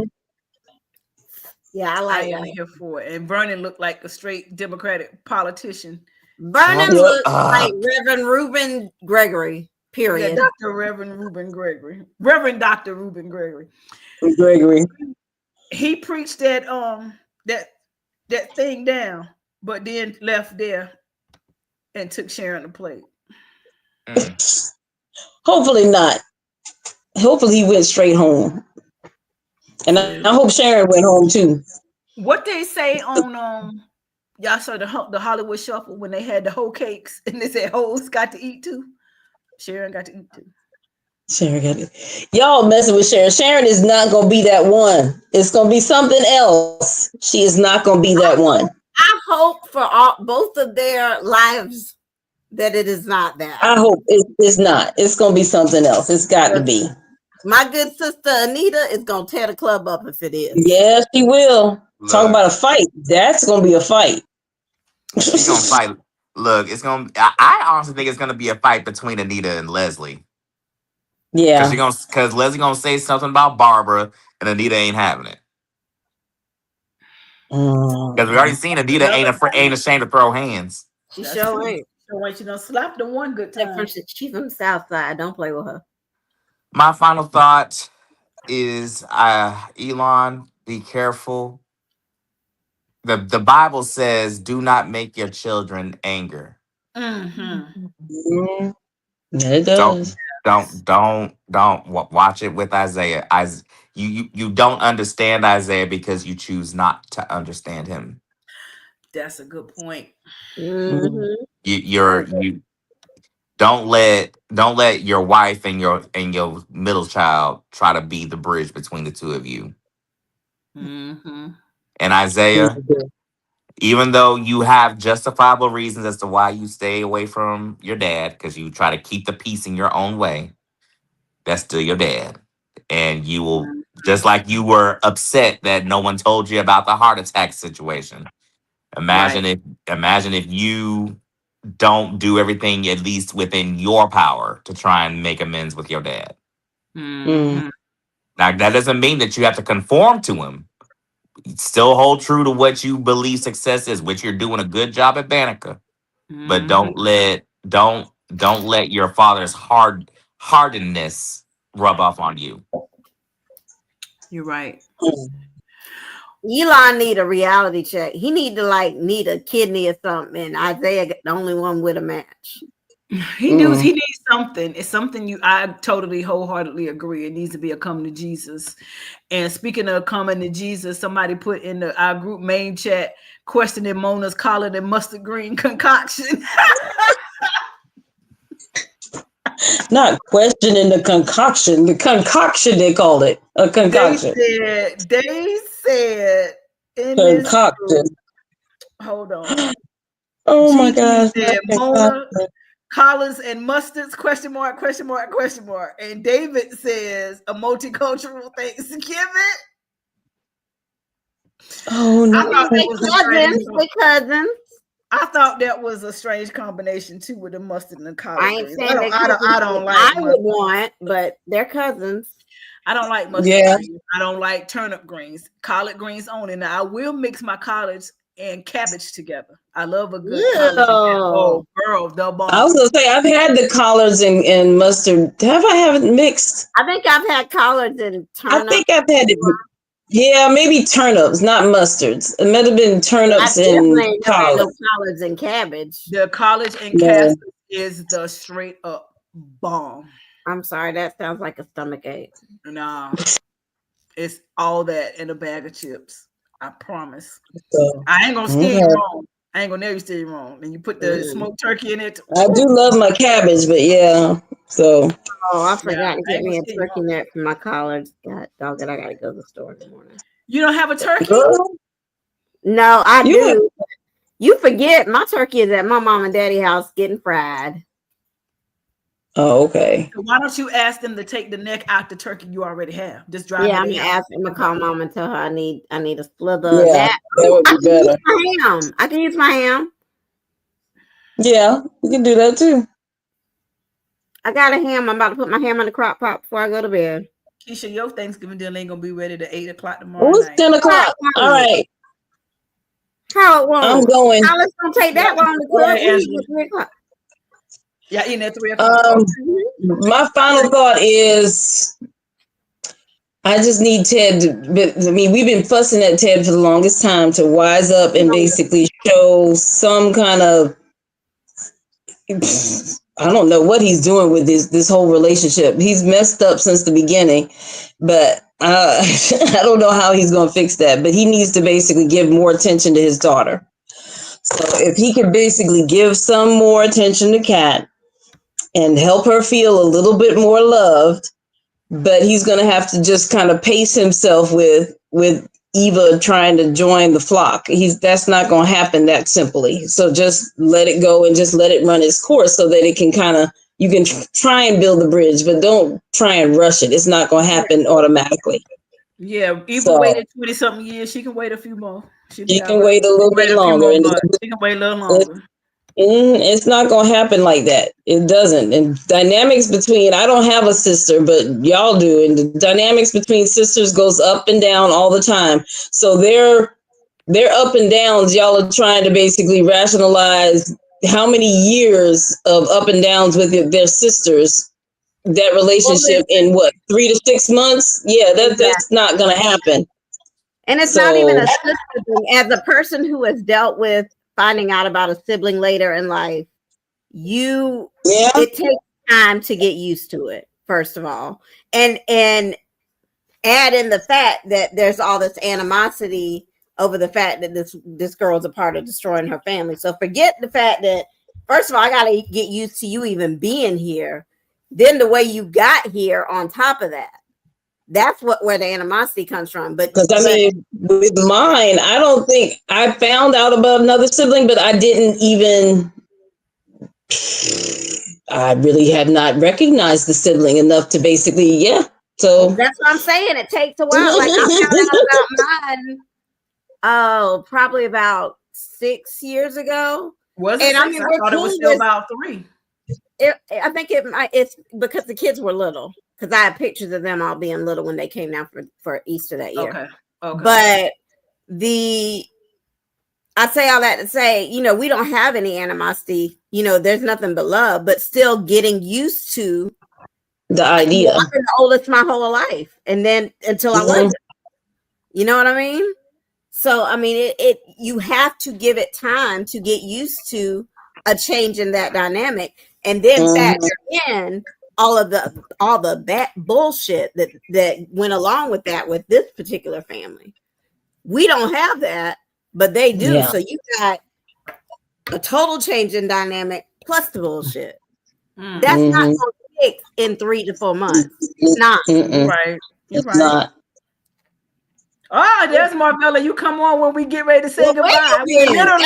Yeah, I I like am that. here for it. And Vernon looked like a straight Democratic politician. Vernon Shut Yep. looks like up. Reverend Reuben Gregory. Yeah, Period. Dr. Reverend Reuben Gregory. Reverend Dr. Reuben Gregory. Gregory. He preached that thing down, but then left there and took Sharon the plate. Mm. Hopefully not. Hopefully he went straight home. And I hope Sharon went home too. What they say on y'all saw the Hollywood Shuffle when they had the whole cakes and they said hoes got to eat too. Sharon got to eat too. Sharon got it. Y'all messing with Sharon. Sharon is not gonna be that one. It's gonna be something else. She is not gonna be that one. I hope for both of their lives that it is not that. I hope it's not. It's gonna be something else. It's got to be. My good sister Anita is gonna tear the club up if it is. Yeah, she will. Talk Look, about a fight. That's gonna be a fight. she gonna fight. Look, it's gonna. I honestly think it's gonna be a fight between Anita and Leslie Yeah. because Leslie gonna say something about Barbara and Anita ain't having it. Because we already seen Anita ain't ashamed to throw hands. She sure ain't. So when she done slap the one good time. She's from the South Side. Don't play with her. My final thought is, Elon, be careful. The Bible says, "Do not make your children anger." Mm-hmm. It does. Don't watch it with Isaiah. You don't understand Isaiah because you choose not to understand him. That's a good point. Mm-hmm. You don't let your wife and your middle child try to be the bridge between the two of you. Mm-hmm. And Isaiah, even though you have justifiable reasons as to why you stay away from your dad, because you try to keep the peace in your own way, that's still your dad. And you will, just like you were upset that no one told you about the heart attack situation. Imagine if you don't do everything at least within your power to try and make amends with your dad. Mm-hmm. Now that doesn't mean that you have to conform to him. Still hold true to what you believe success is, which you're doing a good job at Banneker. But don't let your father's hardness rub off on you. You're right. Elon need a reality check. He need a kidney or something. And Isaiah the only one with a match. He needs something. It's something I totally wholeheartedly agree. It needs to be a come to Jesus. And speaking of coming to Jesus, somebody put in our group main chat questioning Mona's collard and mustard green concoction. Not questioning the concoction. The concoction, they called it. A concoction. They said in concoction. This hold on. Oh my gosh. Said, Mona, collards and mustards, question mark, question mark, question mark. And David says a multicultural Thanksgiving. Oh no. Cousins. I thought that was a strange combination too with the mustard and the collard. I ain't greens. saying I don't like. I would want, but they're cousins. I don't like mustard greens. I don't like turnip greens. Collard greens only. Now I will mix my collards and cabbage together. I love a good collard. Oh, girl, the bomb. I was gonna say I've had the collards and mustard. Have it mixed? I think I've had collards and turnips. I think I've had it. Yeah, maybe turnips, not mustards. It might have been turnips and collards and cabbage. The collards and cabbage is the straight up bomb. I'm sorry, that sounds like a stomach ache. Nah, it's all that in a bag of chips. I promise. I ain't gonna steer you wrong. I ain't gonna never steer you wrong. And you put the smoked turkey in it. I do love my cabbage, but yeah. So. Oh, I forgot to get me a turkey neck for my collards. God dog it, I gotta go to the store in the morning. You don't have a turkey? No, I do. You forget my turkey is at my mom and daddy house getting fried. Oh, okay. So why don't you ask them to take the neck out the turkey you already have? Just drive it. I'm gonna ask them to call mom and tell her I need a slither of that. That would be better. I can use my ham. Yeah, you can do that too. I got a ham. I'm about to put my ham in the crock pot before I go to bed. Keisha, your Thanksgiving dinner ain't gonna be ready to 8 o'clock tomorrow night. 10 o'clock. All right. How it won't? I'm going. Now let's don't take that long to cook. 3 o'clock. Yeah, eating at 3 o'clock. My final thought is I just need Ted to, we've been fussing at Ted for the longest time to wise up and basically show some kind of, I don't know what he's doing with this whole relationship. He's messed up since the beginning, but I don't know how he's going to fix that. But he needs to basically give more attention to his daughter. So if he could basically give some more attention to Kat and help her feel a little bit more loved, but he's going to have to just kind of pace himself with Eva trying to join the flock. That's not going to happen that simply. So just let it go and just let it run its course so that it can you can try and build the bridge, but don't try and rush it. It's not going to happen automatically. Yeah, Eva waited 20-something years. She can wait a few more. She can wait a little bit longer. She can wait a little longer. It's not going to happen like that. It doesn't. And dynamics between, I don't have a sister, but y'all do. And the dynamics between sisters goes up and down all the time. So their their up and downs, y'all are trying to basically rationalize how many years of up and downs with their sisters, that relationship in what, 3 to 6 months? Yeah, that's not gonna happen. And it's not even a sister thing. As a person who has dealt with finding out about a sibling later in life, it takes time to get used to it, first of all. And add in the fact that there's all this animosity over the fact that this girl's a part of destroying her family. So forget the fact that, first of all, I gotta get used to you even being here. Then the way you got here on top of that. That's where the animosity comes from. But because I mean, with mine, I don't think I found out about another sibling, but I didn't even. I really have not recognized the sibling enough to basically, So that's what I'm saying. It takes a while. Like I found out about mine, probably about 6 years ago. Was it? And I mean, I thought it was still about 3. I think it's because the kids were little. Because I have pictures of them all being little when they came down for Easter that year. Okay. But I say all that to say, we don't have any animosity. There's nothing but love, but still getting used to the idea. I've been the oldest my whole life, and then until I wasn't. You know what I mean? So I mean, you have to give it time to get used to a change in that dynamic, and then factor in all the bad bullshit that went along with that with this particular family. We don't have that, but they do. Yeah. So you got a total change in dynamic plus the bullshit. That's not going to fix in 3 to 4 months. It's not. Right. You're right. Not. Oh, there's Marvella. You come on when we get ready to say goodbye. We literally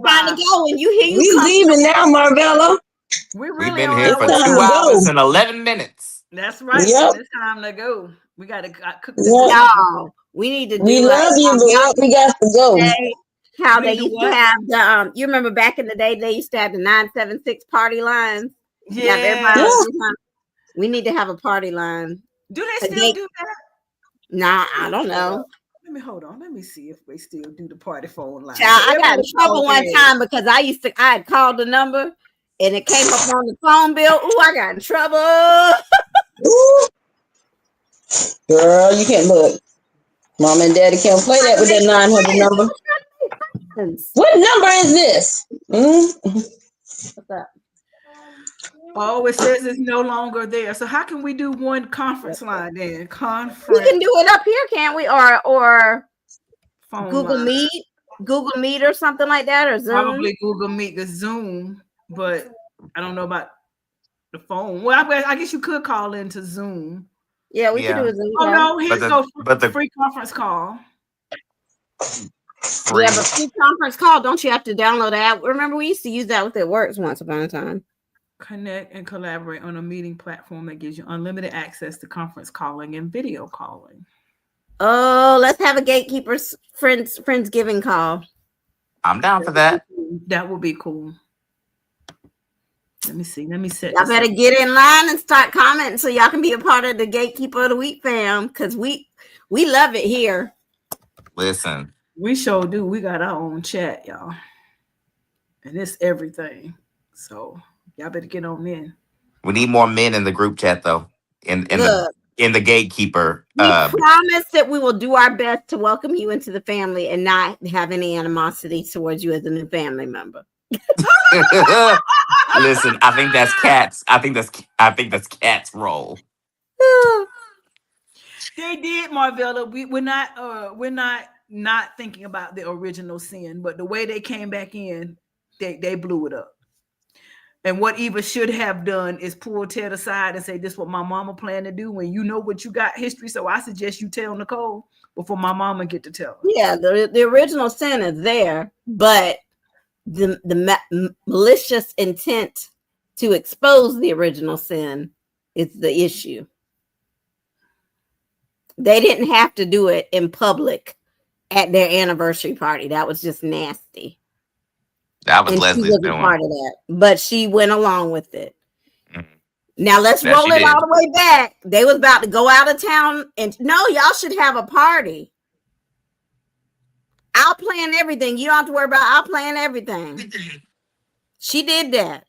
trying to go, and we leaving now, Marvella. We've been here for 2 hours and 11 minutes. That's right. Yep. It's time to go. We got to cook this. No, we need to do. We love you, but we got to go. How they used to have the you remember back in the day they used to have the 976 party lines. Yeah. We need to have a party line. Do they still do that? Nah, I don't know. Let me hold on. Let me see if they still do the party phone line. I got in trouble one time because I had called the number and it came up on the phone bill. Ooh, I got in trouble. Girl, you can't look. Mom and Daddy can't play that with that 900 number. What number is this? What's that? Oh, it says it's no longer there. So how can we do one conference line then? We can do it up here, can't we? Or phone Google line. Google Meet or something like that, or Zoom. Probably Google Meet, the Zoom, but I don't know about the phone. Well, I guess you could call into Zoom. Yeah, we can do a Zoom. Oh no, here's the free conference call. Yeah, but free conference call, don't you have to download the app? Remember, we used to use that with It Works once upon a time. Connect and collaborate on a meeting platform that gives you unlimited access to conference calling and video calling. Oh, let's have a gatekeeper's Friendsgiving call. I'm down for that. That would be cool. Let me see. Let me set. Y'all better get in line and start commenting so y'all can be a part of the Gatekeeper of the Week fam, because we love it here. Listen. We sure do. We got our own chat, y'all. And it's everything. So y'all better get on in. We need more men in the group chat, though. In the Gatekeeper. We promise that we will do our best to welcome you into the family and not have any animosity towards you as a new family member. Listen, I think that's Kat's. I think that's Kat's role. They did, Marvella. We're not thinking about the original sin, but the way they came back in, they blew it up. And what Eva should have done is pull Ted aside and say, "This is what my mama planned to do." When you know what you got history, so I suggest you tell Nicole before my mama get to tell her. Yeah, the original sin is there, but the malicious intent to expose the original sin is the issue. They didn't have to do it in public at their anniversary party. That was just nasty. That was and Leslie's she wasn't doing. part of that, but she went along with it. Mm-hmm. Now let's roll it all the way back. They was about to go out of town, and no, y'all should have a party. I'll plan everything. You don't have to worry about. I'll plan everything. She did that.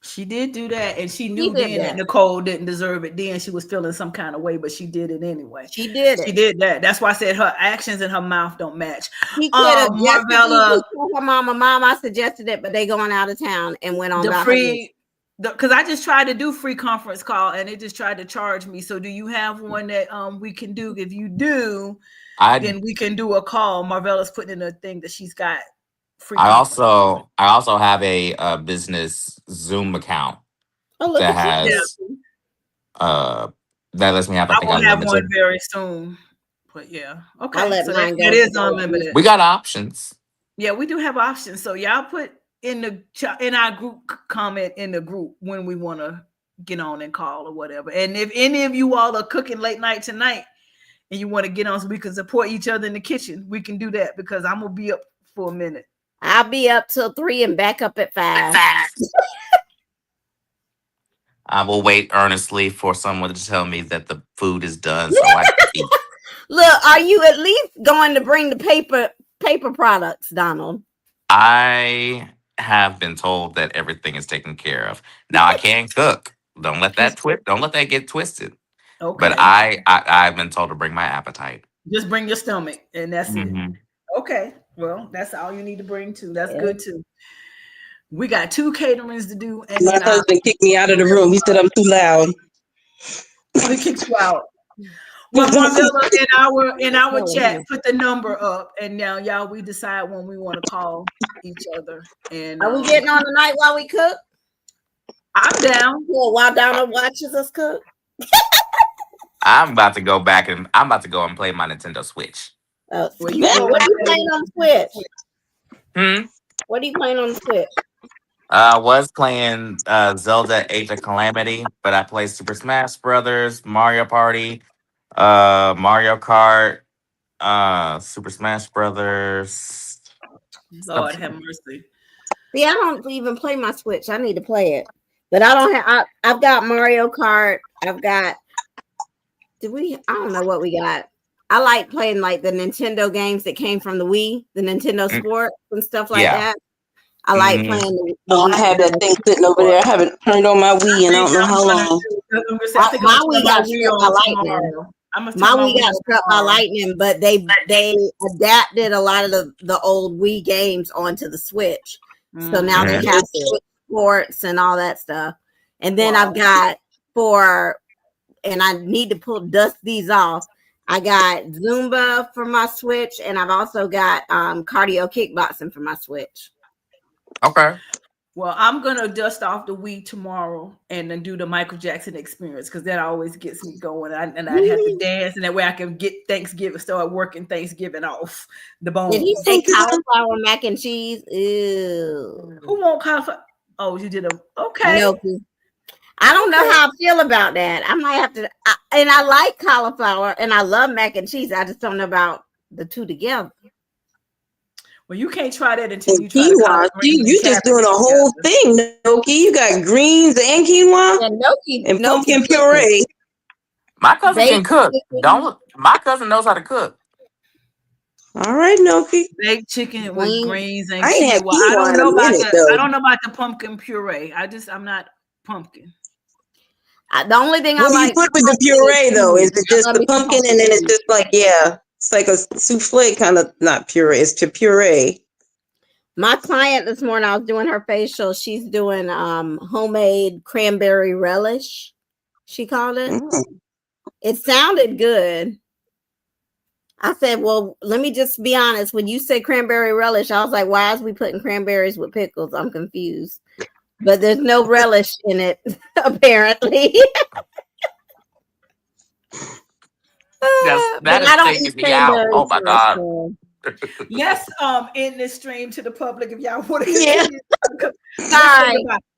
She did do that, and she She knew did then that that. Nicole didn't deserve it. Then she was feeling some kind of way, but she did it anyway. She did She it. did that. That's why I said her actions and her mouth don't match. He could have just Marvella, told her mom, I suggested it, but they going out of town and went on the about free, because I just tried to do free conference call and it just tried to charge me. So do you have one that we can do? If you do, then we can do a call. Marvella's putting in a thing that she's got free. I also have a business Zoom account that has that lets me have, I I think, will have one unlimited. very soon. But yeah, okay. I'll let So mine go. that is unlimited. We got options. Yeah, we do have options. So y'all put in our group comment in the group when we want to get on and call or whatever. And if any of you all are cooking late night tonight and you want to get on so we can support each other in the kitchen, we can do that because I'm gonna be up for a minute. I'll be up till 3 and back up at 5. I will wait earnestly for someone to tell me that the food is done so I can eat. Look, are you at least going to bring the paper products, Donald? I have been told that everything is taken care of. Now I can cook. Don't let that get twisted. Okay. But I've been told to bring my appetite. Just bring your stomach and that's it. Mhm. Okay. Well, that's all you need to bring too. That's good too. We got 2 caterings to do. And my husband kicked me out of the room. He said I'm too loud. We kicked you out. Well, Marvella, in our chat, put the number up, and now y'all, we decide when we want to call each other. And are we getting on tonight while we cook? I'm down. Well, while Donald watches us cook. I'm about to go back and I'm about to go and play my Nintendo Switch. What are you playing on Switch? What are you playing on the Switch? I was playing Zelda Age of Calamity, but I played Super Smash Brothers, Mario Party, Mario Kart, Super Smash Brothers. Lord have mercy. See, I don't even play my Switch. I need to play it, but I don't have. I've got Mario Kart. I've got. I don't know what we got. I like playing like the Nintendo games that came from the Wii, the Nintendo Sports and stuff like that. I like playing. I have that thing sitting over there. I haven't turned on my Wii in I don't know how long. My Wii got struck by lightning. My Wii got struck by lightning, but they adapted a lot of the old Wii games onto the Switch. So now they have Switch Sports and all that stuff. And then I've got and I need to dust these off. I got Zumba for my Switch, and I've also got cardio kickboxing for my Switch. Okay. Well, I'm gonna dust off the Wii tomorrow and then do the Michael Jackson experience because that always gets me going. And I have to dance, and that way I can get Thanksgiving, start working Thanksgiving off the bone. Did he say cauliflower mac and cheese? Ew. Who won't cauliflower? Oh, you did okay. Gnocchi. I don't know how I feel about that. I might have to. And I like cauliflower, and I love mac and cheese. I just don't know about the two together. Well, you can't try that until you try quinoa. You just doing a whole thing, Noki. You got greens and quinoa and pumpkin puree. My cousin can cook. My cousin knows how to cook. All right, Noki. Baked chicken with greens and I don't know about that. I don't know about the pumpkin puree. I'm not pumpkin. The only thing I like you put with the puree though is it just the pumpkin and then it's just like it's like a souffle kind of, not puree, it's to puree. My client this morning, I was doing her facial. She's doing homemade cranberry relish, she called it. It sounded good. I said, well, let me just be honest. When you said cranberry relish, I was like, why is we putting cranberries with pickles? I'm confused. But there's no relish in it, apparently. That is taking me out. Oh my God. Let's end this stream to the public if y'all want to. Yeah.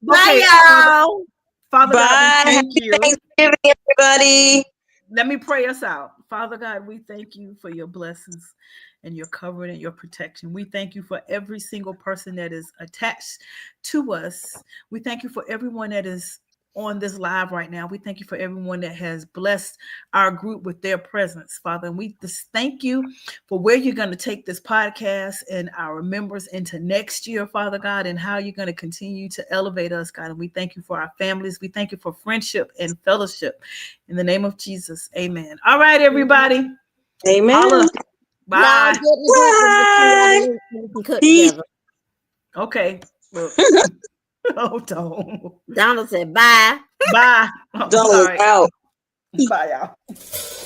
Bye, y'all. Father God, we thank you. Thanksgiving, everybody. Let me pray us out. Father God, we thank you for your blessings and your covering and your protection. We thank you for every single person that is attached to us. We thank you for everyone that is on this live right now. We thank you for everyone that has blessed our group with their presence, Father. And we just thank you for where you're going to take this podcast and our members into next year, Father God, and how you're going to continue to elevate us, God. And we thank you for our families. We thank you for friendship and fellowship. In the name of Jesus, amen. All right, everybody. Amen. Holla. Bye. Bye. Cook together. Okay. Oh, don't. Donald said bye. Bye. Oh, Donald sorry. out. Bye, y'all.